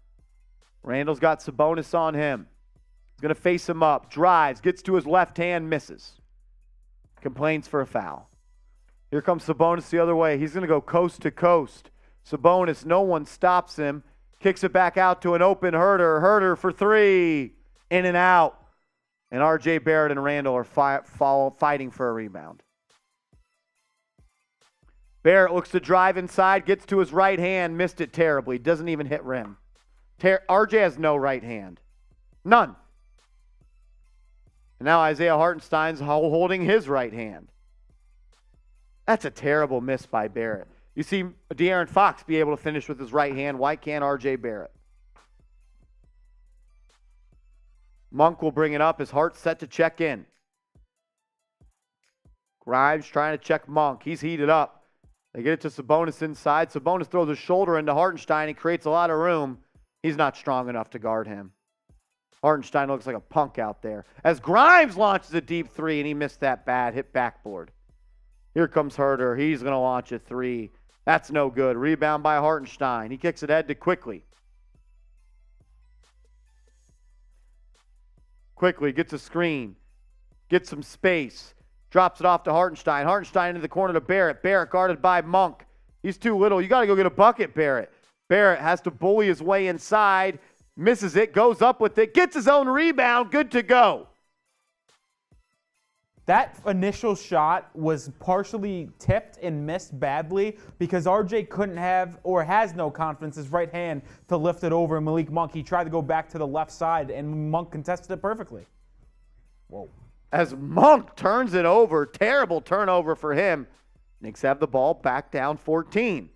Randle's got Sabonis on him. He's going to face him up. Drives, gets to his left hand, misses. Complains for a foul. Here comes Sabonis the other way. He's going to go coast to coast. Sabonis, no one stops him. Kicks it back out to an open Herter. Herter for 3. In and out. And R.J. Barrett and Randle are fighting for a rebound. Barrett looks to drive inside, gets to his right hand, missed it terribly. Doesn't even hit rim. R.J. has no right hand. None. And now Isaiah Hartenstein's holding his right hand. That's a terrible miss by Barrett. You see De'Aaron Fox be able to finish with his right hand. Why can't R.J. Barrett? Monk will bring it up as Hart set to check in. Grimes trying to check Monk. He's heated up. They get it to Sabonis inside. Sabonis throws his shoulder into Hartenstein. He creates a lot of room. He's not strong enough to guard him. Hartenstein looks like a punk out there. As Grimes launches a deep 3, and he missed that bad, hit backboard. Here comes Herter. He's going to launch a 3. That's no good. Rebound by Hartenstein. He kicks it ahead to Quickly. Quickly gets a screen. Gets some space. Drops it off to Hartenstein. Hartenstein into the corner to Barrett. Barrett guarded by Monk. He's too little. You got to go get a bucket, Barrett. Barrett has to bully his way inside. Misses it. Goes up with it. Gets his own rebound. Good to go. That initial shot was partially tipped and missed badly because RJ couldn't have or has no confidence his right hand to lift it over Malik Monk. He tried to go back to the left side and Monk contested it perfectly. Whoa. As Monk turns it over, terrible turnover for him. Knicks have the ball back down 14.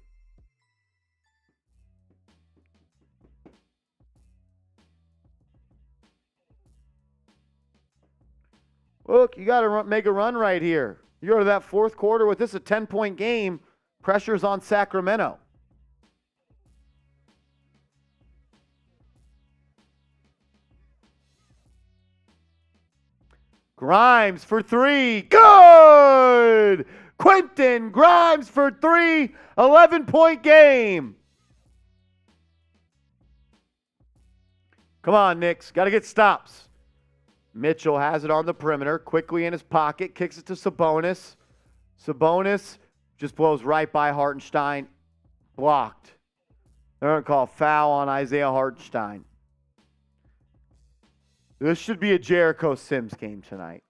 Look, you got to make a run right here. You go to that fourth quarter with this a 10-point game. Pressure's on Sacramento. Grimes for 3. Good! Quentin Grimes for 3. 11-point game. Come on, Knicks. Got to get stops. Mitchell has it on the perimeter. Quickly in his pocket. Kicks it to Sabonis. Sabonis just blows right by Hartenstein. Blocked. They're going to call foul on Isaiah Hartenstein. This should be a Jericho Sims game tonight.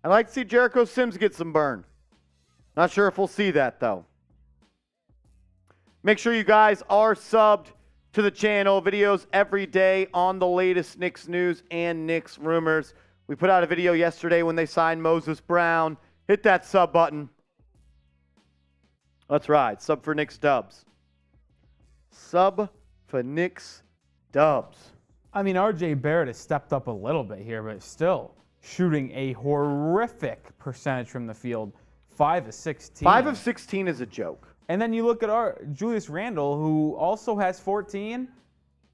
I'd like to see Jericho Sims get some burn. Not sure if we'll see that, though. Make sure you guys are subbed to the channel. Videos every day on the latest Knicks news and Knicks rumors. We put out a video yesterday when they signed Moses Brown. Hit that sub button. Let's ride. Sub for Knicks Dubs. Sub for Knicks dubs. I mean, RJ Barrett has stepped up a little bit here, but still shooting a horrific percentage from the field. 5 of 16. 5 of 16 is a joke. And then you look at our Julius Randle, who also has 14.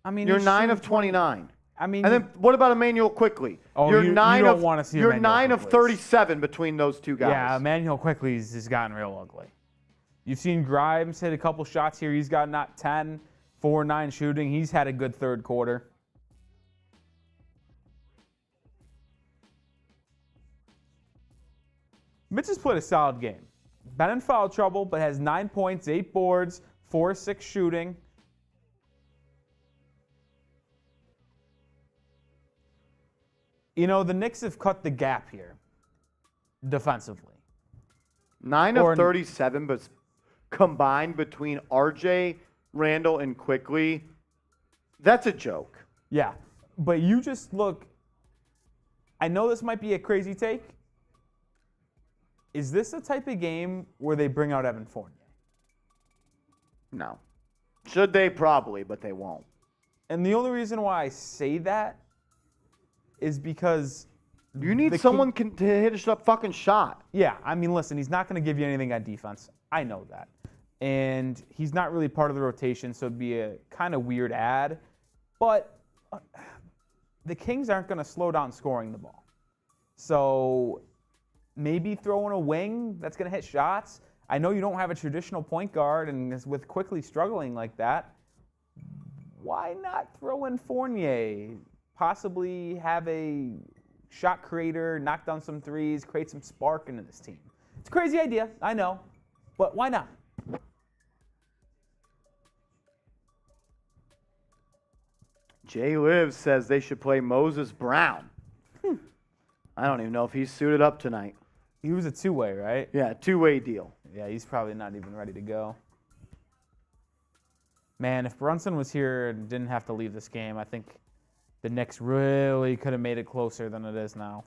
I mean, You're 9 of 29. I mean, And then what about Emmanuel Quickly? Oh, you're you 9 don't of wanna see You're Emmanuel 9 of Quickley's. 37 between those two guys. yeah, Emmanuel Quickley has gotten real ugly. You've seen Grimes hit a couple shots here. He's got not 10, 4, 9 shooting. He's had a good third quarter. Mitch has played a solid game. Been in foul trouble, but has 9 points, 8 boards, 4 6 shooting. You know, the Knicks have cut the gap here defensively. 9 of 37, but combined between RJ, Randle, and Quickly, that's a joke. Yeah, but you just look. I know this might be a crazy take. Is this the type of game where they bring out Evan Fournier? No. Should they? Probably, but they won't. And the only reason why I say that is because You need someone to hit a fucking shot. yeah, I mean, listen, he's not going to give you anything on defense. I know that. And he's not really part of the rotation, so it'd be a kind of weird ad. But the Kings aren't going to slow down scoring the ball. So maybe throw in a wing that's going to hit shots. I know you don't have a traditional point guard, and with Quickly struggling like that, why not throw in Fournier? Possibly have a shot creator, knock down some threes, create some spark into this team. It's a crazy idea, I know, but why not? Jay Liv says they should play Moses Brown. I don't even know if he's suited up tonight. He was a two-way, right? Yeah, two-way deal. Yeah, he's probably not even ready to go. Man, if Brunson was here and didn't have to leave this game, I think the Knicks really could have made it closer than it is now.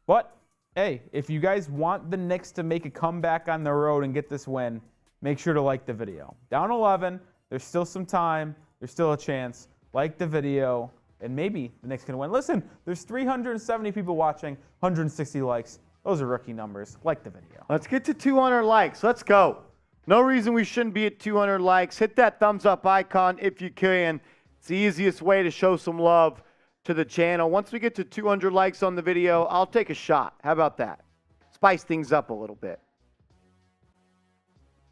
But, hey, if you guys want the Knicks to make a comeback on the road and get this win, make sure to like the video. Down 11, there's still some time. There's still a chance. Like the video, and maybe the Knicks can win. Listen, there's 370 people watching, 160 likes. Those are rookie numbers. Like the video. Let's get to 200 likes. Let's go. No reason we shouldn't be at 200 likes. Hit that thumbs up icon if you can. It's the easiest way to show some love to the channel. Once we get to 200 likes on the video, I'll take a shot. How about that? Spice things up a little bit.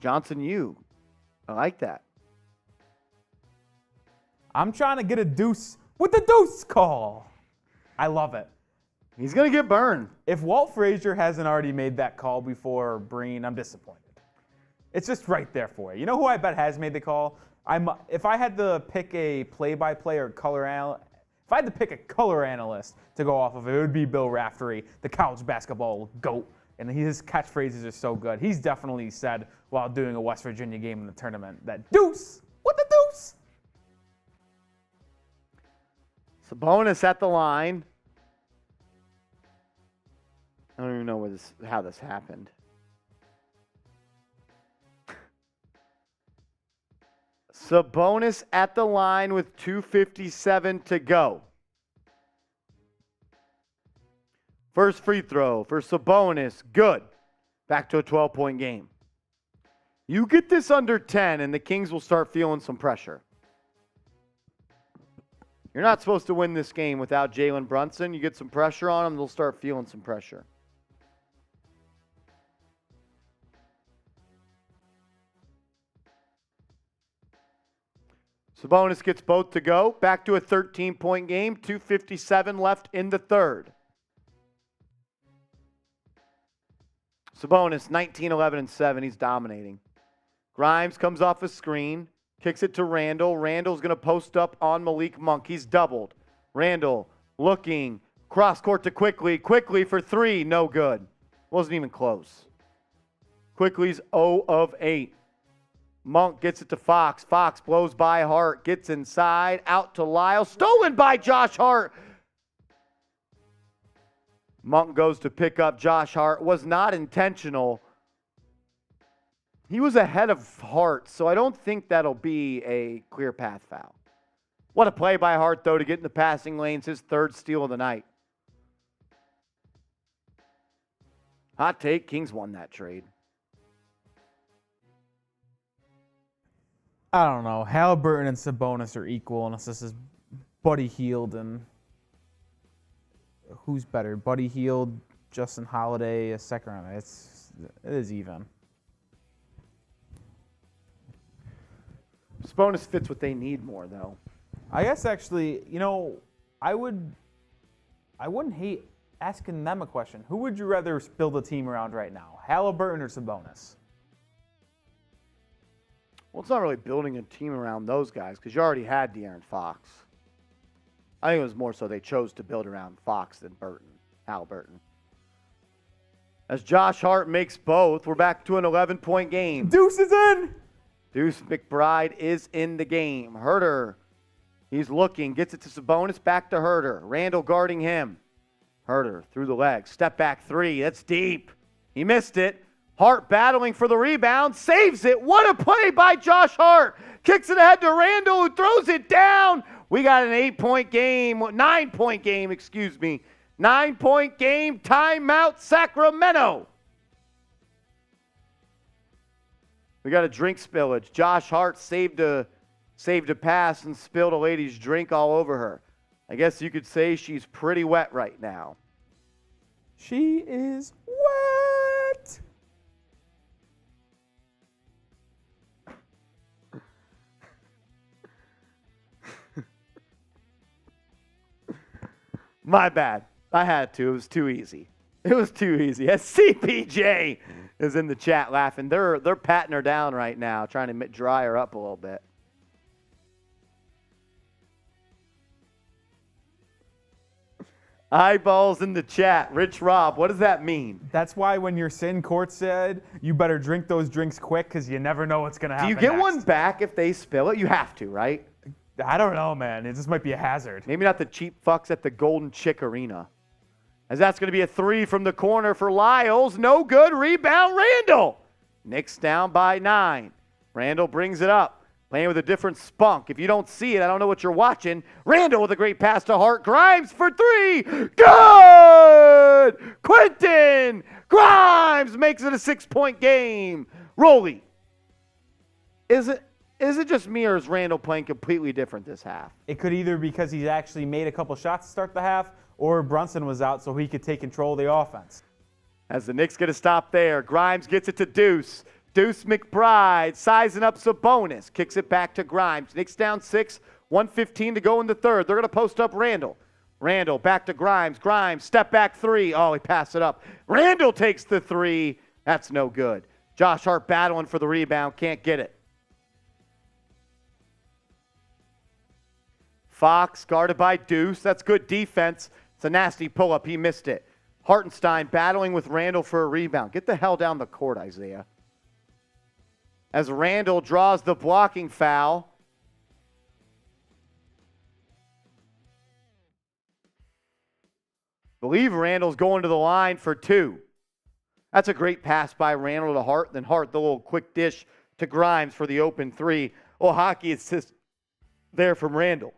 Johnson, I like that. I'm trying to get a deuce with the deuce call. I love it. He's going to get burned. If Walt Frazier hasn't already made that call before Breen, I'm disappointed. It's just right there for you. You know who I bet has made the call? If I had to pick a play-by-play or color analyst, if I had to pick a color analyst to go off of, it would be Bill Raftery, the college basketball GOAT. And his catchphrases are so good. He's definitely said while doing a West Virginia game in the tournament that deuce with the deuce. Sabonis at the line. I don't even know how this happened. Sabonis at the line with 2:57 to go. First free throw for Sabonis. Good. Back to a 12-point game. You get this under 10, and the Kings will start feeling some pressure. You're not supposed to win this game without Jalen Brunson. You get some pressure on them, they'll start feeling some pressure. Sabonis gets both to go. Back to a 13-point game. 2:57 left in the third. Sabonis, 19, 11, and 7. He's dominating. Grimes comes off a screen. Kicks it to Randle. Randle's going to post up on Malik Monk. He's doubled. Randle looking. Cross court to Quickly. Quickly for three. No good. Wasn't even close. Quickly's 0 of 8. Monk gets it to Fox. Fox blows by Hart. Gets inside. Out to Lyle. Stolen by Josh Hart. Monk goes to pick up Josh Hart. Was not intentional. He was ahead of Hart, so I don't think that'll be a clear path foul. What a play by Hart, though, to get in the passing lanes. His third steal of the night. Hot take, Kings won that trade. I don't know. Halliburton and Sabonis are equal unless this is Buddy Hield and who's better? Buddy Hield, Justin Holiday, a second round. It is even. Sabonis fits what they need more, though. I guess actually, I wouldn't hate asking them a question. Who would you rather build a team around right now, Halliburton or Sabonis? Well, it's not really building a team around those guys because you already had De'Aaron Fox. I think it was more so they chose to build around Fox than Halliburton. As Josh Hart makes both, we're back to an 11-point game. Deuce is in! Deuce McBride is in the game. Herter, he's looking, gets it to Sabonis, back to Herter. Randle guarding him. Herter through the legs, step back three, that's deep. He missed it. Hart battling for the rebound, saves it. What a play by Josh Hart. Kicks it ahead to Randle, who throws it down. We got an 9-point game, 9-point game, timeout Sacramento. We got a drink spillage. Josh Hart saved a pass and spilled a lady's drink all over her. I guess you could say she's pretty wet right now. She is wet. My bad. I had to. It was too easy. As CPJ is in the chat laughing. They're patting her down right now, trying to dry her up a little bit. Eyeballs in the chat. Rich Rob, what does that mean? That's why when you're sitting courtside, you better drink those drinks quick because you never know what's going to happen. Do you get next. one back if they spill it? You have to, right? I don't know, man. This might be a hazard. Maybe not the cheap fucks at the Golden Chick Arena. As that's going to be a three from the corner for Lyles. No good. Rebound, Randle. Knicks down by 9. Randle brings it up. Playing with a different spunk. If you don't see it, I don't know what you're watching. Randle with a great pass to Hart. Grimes for 3. Good! Quentin Grimes makes it a 6-point game. Rolly. Is it just me or is Randle playing completely different this half? It could either because he's actually made a couple shots to start the half, or Brunson was out so he could take control of the offense. As the Knicks get a stop there, Grimes gets it to Deuce. Deuce McBride sizing up Sabonis. Kicks it back to Grimes. Knicks down 6, 1:15 to go in the third. They're going to post up Randle. Randle back to Grimes. Grimes, step back 3. Oh, he passed it up. Randle takes the 3. That's no good. Josh Hart battling for the rebound. Can't get it. Fox guarded by Deuce. That's good defense. It's a nasty pull-up. He missed it. Hartenstein battling with Randle for a rebound. Get the hell down the court, Isaiah. As Randle draws the blocking foul. Believe Randle's going to the line for 2. That's a great pass by Randle to Hart. Then Hart, the little quick dish to Grimes for the open 3. Oh, hockey assist there from Randle.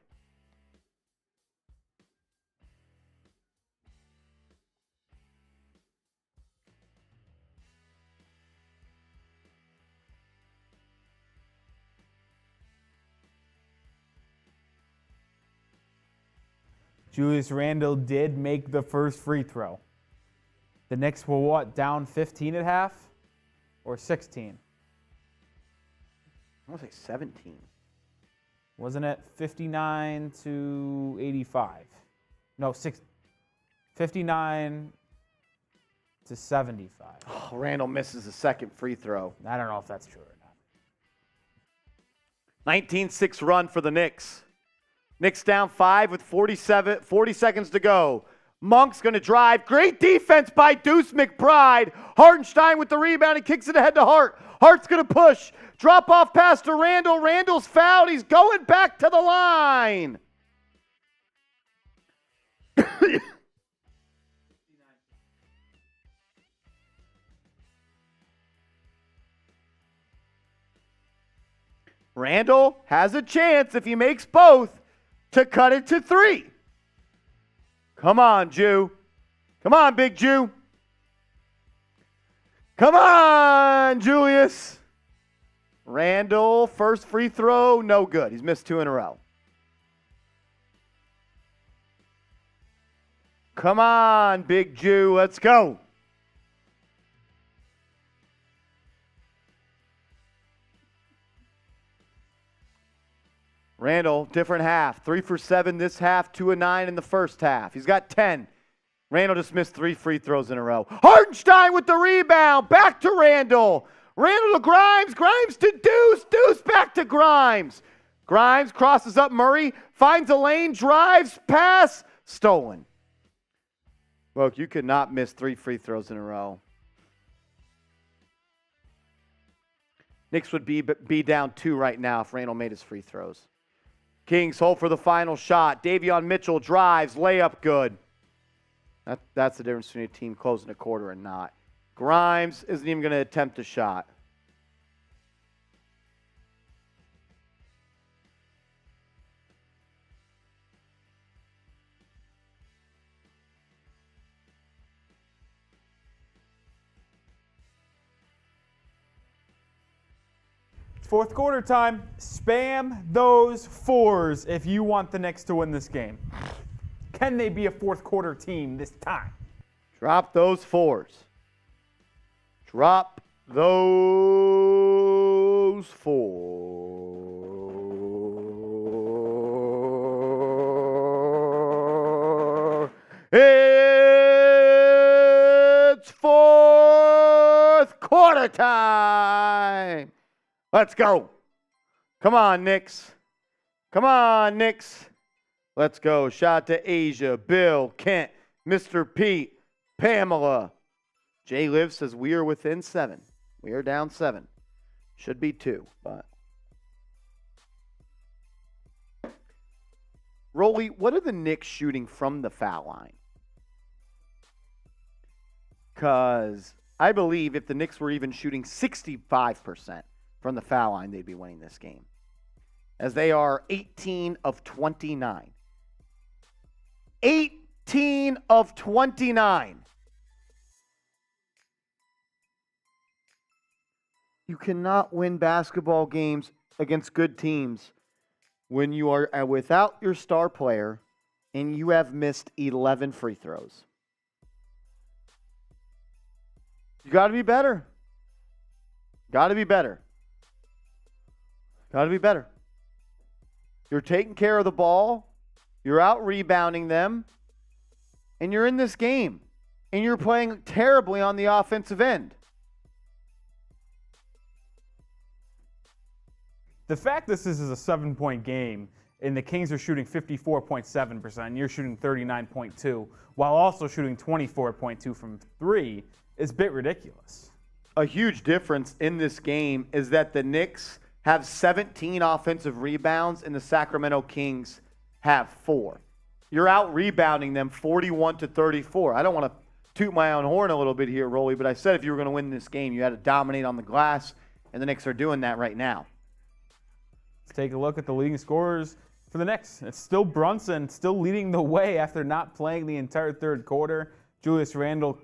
Julius Randle did make the first free throw. The Knicks were what, down 15 at half? Or 16? I want to say 17. Wasn't it 59 to 85? No, 59 to 75. Oh, Randle misses the second free throw. I don't know if that's true or not. 19-6 run for the Knicks. Knicks down 5 with 40 seconds to go. Monk's going to drive. Great defense by Deuce McBride. Hartenstein with the rebound. He kicks it ahead to Hart. Hart's going to push. Drop off pass to Randle. Randle's fouled. He's going back to the line. Randle has a chance if he makes both to cut it to 3. Come on, Jew. Come on, big Jew. Come on, Julius. Randle, first free throw, no good. He's missed 2 in a row. Come on, big Jew. Let's go. Randle, different half. 3 for 7 this half, 2 of 9 in the first half. He's got 10. Randle just missed 3 free throws in a row. Hartenstein with the rebound. Back to Randle. Randle to Grimes. Grimes to Deuce. Deuce back to Grimes. Grimes crosses up Murray. Finds a lane. Drives. Pass. Stolen. Look, you could not miss 3 free throws in a row. Knicks would be down 2 right now if Randle made his free throws. Kings hold for the final shot. Davion Mitchell drives. Layup good. That's the difference between a team closing a quarter and not. Grimes isn't even going to attempt a shot. Fourth quarter time. Spam those 4s if you want the Knicks to win this game. Can they be a fourth quarter team this time? Drop those 4s. Drop those 4. It's fourth quarter time. Let's go. Come on, Knicks. Come on, Knicks. Let's go. Shout out to Asia, Bill, Kent, Mr. Pete, Pamela. Jay Liv says we are within 7. We are down 7. Should be 2, but. Rolly, what are the Knicks shooting from the foul line? Because I believe if the Knicks were even shooting 65% from the foul line, they'd be winning this game. As they are 18 of 29. 18 of 29. You cannot win basketball games against good teams when you are without your star player and you have missed 11 free throws. You got to be better. Got to be better. Got to be better. You're taking care of the ball. You're out rebounding them. And you're in this game. And you're playing terribly on the offensive end. The fact this is a 7-point game and the Kings are shooting 54.7% and you're shooting 39.2% while also shooting 24.2% from 3 is a bit ridiculous. A huge difference in this game is that the Knicks have 17 offensive rebounds and the Sacramento Kings have 4. You're out rebounding them 41-34. I don't want to toot my own horn a little bit here, Rolly, but I said if you were going to win this game, you had to dominate on the glass, and the Knicks are doing that right now. Let's take a look at the leading scorers for the Knicks. It's still Brunson, still leading the way after not playing the entire third quarter. Julius Randle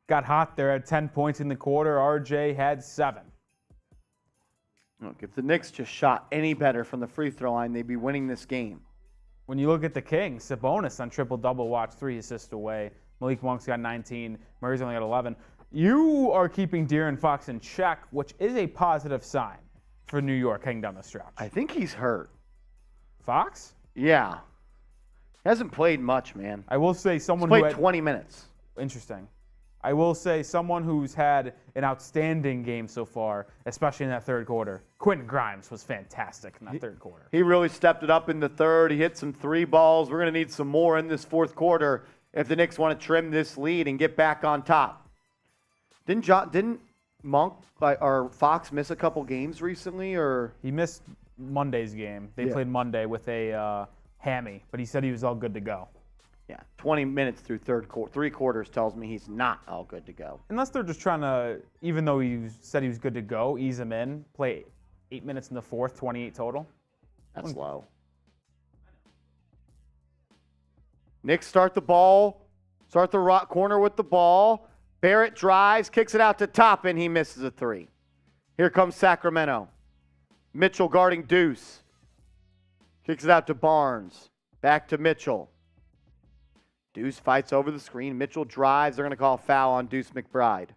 got hot there at 10 points in the quarter. RJ had 7. Look, if the Knicks just shot any better from the free throw line, they'd be winning this game. When you look at the Kings, Sabonis on triple-double watch, 3 assists away. Malik Monk's got 19. Murray's only got 11. You are keeping De'Aaron Fox in check, which is a positive sign for New York heading down the stretch. I think he's hurt. Fox? Yeah. He hasn't played much, man. I will say someone He's who played had, 20 minutes. Interesting. I will say someone who's had an outstanding game so far, especially in that third quarter. Quentin Grimes was fantastic in that third quarter. He really stepped it up in the third. He hit some 3 balls. We're going to need some more in this fourth quarter if the Knicks want to trim this lead and get back on top. Didn't Monk or Fox miss a couple games recently? Or He missed Monday's game. They played Monday with a hammy, but he said he was all good to go. Yeah, 20 minutes through 3 quarters tells me he's not all good to go. Unless they're just trying to, even though he said he was good to go, ease him in, play 8 minutes in the fourth, 28 total. That's low. Knicks start the corner with the ball. Barrett drives, kicks it out to Toppin. He misses a three. Here comes Sacramento. Mitchell guarding Deuce. Kicks it out to Barnes. Back to Mitchell. Deuce fights over the screen. Mitchell drives. They're going to call a foul on Deuce McBride.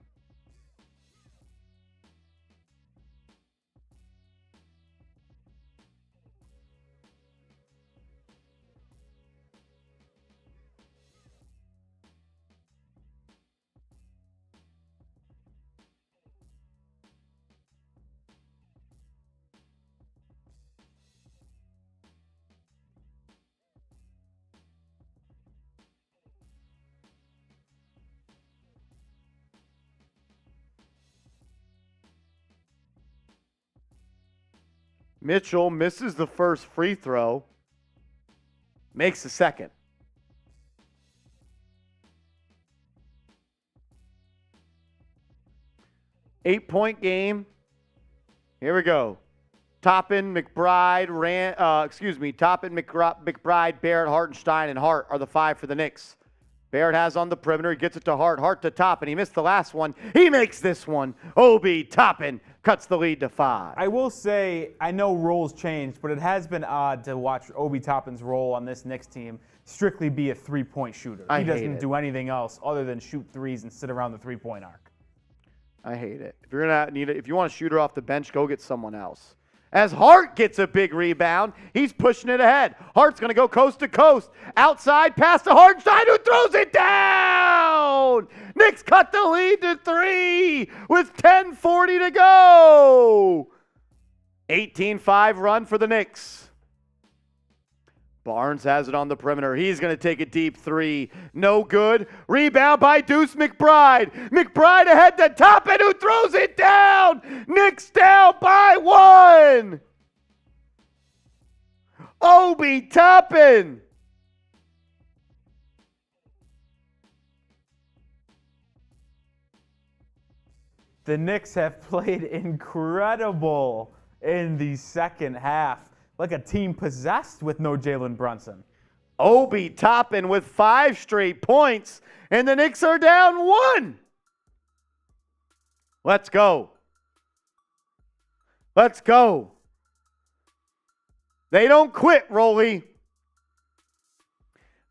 Mitchell misses the first free throw, makes the second. Eight-point game. Here we go. Toppin, McBride, McBride, Barrett, Hartenstein, and Hart are the five for the Knicks. Barrett has on the perimeter. He gets it to Hart. Hart to Toppin. He missed the last one. He makes this one. Obi Toppin cuts the lead to 5. I will say, I know roles changed, but it has been odd to watch Obi Toppin's role on this Knicks team strictly be a three-point shooter. He doesn't do anything else other than shoot threes and sit around the three-point arc. I hate it. If you're gonna need it, if you want a shooter off the bench, go get someone else. As Hart gets a big rebound, he's pushing it ahead. Hart's going to go coast to coast. Outside, pass to Hartenstein, who throws it down. Knicks cut the lead to 3 with 10:40 to go. 18-5 run for the Knicks. Barnes has it on the perimeter. He's going to take a deep 3. No good. Rebound by Deuce McBride. McBride ahead to Toppin, who throws it down. Knicks down by 1. Obi Toppin. The Knicks have played incredible in the second half. Like a team possessed with no Jalen Brunson. Obi Toppin with 5 straight points, and the Knicks are down 1. Let's go. Let's go. They don't quit, Rolly.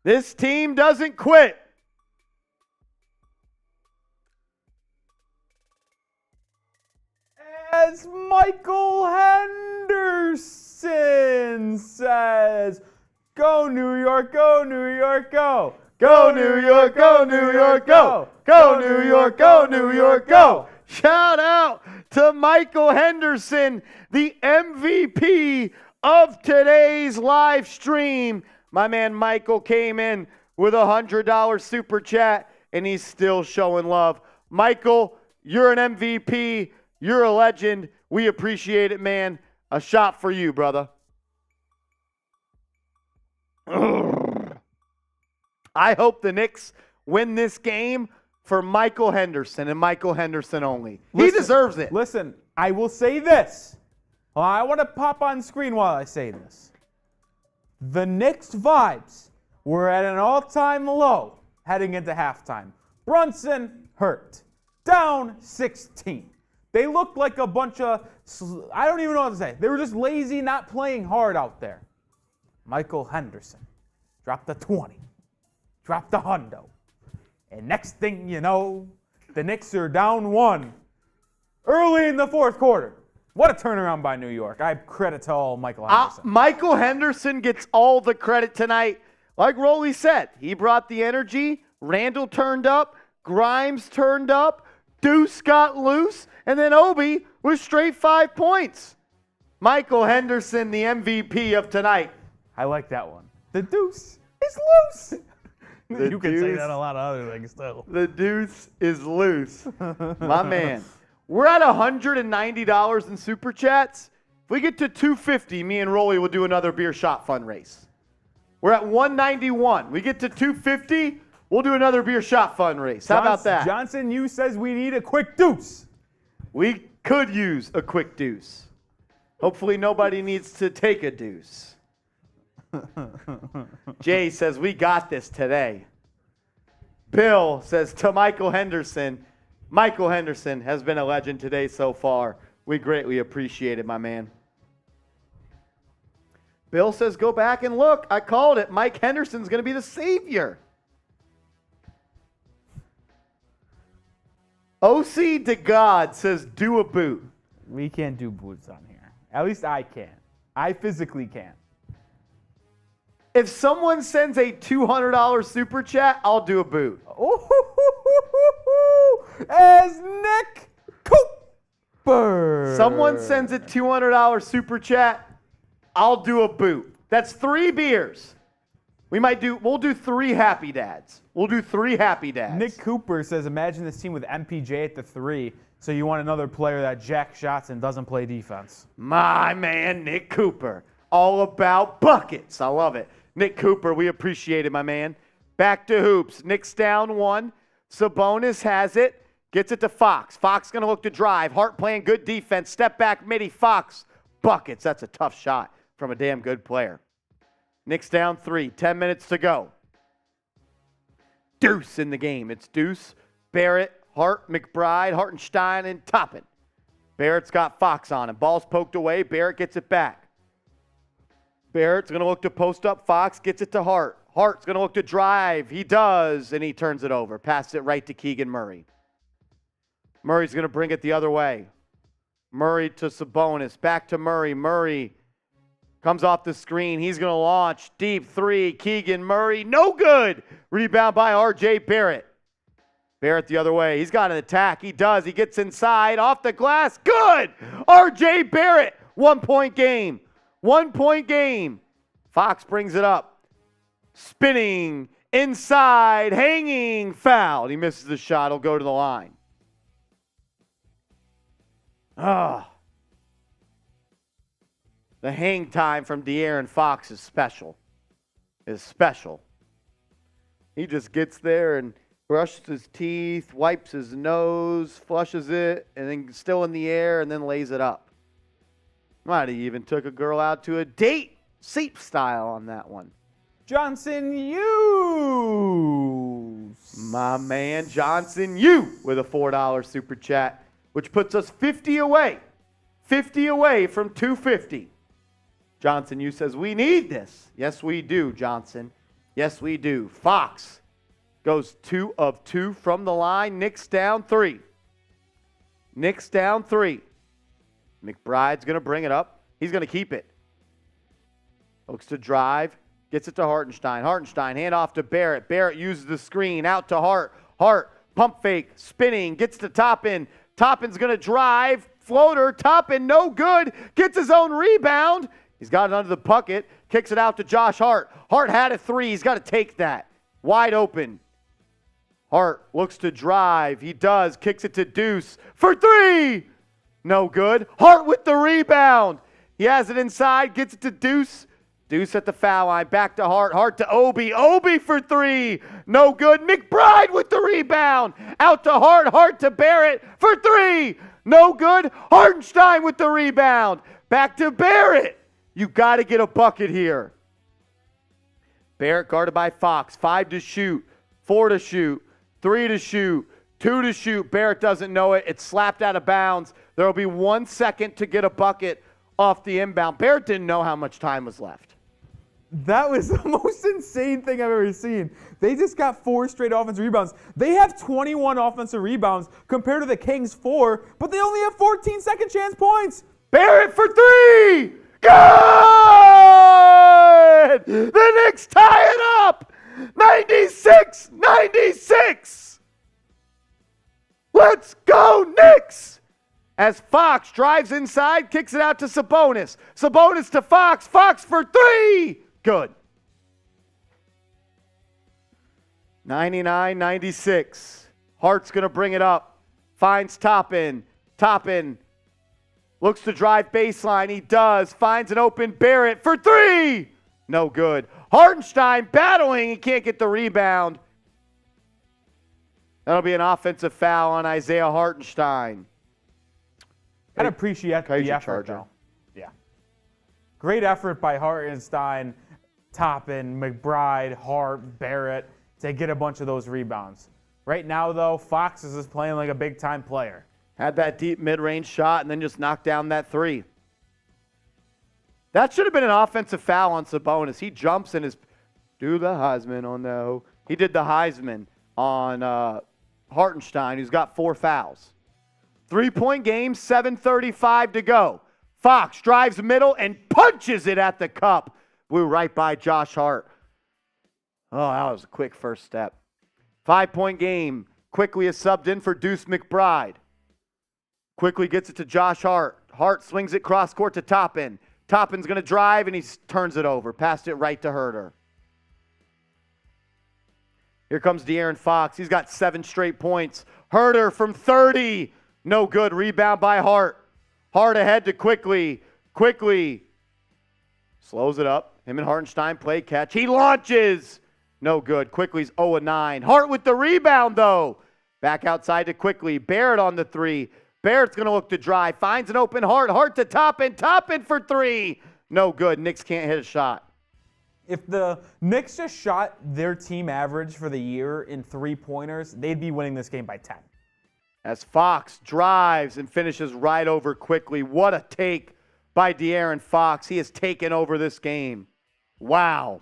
This team doesn't quit. As Michael Henderson says, go New York, go New York, go. Go New York, go New York, go. Go New York, go New York, go. Shout out to Michael Henderson, the MVP of today's live stream. My man Michael came in with a $100 super chat, and he's still showing love. Michael, you're an MVP. You're a legend. We appreciate it, man. A shot for you, brother. I hope the Knicks win this game for Michael Henderson and Michael Henderson only. He deserves it. Listen, I will say this. I want to pop on screen while I say this. The Knicks vibes were at an all-time low heading into halftime. Brunson hurt. Down 16. They looked like a bunch of, I don't even know what to say. They were just lazy, not playing hard out there. Michael Henderson dropped the 20, dropped the hundo. And next thing you know, the Knicks are down 1 early in the fourth quarter. What a turnaround by New York. I credit to all Michael Henderson. Michael Henderson gets all the credit tonight. Like Rolly said, he brought the energy. Randle turned up. Grimes turned up. Deuce got loose, and then Obi was straight 5 points. Michael Henderson, the MVP of tonight. I like that one. The deuce is loose. You can say that a lot of other things too. The deuce is loose. My man. We're at $190 in super chats. If we get to $250, me and Rolly will do another beer shot fun race. We're at $191. We get to $250. We'll do another beer shot fun race. How about that? Johnson, you says we need a quick deuce. We could use a quick deuce. Hopefully nobody needs to take a deuce. Jay says, we got this today. Bill says to Michael Henderson has been a legend today so far. We greatly appreciate it, my man. Bill says, go back and look. I called it. Mike Henderson's going to be the savior. OC to God says, do a boot. We can't do boots on here. At least I can't. I physically can't. If someone sends a $200 super chat, I'll do a boot. As Nick Cooper. Someone sends a $200 super chat, I'll do a boot. That's 3 beers. We'll do 3 happy dads. We'll do 3 happy dads. Nick Cooper says, imagine this team with MPJ at the 3, so you want another player that jacks shots and doesn't play defense. My man, Nick Cooper. All about buckets. I love it. Nick Cooper, we appreciate it, my man. Back to hoops. Knicks down 1. Sabonis has it. Gets it to Fox. Fox going to look to drive. Hart playing good defense. Step back, midi. Fox. Buckets. That's a tough shot from a damn good player. Knicks down 3. 10 minutes to go. Deuce in the game. It's Deuce, Barrett, Hart, McBride, Hartenstein, and Toppin. Barrett's got Fox on him. Ball's poked away. Barrett gets it back. Barrett's going to look to post up. Fox gets it to Hart. Hart's going to look to drive. He does, and he turns it over. Passes it right to Keegan Murray. Murray's going to bring it the other way. Murray to Sabonis. Back to Murray. Murray comes off the screen. He's going to launch. Deep 3. Keegan Murray. No good. Rebound by R.J. Barrett. Barrett the other way. He's got an attack. He does. He gets inside. Off the glass. Good. R.J. Barrett. 1-point game. 1-point game. Fox brings it up. Spinning. Inside. Hanging. Fouled. He misses the shot. He'll go to the line. The hang time from De'Aaron Fox is special. He just gets there and brushes his teeth, wipes his nose, flushes it, and then still in the air, and then lays it up. Might have even took a girl out to a date, Seep style on that one. Johnson Hughes. My man Johnson you with a $4 super chat, which puts us 50 away. 50 away from 250. Johnson you says, we need this. Yes, we do, Johnson. Yes, we do. Fox goes 2 of 2 from the line. Knicks down 3. Knicks down 3. McBride's going to bring it up. He's going to keep it. Looks to drive. Gets it to Hartenstein. Hartenstein, hand off to Barrett. Barrett uses the screen. Out to Hart. Hart, pump fake, spinning. Gets to Toppin. Toppin's going to drive. Floater. Toppin, no good. Gets his own rebound. He's got it under the bucket. Kicks it out to Josh Hart. Hart had a 3. He's got to take that. Wide open. Hart looks to drive. He does. Kicks it to Deuce for 3. No good. Hart with the rebound. He has it inside. Gets it to Deuce. Deuce at the foul line. Back to Hart. Hart to Obi. Obi for 3. No good. McBride with the rebound. Out to Hart. Hart to Barrett for 3. No good. Hartenstein with the rebound. Back to Barrett. You got to get a bucket here. Barrett guarded by Fox. 5 to shoot. 4 to shoot. 3 to shoot. 2 to shoot. Barrett doesn't know it. It's slapped out of bounds. There will be 1 second to get a bucket off the inbound. Barrett didn't know how much time was left. That was the most insane thing I've ever seen. They just got 4 straight offensive rebounds. They have 21 offensive rebounds compared to the Kings 4, but they only have 14 second chance points. Barrett for 3. Good! The Knicks tie it up. 96-96. Let's go, Knicks! As Fox drives inside, kicks it out to Sabonis. Sabonis to Fox. Fox for 3. Good. 99-96. Hart's going to bring it up. Finds Toppin. Toppin looks to drive baseline. He does. Finds an open Barrett for 3. No good. Hartenstein battling. He can't get the rebound. That'll be an offensive foul on Isaiah Hartenstein. I'd appreciate the effort, though. Yeah. Great effort by Hartenstein, Toppin, McBride, Hart, Barrett to get a bunch of those rebounds. Right now, though, Fox is just playing like a big-time player. Had that deep mid-range shot and then just knocked down that three. That should have been an offensive foul on Sabonis. He jumps and is do the Heisman. Oh, no. He did the Heisman on Hartenstein, who's got 4 fouls. 3-point game, 7:35 to go. Fox drives middle and punches it at the cup. Blew right by Josh Hart. Oh, that was a quick first step. 5-point game. Quickly is subbed in for Deuce McBride. Quickly gets it to Josh Hart. Hart swings it cross court to Toppin. Toppin's going to drive, and he turns it over. Passed it right to Herter. Here comes De'Aaron Fox. He's got 7 straight points. Herter from 30. No good. Rebound by Hart. Hart ahead to Quickly. Quickly slows it up. Him and Hartenstein play catch. He launches. No good. Quickly's 0-9. Hart with the rebound, though. Back outside to Quickly. Barrett on the 3. Barrett's going to look to drive. Finds an open Hart. Hart to Toppin. Toppin for 3. No good. Knicks can't hit a shot. If the Knicks just shot their team average for the year in 3-pointers, they'd be winning this game by 10. As Fox drives and finishes right over Quickly. What a take by De'Aaron Fox. He has taken over this game. Wow.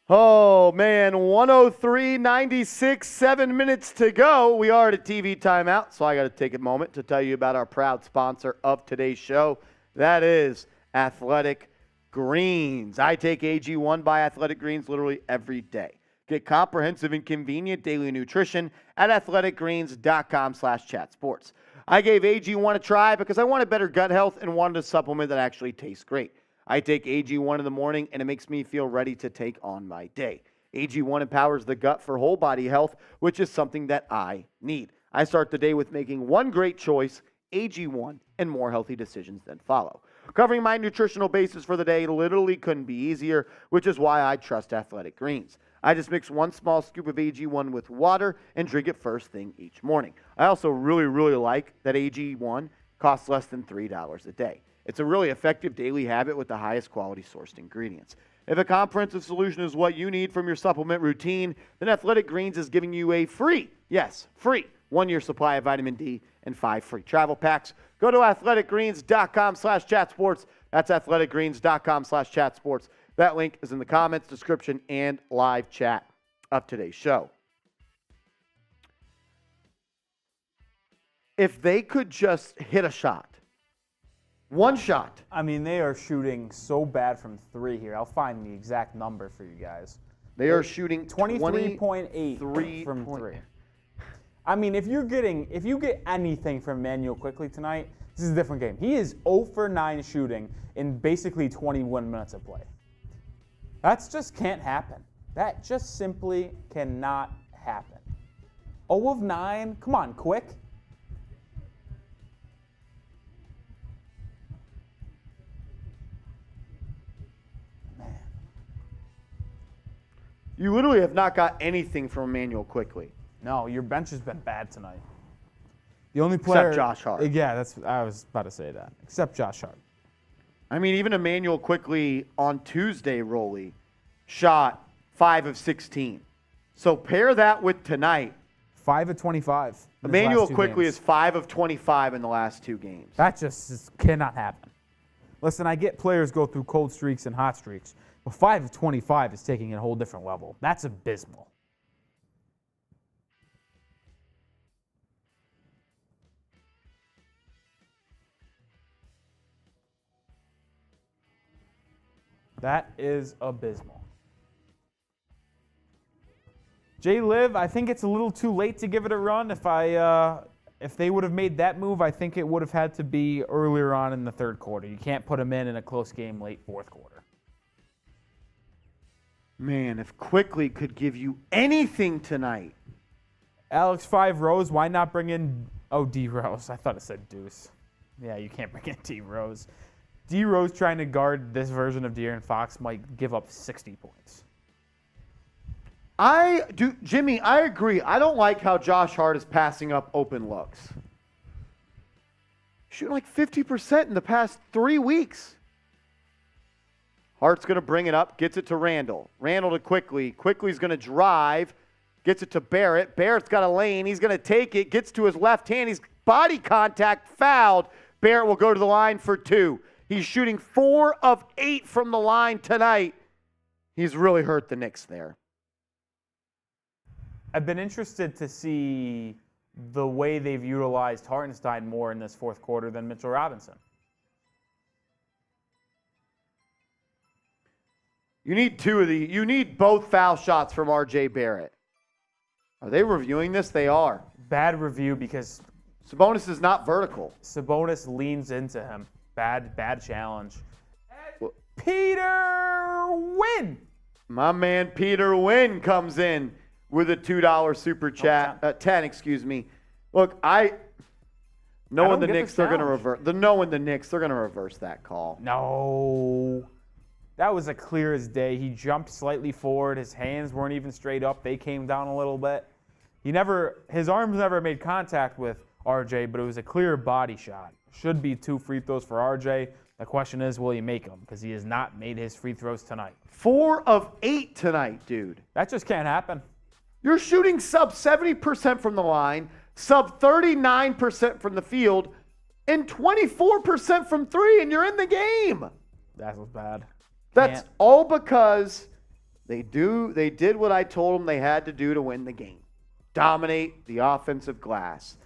Oh, man, 103-96, 7 minutes to go. We are at a TV timeout, so I got to take a moment to tell you about our proud sponsor of today's show. That is Athletic Greens. I take AG1 by Athletic Greens literally every day. Get comprehensive and convenient daily nutrition at athleticgreens.com/chatsports. I gave AG1 a try because I wanted better gut health and wanted a supplement that actually tastes great. I take AG1 in the morning, and it makes me feel ready to take on my day. AG1 empowers the gut for whole body health, which is something that I need. I start the day with making one great choice, AG1, and more healthy decisions then follow. Covering my nutritional basis for the day literally couldn't be easier, which is why I trust Athletic Greens. I just mix 1 small scoop of AG1 with water and drink it first thing each morning. I also really like that AG1 costs less than $3 a day. It's a really effective daily habit with the highest quality sourced ingredients. If a comprehensive solution is what you need from your supplement routine, then Athletic Greens is giving you a free 1-year supply of vitamin D and 5 free travel packs. Go to athleticgreens.com/chatsports. That's athleticgreens.com/chatsports. That link is in the comments, description, and live chat of today's show. If they could just hit a shot, one shot. I mean, they are shooting so bad from 3 here. I'll find the exact number for you guys. They are shooting 23.8 from 3. I mean, if you get anything from Manuel Quickly tonight, this is a different game. He is 0 for 9 shooting in basically 21 minutes of play. That just can't happen. That just simply cannot happen. 0 of 9. Come on, Quick. You literally have not got anything from Emmanuel Quickly. No, your bench has been bad tonight. The only player. Except Josh Hart. Yeah, I was about to say that. Except Josh Hart. I mean, even Emmanuel Quickly on Tuesday, Rolly, shot 5 of 16. So pair that with tonight. 5 of 25. Emmanuel Quickly is 5 of 25 in the last 2 games. That just cannot happen. Listen, I get players go through cold streaks and hot streaks. But 5 of 25 is taking it a whole different level. That's abysmal. That is abysmal. J-Liv, I think it's a little too late to give it a run. If they would have made that move, I think it would have had to be earlier on in the third quarter. You can't put him in a close game late fourth quarter. Man, if Quickly could give you anything tonight. Alex 5 Rose, why not bring in D Rose? I thought it said Deuce. Yeah, you can't bring in D Rose. D Rose trying to guard this version of De'Aaron Fox might give up 60 points. Jimmy, I agree. I don't like how Josh Hart is passing up open looks. Shooting like 50% in the past 3 weeks. Hart's going to bring it up, gets it to Randle. Randle to Quickly. Quickly's going to drive, gets it to Barrett. Barrett's got a lane. He's going to take it, gets to his left hand. He's body contact, fouled. Barrett will go to the line for 2. He's shooting 4 of 8 from the line tonight. He's really hurt the Knicks there. I've been interested to see the way they've utilized Hartenstein more in this fourth quarter than Mitchell Robinson. You need both foul shots from R.J. Barrett. Are they reviewing this? They are. Bad review because Sabonis is not vertical. Sabonis leans into him. Bad challenge. Well, Peter Wynn. My man Peter Wynn comes in with a $2 super chat. 10, excuse me. Look, knowing the Knicks, they're going to reverse. Knowing the Knicks, they're going to reverse that call. No. That was a clear as day. He jumped slightly forward. His hands weren't even straight up. They came down a little bit. His arms never made contact with RJ, but it was a clear body shot. Should be 2 free throws for RJ. The question is, will he make them? Because he has not made his free throws tonight. 4 of 8 tonight, dude. That just can't happen. You're shooting sub 70% from the line, sub 39% from the field, and 24% from 3, and you're in the game. That was bad. That's all because they did what I told them they had to do to win the game. Dominate the offensive glass.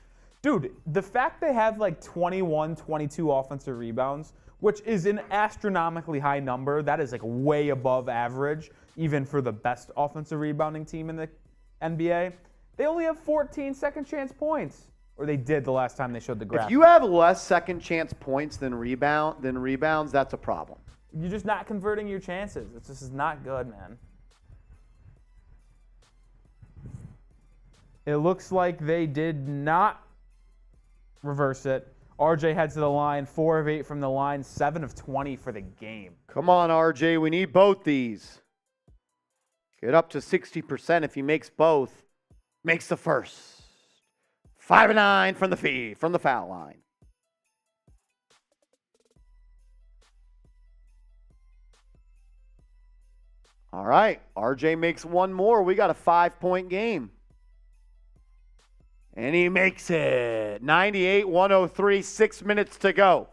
Dude, the fact they have like 21, 22 offensive rebounds, which is an astronomically high number, that is like way above average, even for the best offensive rebounding team in the NBA. They only have 14 second chance points. Or they did the last time they showed the graph. If you have less second chance points than rebounds, that's a problem. You're just not converting your chances. This is not good, man. It looks like they did not reverse it. RJ heads to the line, 4 of 8 from the line, 7 of 20 for the game. Come on, RJ. We need both these. Get up to 60% if he makes both. Makes the first. 5 of 9 from the foul line. All right, RJ makes one more. We got a 5-point game. And he makes it. 98-103, 6 minutes to go.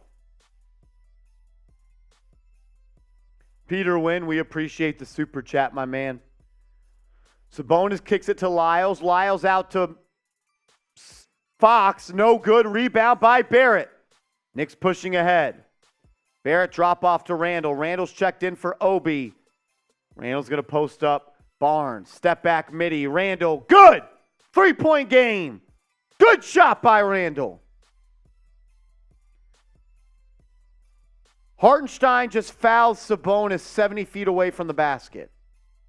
Peter Wynn, we appreciate the super chat, my man. Sabonis kicks it to Lyles. Lyles out to Fox. No good. Rebound by Barrett. Knicks pushing ahead. Barrett drop off to Randle. Randle's checked in for Obi. Randle's going to post up Barnes. Step back midi. Randle. Good. 3-point game. Good shot by Randle. Hartenstein just fouls Sabonis 70 feet away from the basket.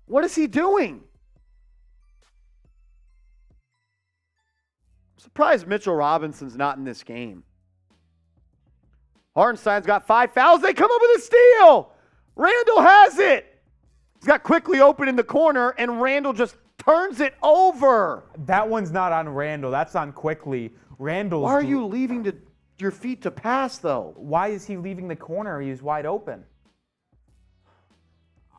What is he doing? I'm surprised Mitchell Robinson's not in this game. Hartenstein's got 5 fouls. They come up with a steal. Randle has it. He's got Quickly open in the corner, and Randle just turns it over. That one's not on Randle. That's on Quickly. Randle's. Why are you leaving your feet to pass, though? Why is he leaving the corner? He's wide open.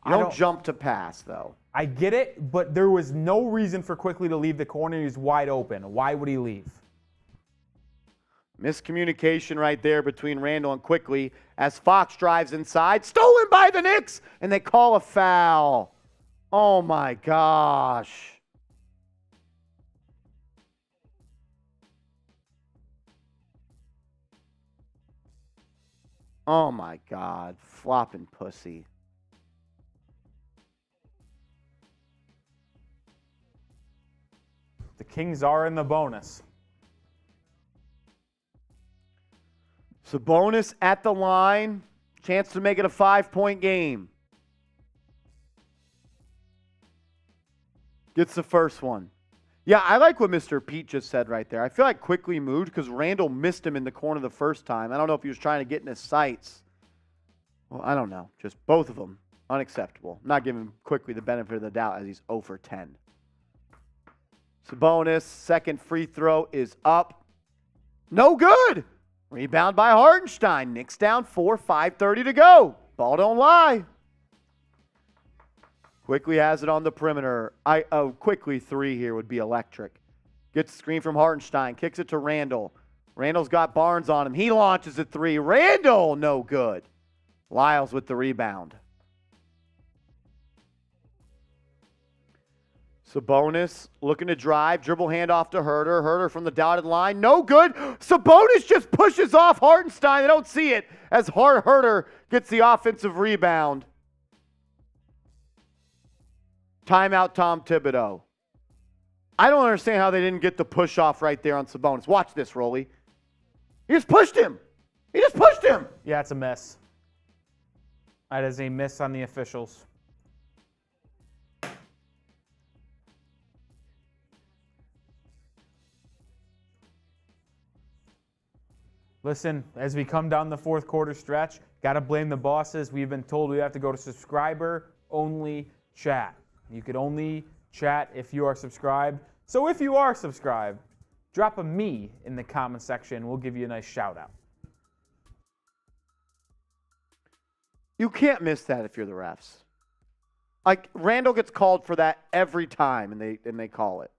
You don't jump to pass, though. I get it, but there was no reason for Quickly to leave the corner. He's wide open. Why would he leave? Miscommunication right there between Randle and Quickly as Fox drives inside. Stolen by the Knicks, and they call a foul. Oh, my gosh. Oh, my God. Flopping pussy. The Kings are in the bonus. Sabonis at the line. Chance to make it a 5-point game. Gets the first one. Yeah, I like what Mr. Pete just said right there. I feel like Quickly moved because Randle missed him in the corner the first time. I don't know if he was trying to get in his sights. Well, I don't know. Just both of them. Unacceptable. Not giving Quickly the benefit of the doubt as he's 0 for 10. Sabonis, second free throw is up. No good. Rebound by Hartenstein. Knicks down 4, 5:30 to go. Ball don't lie. Quickly has it on the perimeter. Quickly 3 here would be electric. Gets the screen from Hartenstein. Kicks it to Randle. Randle's got Barnes on him. He launches a 3. Randle, no good. Lyles with the rebound. Sabonis looking to drive. Dribble handoff to Herter. Herter from the dotted line. No good. Sabonis just pushes off Hartenstein. They don't see it as Herter gets the offensive rebound. Timeout, Tom Thibodeau. I don't understand how they didn't get the push off right there on Sabonis. Watch this, Rolly. He just pushed him. He just pushed him. Yeah, it's a miss. That is a miss on the officials. Listen, as we come down the fourth quarter stretch, got to blame the bosses. We've been told we have to go to subscriber-only chat. You could only chat if you are subscribed. So if you are subscribed, drop a me in the comment section. We'll give you a nice shout out. You can't miss that if you're the refs. Like, Randle gets called for that every time, and they call it.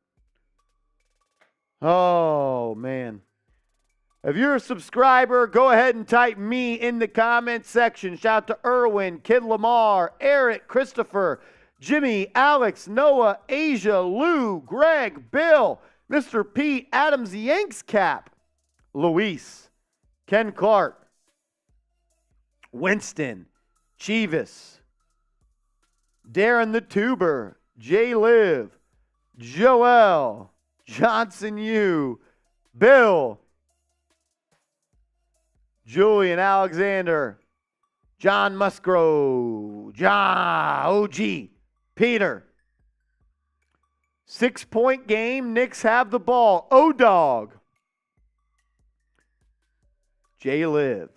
Oh, man. If you're a subscriber, go ahead and type me in the comment section. Shout out to Erwin, Kid Lamar, Eric, Christopher, Jimmy, Alex, Noah, Asia, Lou, Greg, Bill, Mr. P, Adams Yanks Cap, Luis, Ken Clark, Winston, Chivas, Darren the Tuber, Jay Liv, Joel, Johnson U, Bill, Julian Alexander, John Musgrove, John OG, Peter. 6-point game. Knicks have the ball. O-Dog. Jay Liv.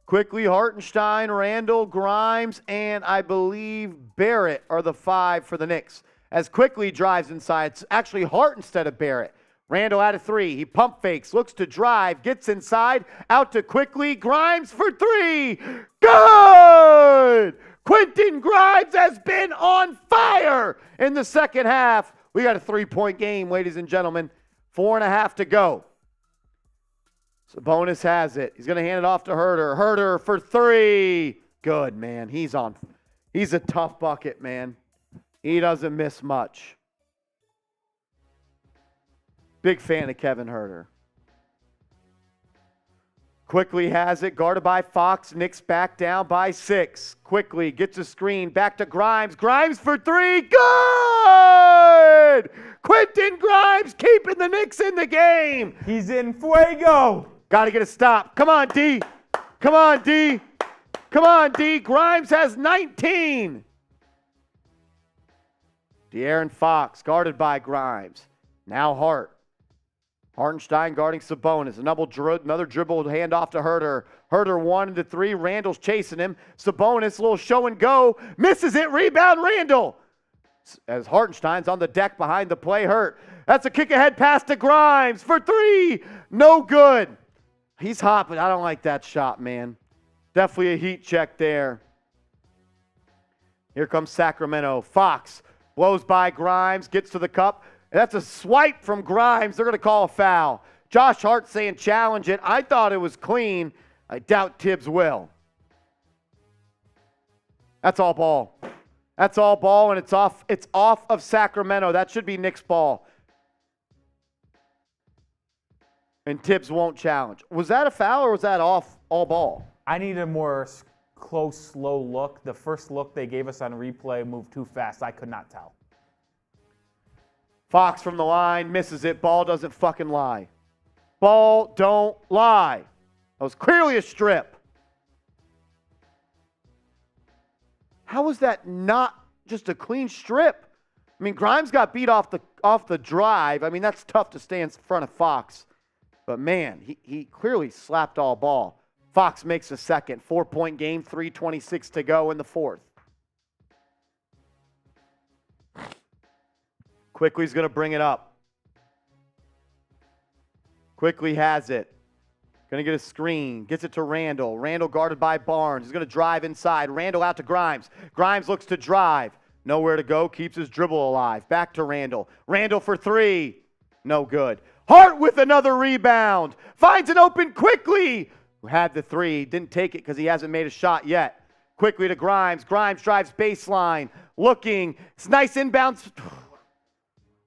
Quickly, Hartenstein, Randle, Grimes, and I believe Barrett are the 5 for the Knicks. As Quickly drives inside. It's actually Hart instead of Barrett. Randle out of 3. He pump fakes, looks to drive, gets inside, out to Quickly. Grimes for 3. Good! Quentin Grimes has been on fire in the second half. We got a 3-point game, ladies and gentlemen. 4.5 to go. Sabonis has it. He's going to hand it off to Herter. Herter for 3. Good, man. He's a tough bucket, man. He doesn't miss much. Big fan of Kevin Herter. Quickly has it, guarded by Fox. Knicks back down by 6. Quickly gets a screen, back to Grimes. Grimes for 3, good! Quentin Grimes keeping the Knicks in the game. He's in fuego. Got to get a stop. Come on, D. Come on, D. Come on, D. Grimes has 19. De'Aaron Fox guarded by Grimes. Now Hart. Hartenstein guarding Sabonis. Another dribble handoff to Herter. Herter 1 to 3. Randle's chasing him. Sabonis, little show and go. Misses it. Rebound, Randle. As Hartenstein's on the deck behind the play. Hurt. That's a kick ahead pass to Grimes for 3. No good. He's hot, but I don't like that shot, man. Definitely a heat check there. Here comes Sacramento. Fox blows by Grimes. Gets to the cup. And that's a swipe from Grimes. They're going to call a foul. Josh Hart saying challenge it. I thought it was clean. I doubt Tibbs will. That's all ball. That's all ball, and it's off of Sacramento. That should be Knicks ball. And Tibbs won't challenge. Was that a foul or was that off all ball? I need a more close, slow look. The first look they gave us on replay moved too fast. I could not tell. Fox from the line, misses it. Ball doesn't fucking lie. Ball don't lie. That was clearly a strip. How was that not just a clean strip? I mean, Grimes got beat off the drive. I mean, that's tough to stay in front of Fox. But, man, he clearly slapped all ball. Fox makes a second. 4-point game, 3:26 to go in the fourth. Quickly's going to bring it up. Quickly has it. Going to get a screen. Gets it to Randle. Randle guarded by Barnes. He's going to drive inside. Randle out to Grimes. Grimes looks to drive. Nowhere to go. Keeps his dribble alive. Back to Randle. Randle for three. No good. Hart with another rebound. Finds an open Quickly, who had the three. Didn't take it because he hasn't made a shot yet. Quickly to Grimes. Grimes drives baseline. Looking. It's nice inbounds.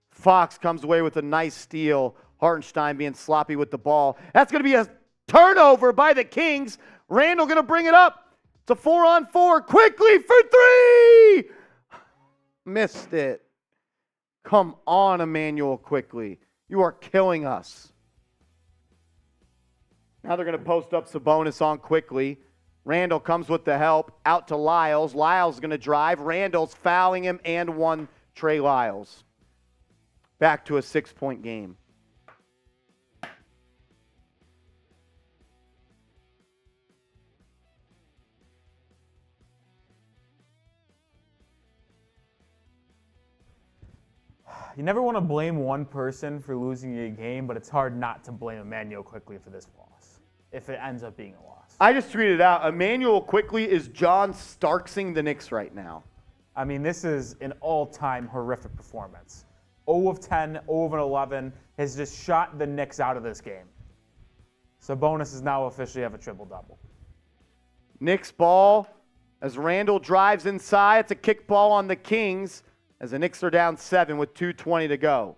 Fox comes away with a nice steal. Hartenstein being sloppy with the ball. That's going to be a turnover by the Kings. Randle going to bring it up. It's a 4-on-4. Quickly for three. Missed it. Come on, Emmanuel Quickly. You are killing us. Now they're going to post up Sabonis on Quickly. Randle comes with the help. Out to Lyles. Lyles going to drive. Randle's fouling him and one Trey Lyles. Back to a 6-point game. You never want to blame one person for losing a game, but it's hard not to blame Emmanuel Quickly for this loss, if it ends up being a loss. I just tweeted out, Emmanuel Quickly is John Starksing the Knicks right now. I mean, this is an all-time horrific performance. 0 of 10, 0 of 11, has just shot the Knicks out of this game. Sabonis is now officially have a triple-double. Knicks ball as Randle drives inside. It's a kick ball on the Kings as the Knicks are down 7 with 2:20 to go.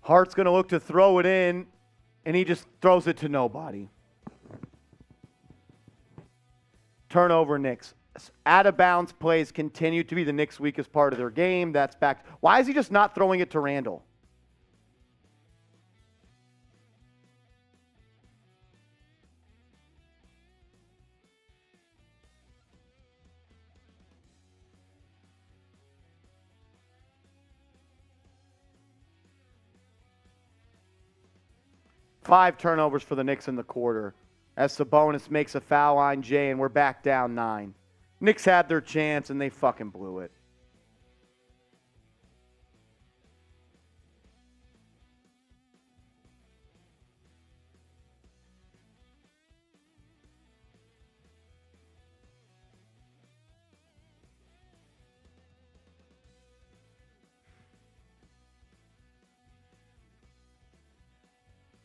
Hart's going to look to throw it in, and he just throws it to nobody. Turnover Knicks. Out of bounds plays continue to be the Knicks' weakest part of their game. That's back. Why is he just not throwing it to Randle? Five turnovers for the Knicks in the quarter as Sabonis makes a foul line, Jay, and we're back down 9. Knicks had their chance, and they fucking blew it.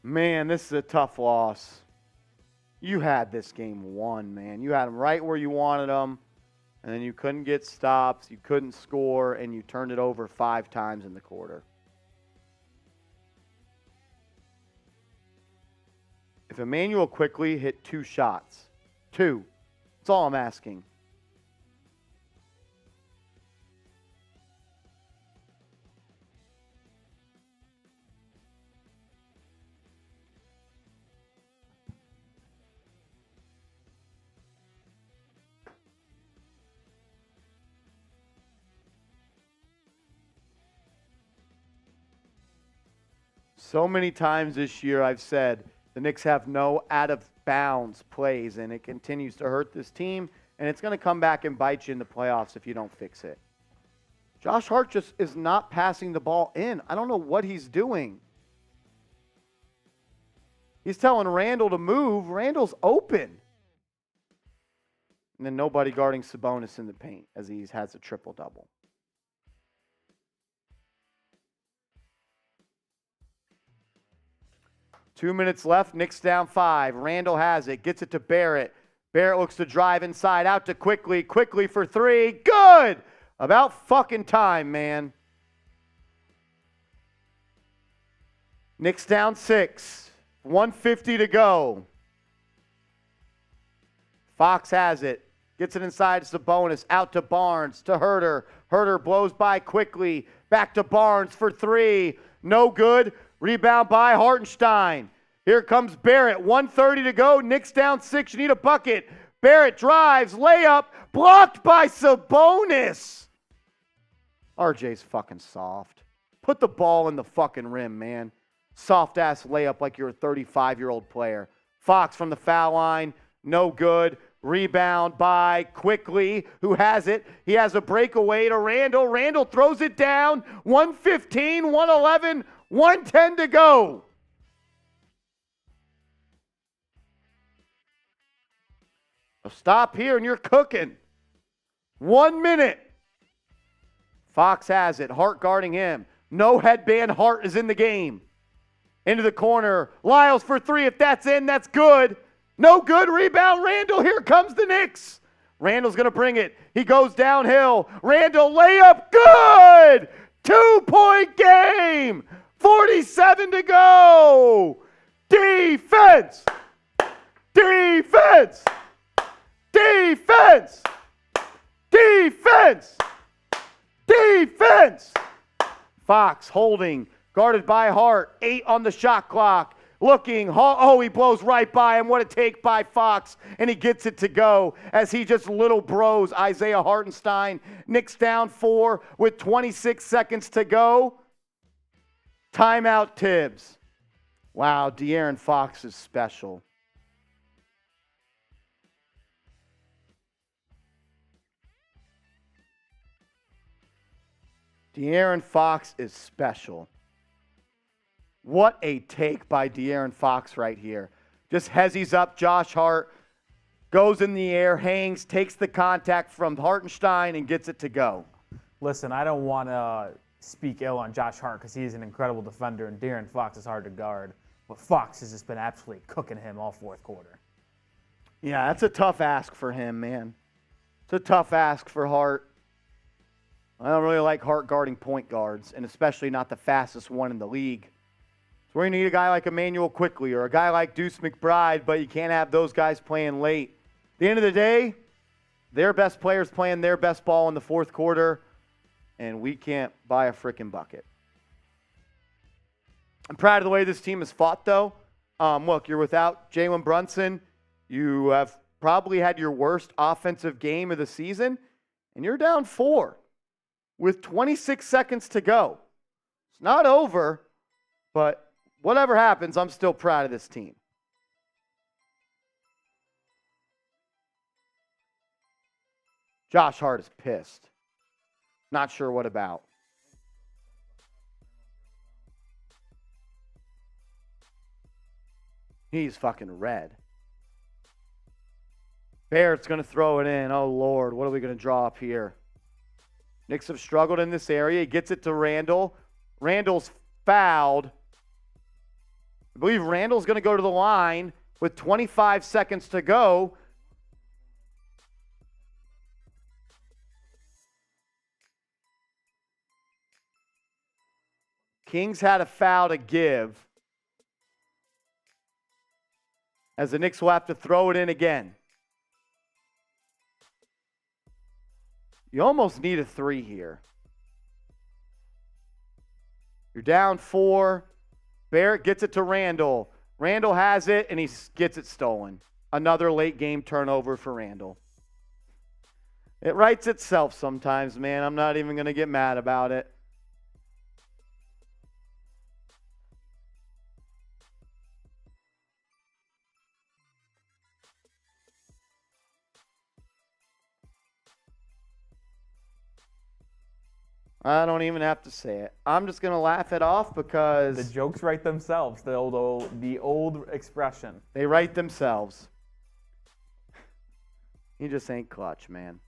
Man, this is a tough loss. You had this game won, man. You had them right where you wanted them, and then you couldn't get stops, you couldn't score, and you turned it over 5 times in the quarter. If Emmanuel Quickly hit 2 shots, 2, that's all I'm asking. So many times this year I've said the Knicks have no out-of-bounds plays, and it continues to hurt this team, and it's going to come back and bite you in the playoffs if you don't fix it. Josh Hart just is not passing the ball in. I don't know what he's doing. He's telling Randle to move. Randle's open. And then nobody guarding Sabonis in the paint as he has a triple-double. Two minutes left. Knicks down 5. Randle has it. Gets it to Barrett. Barrett looks to drive inside. Out to Quickly. Quickly for 3. Good! About fucking time, man. Knicks down 6. 1:50 to go. Fox has it. Gets it inside to Sabonis. Out to Barnes. To Herter. Herter blows by Quickly. Back to Barnes for 3. No good. Rebound by Hartenstein. Here comes Barrett. 1:30 to go. Knicks down 6. You need a bucket. Barrett drives. Layup. Blocked by Sabonis. RJ's fucking soft. Put the ball in the fucking rim, man. soft-ass layup like you're a 35-year-old player. Fox from the foul line, no good. Rebound by Quickly, who has it. He has a breakaway to Randle. Randle throws it down. 115, 111, 110 to go. Stop here and you're cooking. 1 minute. Fox has it. Hart guarding him. No headband. Hart is in the game. Into the corner. Lyles for three. If that's in, that's good. No good. Rebound. Randle. Here comes the Knicks. Randle's going to bring it. He goes downhill. Randle layup. Good. 2-point game. 47 to go. Defense. Defense. Defense! Defense! Defense! Fox holding, guarded by Hart. 8 on the shot clock. Looking, he blows right by him. What a take by Fox, and he gets it to go as he just little bros Isaiah Hartenstein. Knicks down 4 with 26 seconds to go. Timeout Tibbs. Wow, De'Aaron Fox is special. De'Aaron Fox is special. What a take by De'Aaron Fox right here. Just hezzies up Josh Hart, goes in the air, hangs, takes the contact from Hartenstein, and gets it to go. Listen, I don't want to speak ill on Josh Hart because he's an incredible defender, and De'Aaron Fox is hard to guard. But Fox has just been absolutely cooking him all fourth quarter. Yeah, that's a tough ask for him, man. It's a tough ask for Hart. I don't really like Hart guarding point guards, and especially not the fastest one in the league. It's where you need a guy like Emmanuel Quickly or a guy like Deuce McBride, but you can't have those guys playing late. At the end of the day, their best players playing their best ball in the fourth quarter, and we can't buy a freaking bucket. I'm proud of the way this team has fought, though. Look, you're without Jalen Brunson. You have probably had your worst offensive game of the season, and you're down 4. With 26 seconds to go. It's not over, but whatever happens, I'm still proud of this team. Josh Hart is pissed. Not sure what about. He's fucking red. Barrett's going to throw it in. Oh, Lord, what are we going to draw up here? Knicks have struggled in this area. He gets it to Randle. Randle's fouled. I believe Randle's going to go to the line with 25 seconds to go. Kings had a foul to give, as the Knicks will have to throw it in again. You almost need a 3 here. You're down 4. Barrett gets it to Randle. Randle has it, and he gets it stolen. Another late game turnover for Randle. It writes itself sometimes, man. I'm not even going to get mad about it. I don't even have to say it. I'm just going to laugh it off because The jokes write themselves, the old expression. they write themselves. He just ain't clutch, man.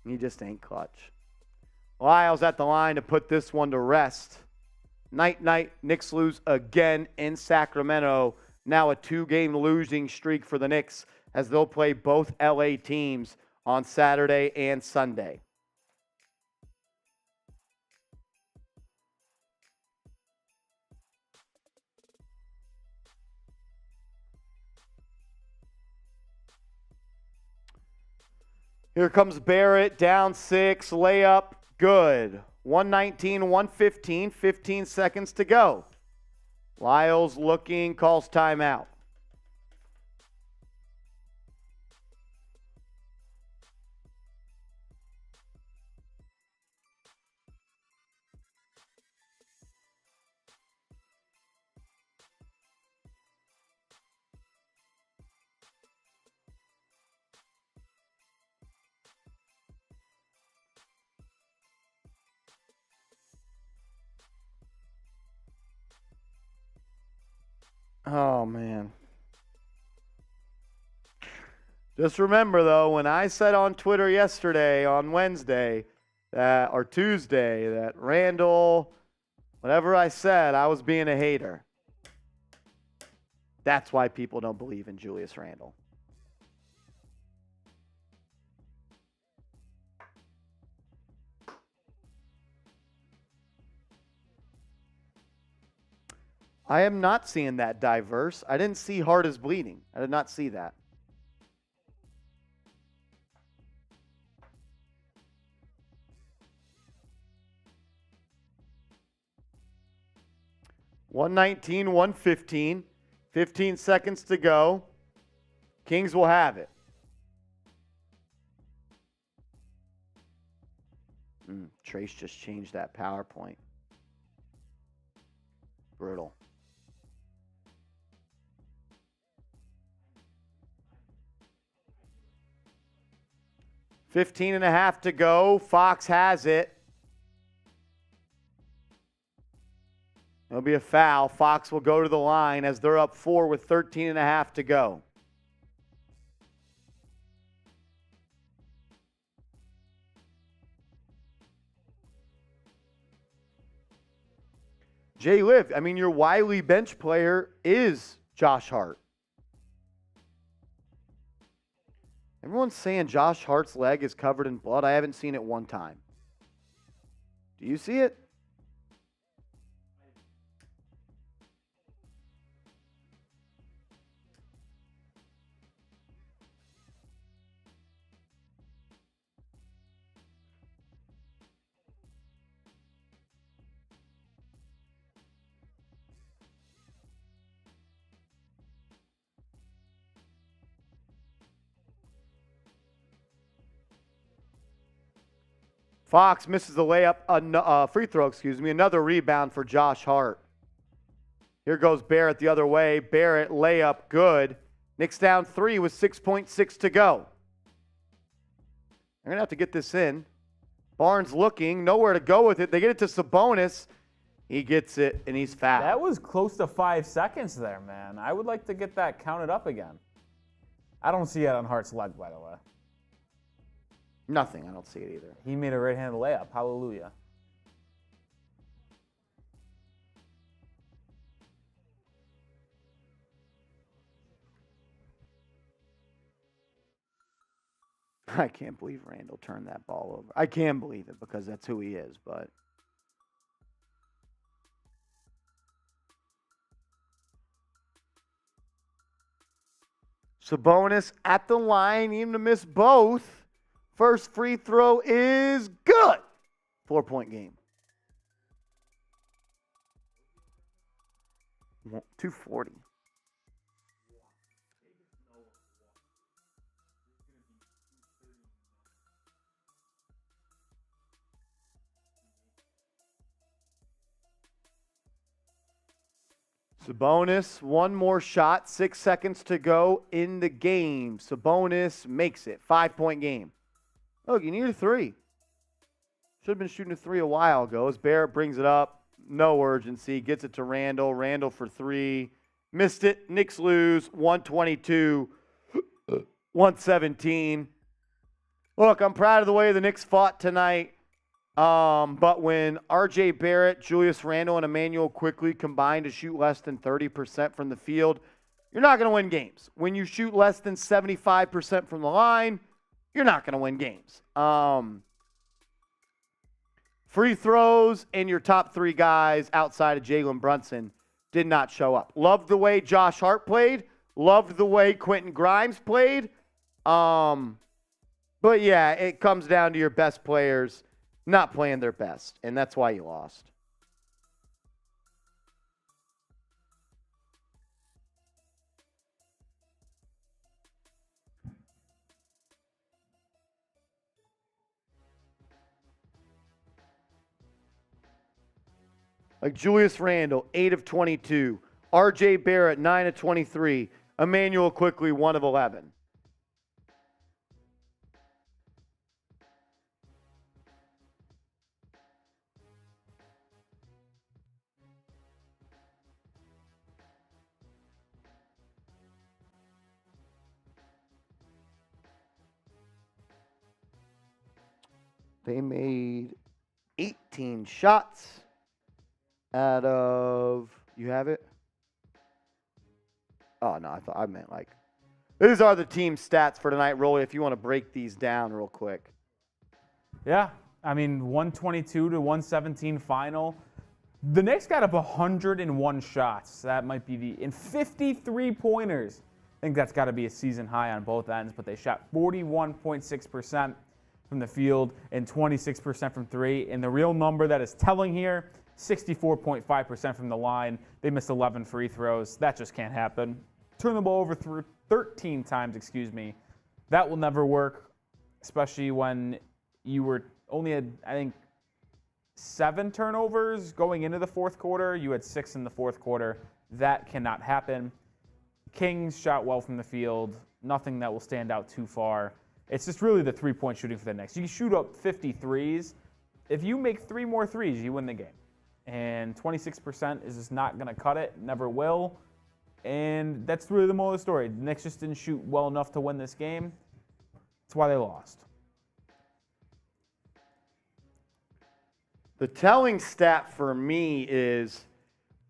He just ain't clutch. Lyles at the line to put this one to rest. Night. Knicks lose again in Sacramento. Now a 2-game losing streak for the Knicks as they'll play both LA teams on Saturday and Sunday. Here comes Barrett, down 6, layup, good. 119, 115, 15 seconds to go. Lyles looking, calls timeout. Oh, man. Just remember, though, when I said on Twitter yesterday, on Wednesday, or Tuesday, that Randle, whatever I said, I was being a hater. That's why people don't believe in Julius Randle. I am not seeing that diverse. I didn't see Hart is bleeding. I did not see that. $119, $115. 15 seconds to go. Kings will have it. Trace just changed that PowerPoint. Brutal. $15 and a half to go. Fox has it. It'll be a foul. Fox will go to the line as they're up 4 with 13 and a half to go. Jay Liv, I mean, your wily bench player is Josh Hart. Everyone's saying Josh Hart's leg is covered in blood. I haven't seen it one time. Do you see it? Fox misses the layup, free throw, another rebound for Josh Hart. Here goes Barrett the other way. Barrett, layup, good. Knicks down 3 with 6.6 to go. They're going to have to get this in. Barnes looking, nowhere to go with it. They get it to Sabonis. He gets it, and he's fouled. That was close to 5 seconds there, man. I would like to get that counted up again. I don't see it on Hart's leg, by the way. Nothing. I don't see it either. He made a right-handed layup. Hallelujah. I can't believe Randle turned that ball over. I can believe it because that's who he is, but Sabonis at the line, even to miss both. First free throw is good. 4-point game. 240. Sabonis, one more shot, 6 seconds to go in the game. Sabonis makes it. 5-point game. Look, you need a 3. Should have been shooting a 3 a while ago. As Barrett brings it up, no urgency. Gets it to Randle. Randle for 3. Missed it. Knicks lose. 122, 117. Look, I'm proud of the way the Knicks fought tonight. But when R.J. Barrett, Julius Randle, and Emmanuel quickly combine to shoot less than 30% from the field, you're not going to win games. When you shoot less than 75% from the line, you're not going to win games. Free throws and your top 3 guys outside of Jalen Brunson did not show up. Loved the way Josh Hart played. Loved the way Quentin Grimes played. But yeah, it comes down to your best players not playing their best, and that's why you lost. Like Julius Randle, 8 of 22. R.J. Barrett, 9 of 23. Emmanuel quickly, 1 of 11. They made 18 shots out of, you have it? Oh, no, I meant like, these are the team stats for tonight, Rolly, if you want to break these down real quick. Yeah, I mean, 122 to 117 final. The Knicks got up 101 shots. That might be in 53 pointers. I think that's got to be a season high on both ends, but they shot 41.6% from the field and 26% from three. And the real number that is telling here, 64.5% from the line. They missed 11 free throws. That just can't happen. Turn the ball over 13 times, That will never work, especially when you were only had, I think, 7 turnovers going into the fourth quarter. You had 6 in the fourth quarter. That cannot happen. Kings shot well from the field. Nothing that will stand out too far. It's just really the three-point shooting for the Knicks. You shoot up 53s. If you make 3 more threes, you win the game. And 26% is just not going to cut it. Never will. And that's really the moral of the story. The Knicks just didn't shoot well enough to win this game. That's why they lost. The telling stat for me is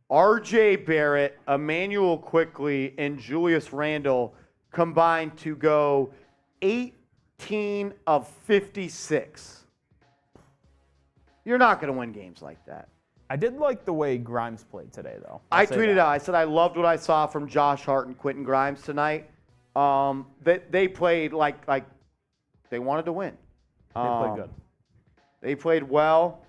R.J. Barrett, Emmanuel Quickly, and Julius Randle combined to go 18 of 56. You're not going to win games like that. I did like the way Grimes played today, though. I tweeted out, I said I loved what I saw from Josh Hart and Quentin Grimes tonight. They played like they wanted to win. They played good. They played well.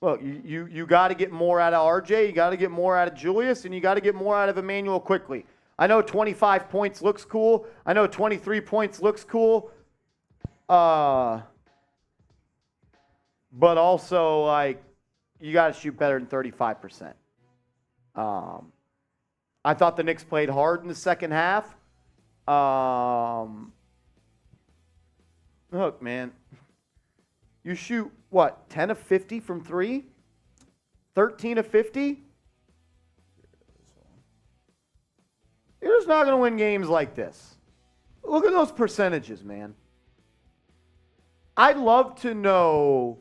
Look, you got to get more out of RJ, you got to get more out of Julius, and you got to get more out of Emmanuel Quickly. I know 25 points looks cool. I know 23 points looks cool. But also, like, you got to shoot better than 35%. I thought the Knicks played hard in the second half. Look, man. You shoot, what, 10 of 50 from 3? 13 of 50? You're just not going to win games like this. Look at those percentages, man. I'd love to know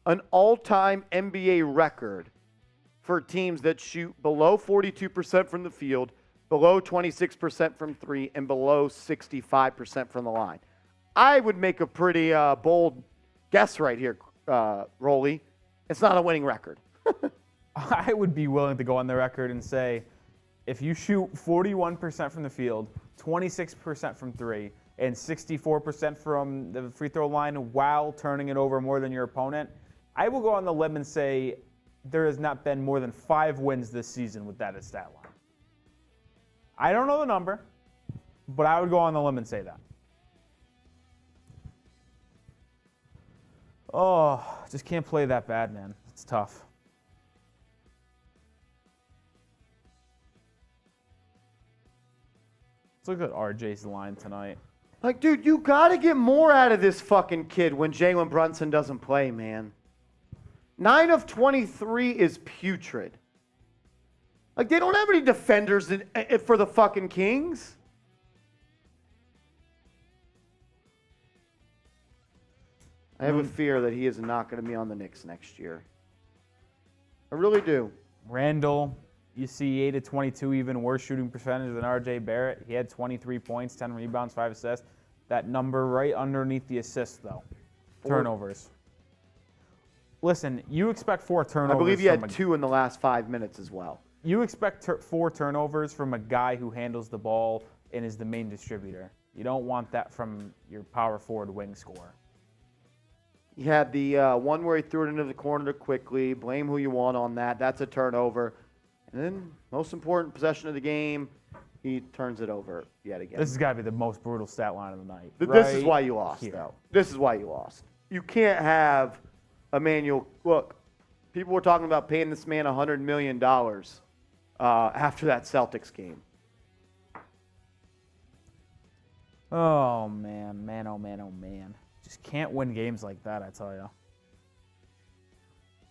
an all-time NBA record for teams that shoot below 42% from the field, below 26% from 3, and below 65% from the line. I would make a pretty bold guess right here, Rolly. It's not a winning record. I would be willing to go on the record and say, if you shoot 41% from the field, 26% from 3, and 64% from the free throw line while turning it over more than your opponent, I will go on the limb and say there has not been more than 5 wins this season with that as stat line. I don't know the number, but I would go on the limb and say that. Oh, just can't play that bad, man. It's tough. Let's look at RJ's line tonight. Like, dude, you got to get more out of this fucking kid when Jalen Brunson doesn't play, man. 9 of 23 is putrid. Like, they don't have any defenders for the fucking Kings. I have a fear that he is not going to be on the Knicks next year. I really do. Randle, you see 8 of 22, even worse shooting percentage than R.J. Barrett. He had 23 points, 10 rebounds, 5 assists. That number right underneath the assists, though. Turnovers. Listen, you expect 4 turnovers. I believe he had 2 in the last 5 minutes as well. You expect 4 turnovers from a guy who handles the ball and is the main distributor. You don't want that from your power forward wing scorer. He had the one where he threw it into the corner quickly. Blame who you want on that. That's a turnover. And then, most important possession of the game, he turns it over yet again. This has got to be the most brutal stat line of the night. This is why you lost, though. This is why you lost. You can't have Emmanuel. Look, people were talking about paying this man $100 million after that Celtics game. Oh, man. Man, oh, man, oh, man. Just can't win games like that, I tell you.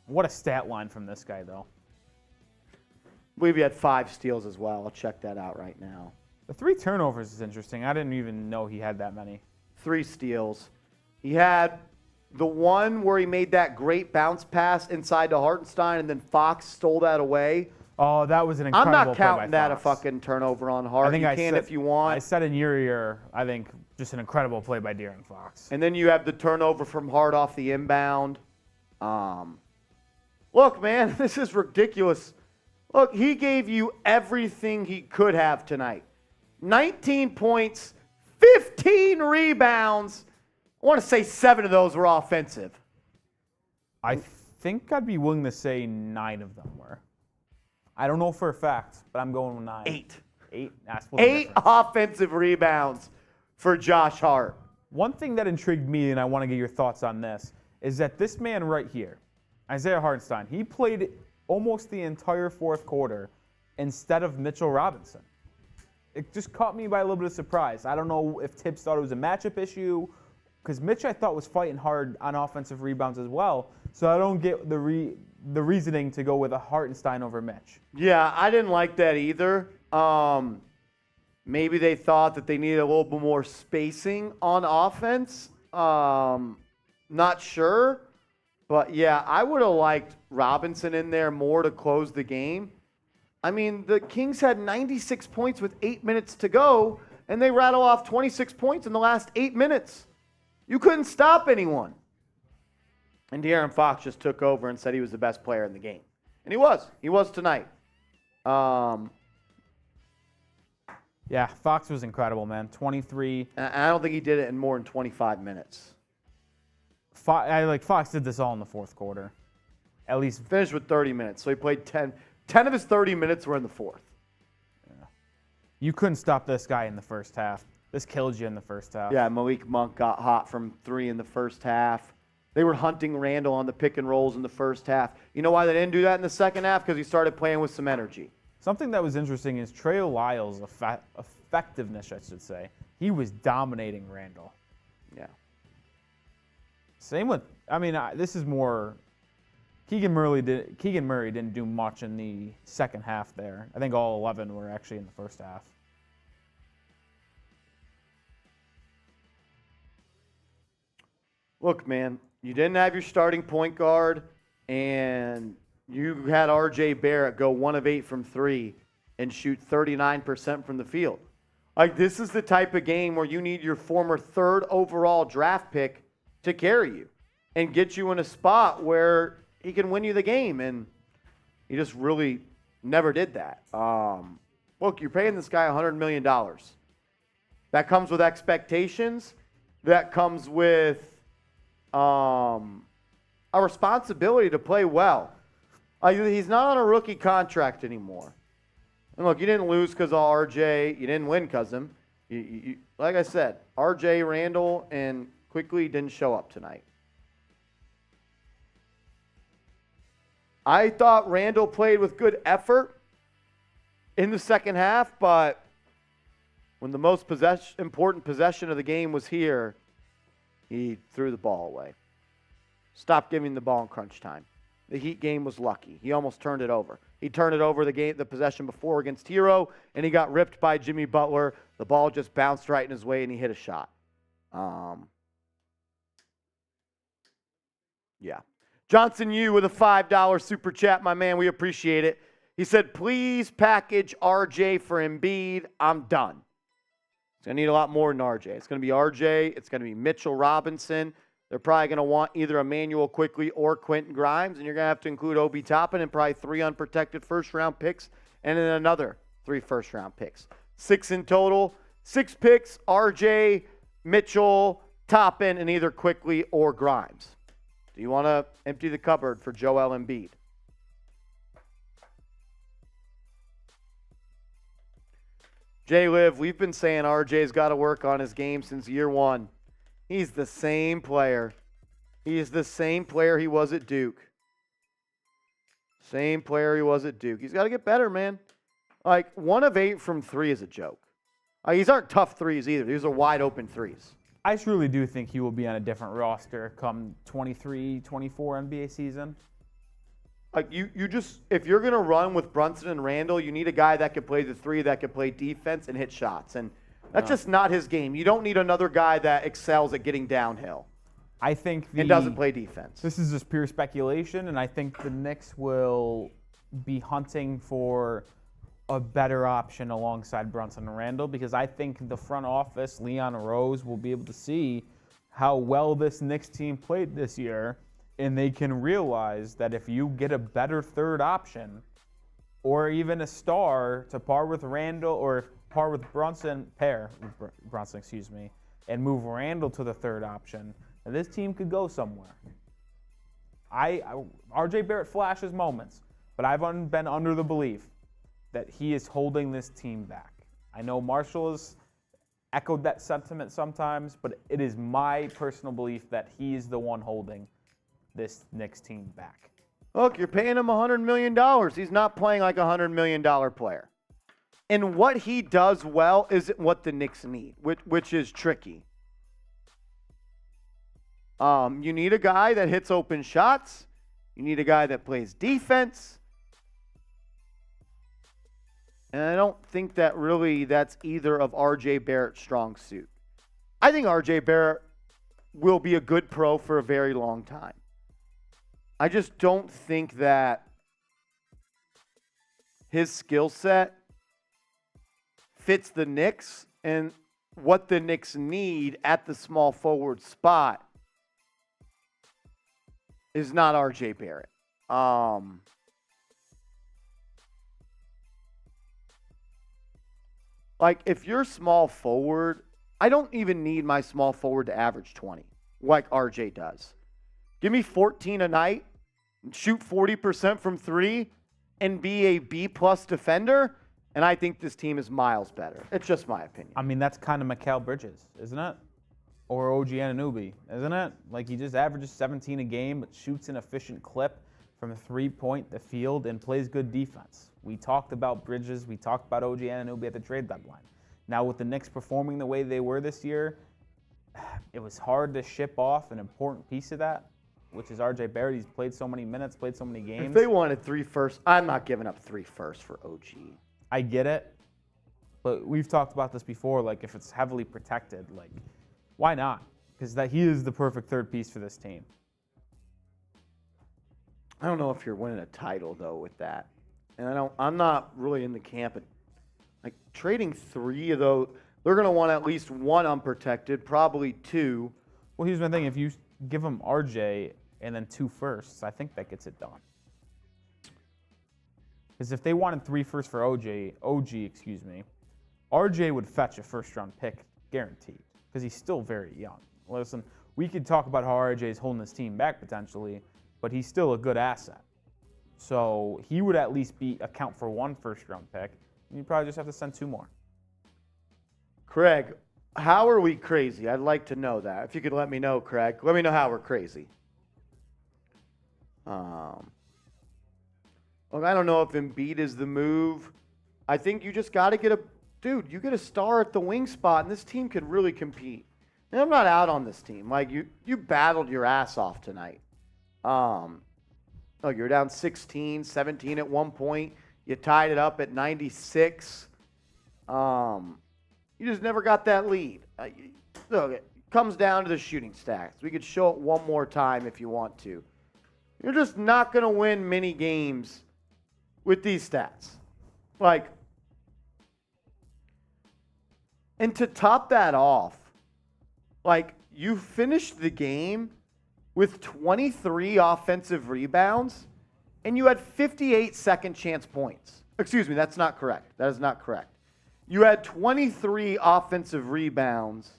What a stat line from this guy, though. I believe he had 5 steals as well. I'll check that out right now. The 3 turnovers is interesting. I didn't even know he had that many. 3 steals. He had the one where he made that great bounce pass inside to Hartenstein, and then Fox stole that away. Oh, that was an I'm incredible not counting play by that a Fox. fucking turnover on Hart. I think you I can said, if you want. I said in your ear, I think just an incredible play by De'Aaron Fox. And then you have the turnover from Hart off the inbound. Look, man, this is ridiculous. Look, he gave you everything he could have tonight. 19 points, 15 rebounds. I want to say 7 of those were offensive. I think I'd be willing to say 9 of them were. I don't know for a fact, but I'm going with 9. 8. 8? Nah, split the 8 difference. offensive rebounds for Josh Hart. One thing that intrigued me, and I want to get your thoughts on this, is that this man right here, Isaiah Hartenstein, he played almost the entire fourth quarter instead of Mitchell Robinson. It just caught me by a little bit of surprise. I don't know if Tibbs thought it was a matchup issue, because Mitch, I thought, was fighting hard on offensive rebounds as well. So I don't get the reasoning to go with a Hartenstein over Mitch. Yeah, I didn't like that either. Maybe they thought that they needed a little bit more spacing on offense. Not sure. But, yeah, I would have liked Robinson in there more to close the game. I mean, the Kings had 96 points with 8 minutes to go, and they rattle off 26 points in the last 8 minutes. You couldn't stop anyone. And De'Aaron Fox just took over and said he was the best player in the game. And he was. He was tonight. Yeah, Fox was incredible, man. 23. And I don't think he did it in more than 25 minutes. Fox did this all in the fourth quarter. At least. Finished with 30 minutes. So he played 10. 10 of his 30 minutes were in the fourth. Yeah. You couldn't stop this guy in the first half. This killed you in the first half. Yeah, Malik Monk got hot from 3 in the first half. They were hunting Randle on the pick and rolls in the first half. You know why they didn't do that in the second half? Because he started playing with some energy. Something that was interesting is Trey Lyle's effectiveness, I should say. He was dominating Randle. Yeah. Same with, this is more, Keegan Murray didn't do much in the second half there. I think all 11 were actually in the first half. Look, man, you didn't have your starting point guard, and you had R.J. Barrett go 1 of 8 from 3 and shoot 39% from the field. Like, this is the type of game where you need your former 3rd overall draft pick to carry you and get you in a spot where he can win you the game, and he just really never did that. Look, you're paying this guy $100 million. That comes with expectations. That comes with a responsibility to play well. He's not on a rookie contract anymore. And look, you didn't lose because of RJ. You didn't win because of him. Like I said, RJ, Randle, and Quickly didn't show up tonight. I thought Randle played with good effort in the second half, but when the most important possession of the game was here, he threw the ball away. Stopped giving the ball in crunch time. The Heat game was lucky. He almost turned it over. He turned it over the possession before against Hero, and he got ripped by Jimmy Butler. The ball just bounced right in his way, and he hit a shot. Yeah. Johnson Yu with a $5 super chat, my man. We appreciate it. He said, please package RJ for Embiid. I'm done. It's going to need a lot more than RJ. It's going to be RJ. It's going to be Mitchell Robinson. They're probably going to want either Emmanuel Quickly or Quentin Grimes, and you're going to have to include Obi Toppin and probably 3 unprotected first-round picks and then another 3 first-round picks. 6 in total. 6 picks, RJ, Mitchell, Toppin, and either Quickly or Grimes. Do you want to empty the cupboard for Joel Embiid? Jay Liv, we've been saying RJ's got to work on his game since year 1. He's the same player. He is the same player he was at Duke. Same player he was at Duke. He's got to get better, man. Like, 1 of 8 from 3 is a joke. These aren't tough threes either. These are wide open threes. I truly do think he will be on a different roster come 23-24 NBA season. Like you just if you're gonna run with Brunson and Randle, you need a guy that can play the three, that can play defense and hit shots, and that's just not his game. You don't need another guy that excels at getting downhill. I think And doesn't play defense. This is just pure speculation, and I think the Knicks will be hunting for a better option alongside Brunson and Randle, because I think the front office, Leon Rose, will be able to see how well this Knicks team played this year, and they can realize that if you get a better third option or even a star to par with Randle or par with Brunson, and move Randle to the third option, and this team could go somewhere. RJ Barrett flashes moments, but I've been under the belief that he is holding this team back. I know Marshall has echoed that sentiment sometimes, but it is my personal belief that he is the one holding this Knicks team back. Look, you're paying him $100 million. He's not playing like a $100 million player. And what he does well isn't what the Knicks need, which is tricky. You need a guy that hits open shots. You need a guy that plays defense. And I don't think that really that's either of RJ Barrett's strong suit. I think RJ Barrett will be a good pro for a very long time. I just don't think that his skill set fits the Knicks, and what the Knicks need at the small forward spot is not RJ Barrett. Like, if you're small forward, I don't even need my small forward to average 20 like RJ does. Give me 14 a night, shoot 40% from three, and be a B-plus defender, and I think this team is miles better. It's just my opinion. I mean, that's kind of Mikal Bridges, isn't it? Or OG Anunoby, isn't it? Like, he just averages 17 a game, but shoots an efficient clip from a three-point, the field, and plays good defense. We talked about Bridges. We talked about OG Anunoby at the trade deadline. Now, with the Knicks performing the way they were this year, it was hard to ship off an important piece of that, which is RJ Barrett. He's played so many minutes, played so many games. If they wanted 3 firsts, I'm not giving up 3 firsts for OG. I get it, but we've talked about this before. Like, if it's heavily protected, like, why not? Because he is the perfect third piece for this team. I don't know if you're winning a title, though, with that. And I'm not really in the camp of, like, trading 3 of those. They're going to want at least 1 unprotected, probably 2. Well, here's my thing. If you give them RJ and then 2 firsts, I think that gets it done. Because if they wanted 3 firsts for OG, RJ would fetch a first-round pick, guaranteed, because he's still very young. Listen, we could talk about how RJ is holding this team back potentially, but he's still a good asset. So he would at least account for 1 first-round pick, and you probably just have to send 2 more. Craig, how are we crazy? I'd like to know that. If you could let me know, Craig. Let me know how we're crazy. Look, I don't know if Embiid is the move. I think you just got to get you get a star at the wing spot, and this team could really compete. And I'm not out on this team. Like, you battled your ass off tonight. Look, you're down 16, 17 at one point. You tied it up at 96. You just never got that lead. Look, it comes down to the shooting stats. We could show it one more time if you want to. You're just not going to win many games with these stats. Like, and to top that off, like, you finished the game with 23 offensive rebounds, and you had 58 second chance points. Excuse me, that's not correct. That is not correct. You had 23 offensive rebounds.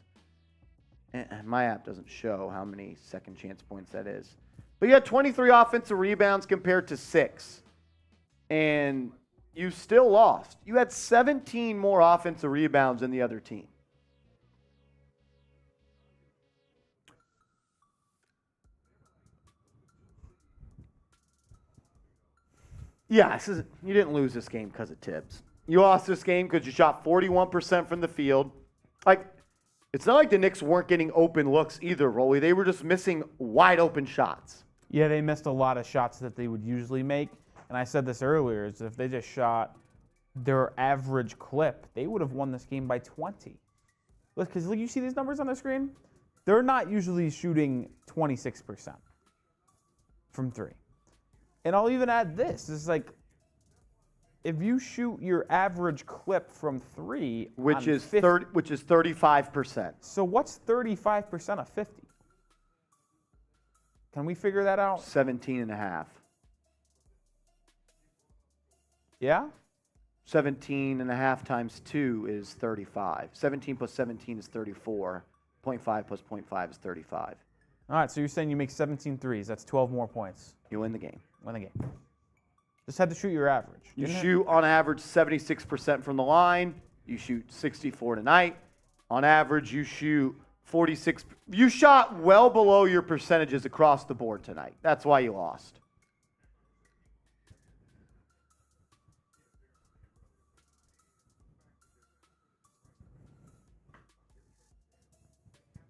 And my app doesn't show how many second chance points that is. But you had 23 offensive rebounds compared to 6. And you still lost. You had 17 more offensive rebounds than the other team. Yeah, you didn't lose this game because of Tibbs. You lost this game because you shot 41% from the field. Like, it's not like the Knicks weren't getting open looks either, Rolly. They were just missing wide open shots. Yeah, they missed a lot of shots that they would usually make. And I said this earlier, is if they just shot their average clip, they would have won this game by 20. Because you see these numbers on the screen? They're not usually shooting 26% from 3. And I'll even add this. It's like, if you shoot your average clip from 3, which is 35%. So what's 35% of 50? Can we figure that out? 17.5. Yeah? 17.5 times 2 is 35. 17 plus 17 is 34. 0.5 plus 0.5 is 35. All right, so you're saying you make 17 threes. That's 12 more points. You win the game. Win the game. Just had to shoot your average. You shoot on average 76% from the line. You shoot 64 tonight. On average, you shoot 46. You shot well below your percentages across the board tonight. That's why you lost.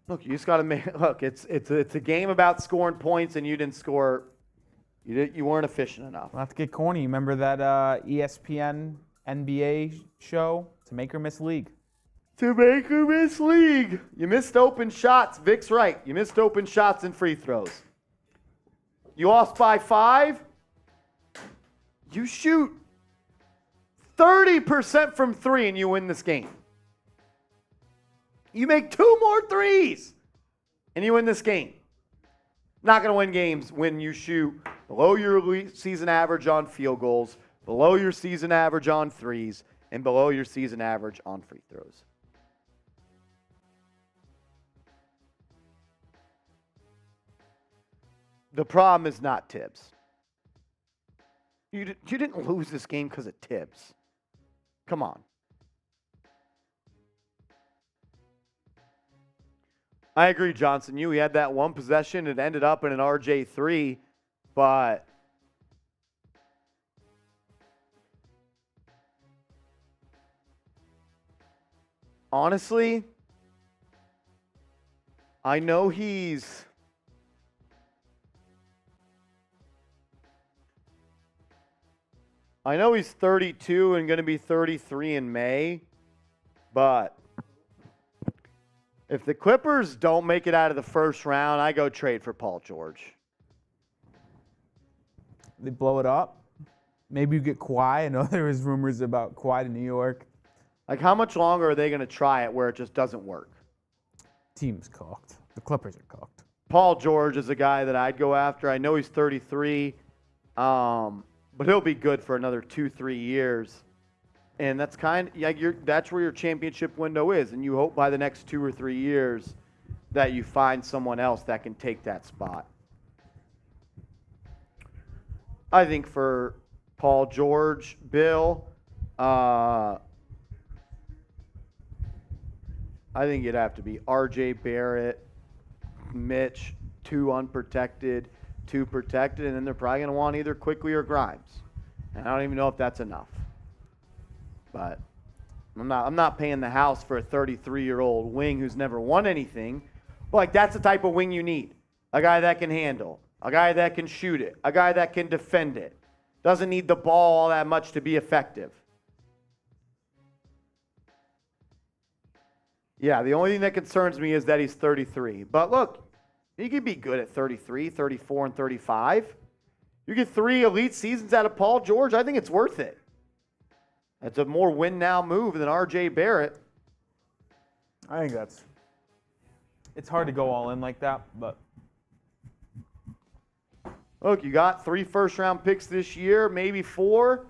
Look, you just got to make. Look, it's a game about scoring points, and you didn't score. You weren't efficient enough. We'll have to get corny. Remember that ESPN NBA show, To Make or Miss League? To make or miss league. You missed open shots. Vic's right. You missed open shots and free throws. You lost by 5. You shoot 30% from 3 and you win this game. You make 2 more threes and you win this game. Not going to win games when you shoot below your season average on field goals, below your season average on threes, and below your season average on free throws. The problem is not Tibbs. You didn't lose this game because of Tibbs. Come on. I agree, Johnson. We had that one possession. It ended up in an RJ3, but honestly, I know he's I know he's 32 and going to be 33 in May, but if the Clippers don't make it out of the first round, I go trade for Paul George. They blow it up. Maybe you get Kawhi. I know there was rumors about Kawhi to New York. Like, how much longer are they going to try it where it just doesn't work? Team's cooked. The Clippers are cooked. Paul George is a guy that I'd go after. I know he's 33, but he'll be good for another 2-3 years. And that's that's where your championship window is. And you hope by the next 2 or 3 years that you find someone else that can take that spot. I think for Paul George, Bill, I think it'd have to be RJ Barrett, Mitch, 2 unprotected, 2 protected, and then they're probably going to want either Quickly or Grimes. And I don't even know if that's enough. But I'm not paying the house for a 33-year-old wing who's never won anything. But like, that's the type of wing you need. A guy that can handle, a guy that can shoot it, a guy that can defend it. Doesn't need the ball all that much to be effective. Yeah, the only thing that concerns me is that he's 33. But look, he could be good at 33, 34, and 35. You get 3 elite seasons out of Paul George, I think it's worth it. It's a more win-now move than RJ Barrett. I think it's hard to go all in like that, but look, you got 3 first-round picks this year, maybe 4.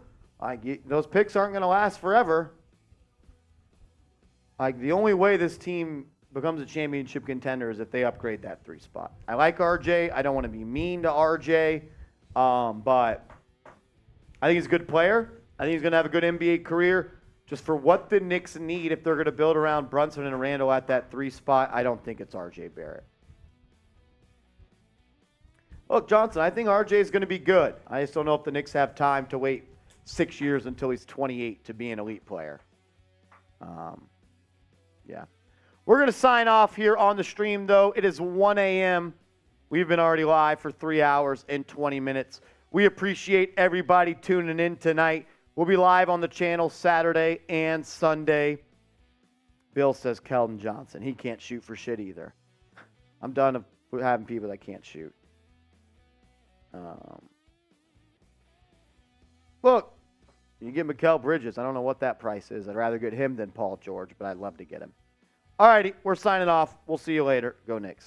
Those picks aren't going to last forever. The only way this team becomes a championship contender is if they upgrade that 3 spot. I like RJ. I don't want to be mean to RJ, but I think he's a good player. I think he's going to have a good NBA career. Just for what the Knicks need, if they're going to build around Brunson and Randle at that 3 spot, I don't think it's RJ Barrett. Look, Johnson, I think RJ is going to be good. I just don't know if the Knicks have time to wait 6 years until he's 28 to be an elite player. Yeah. We're going to sign off here on the stream, though. It is 1 a.m. We've been already live for 3 hours and 20 minutes. We appreciate everybody tuning in tonight. We'll be live on the channel Saturday and Sunday. Bill says Keldon Johnson. He can't shoot for shit either. I'm done with having people that can't shoot. Look, you get Mikal Bridges. I don't know what that price is. I'd rather get him than Paul George, but I'd love to get him. All righty, we're signing off. We'll see you later. Go Knicks.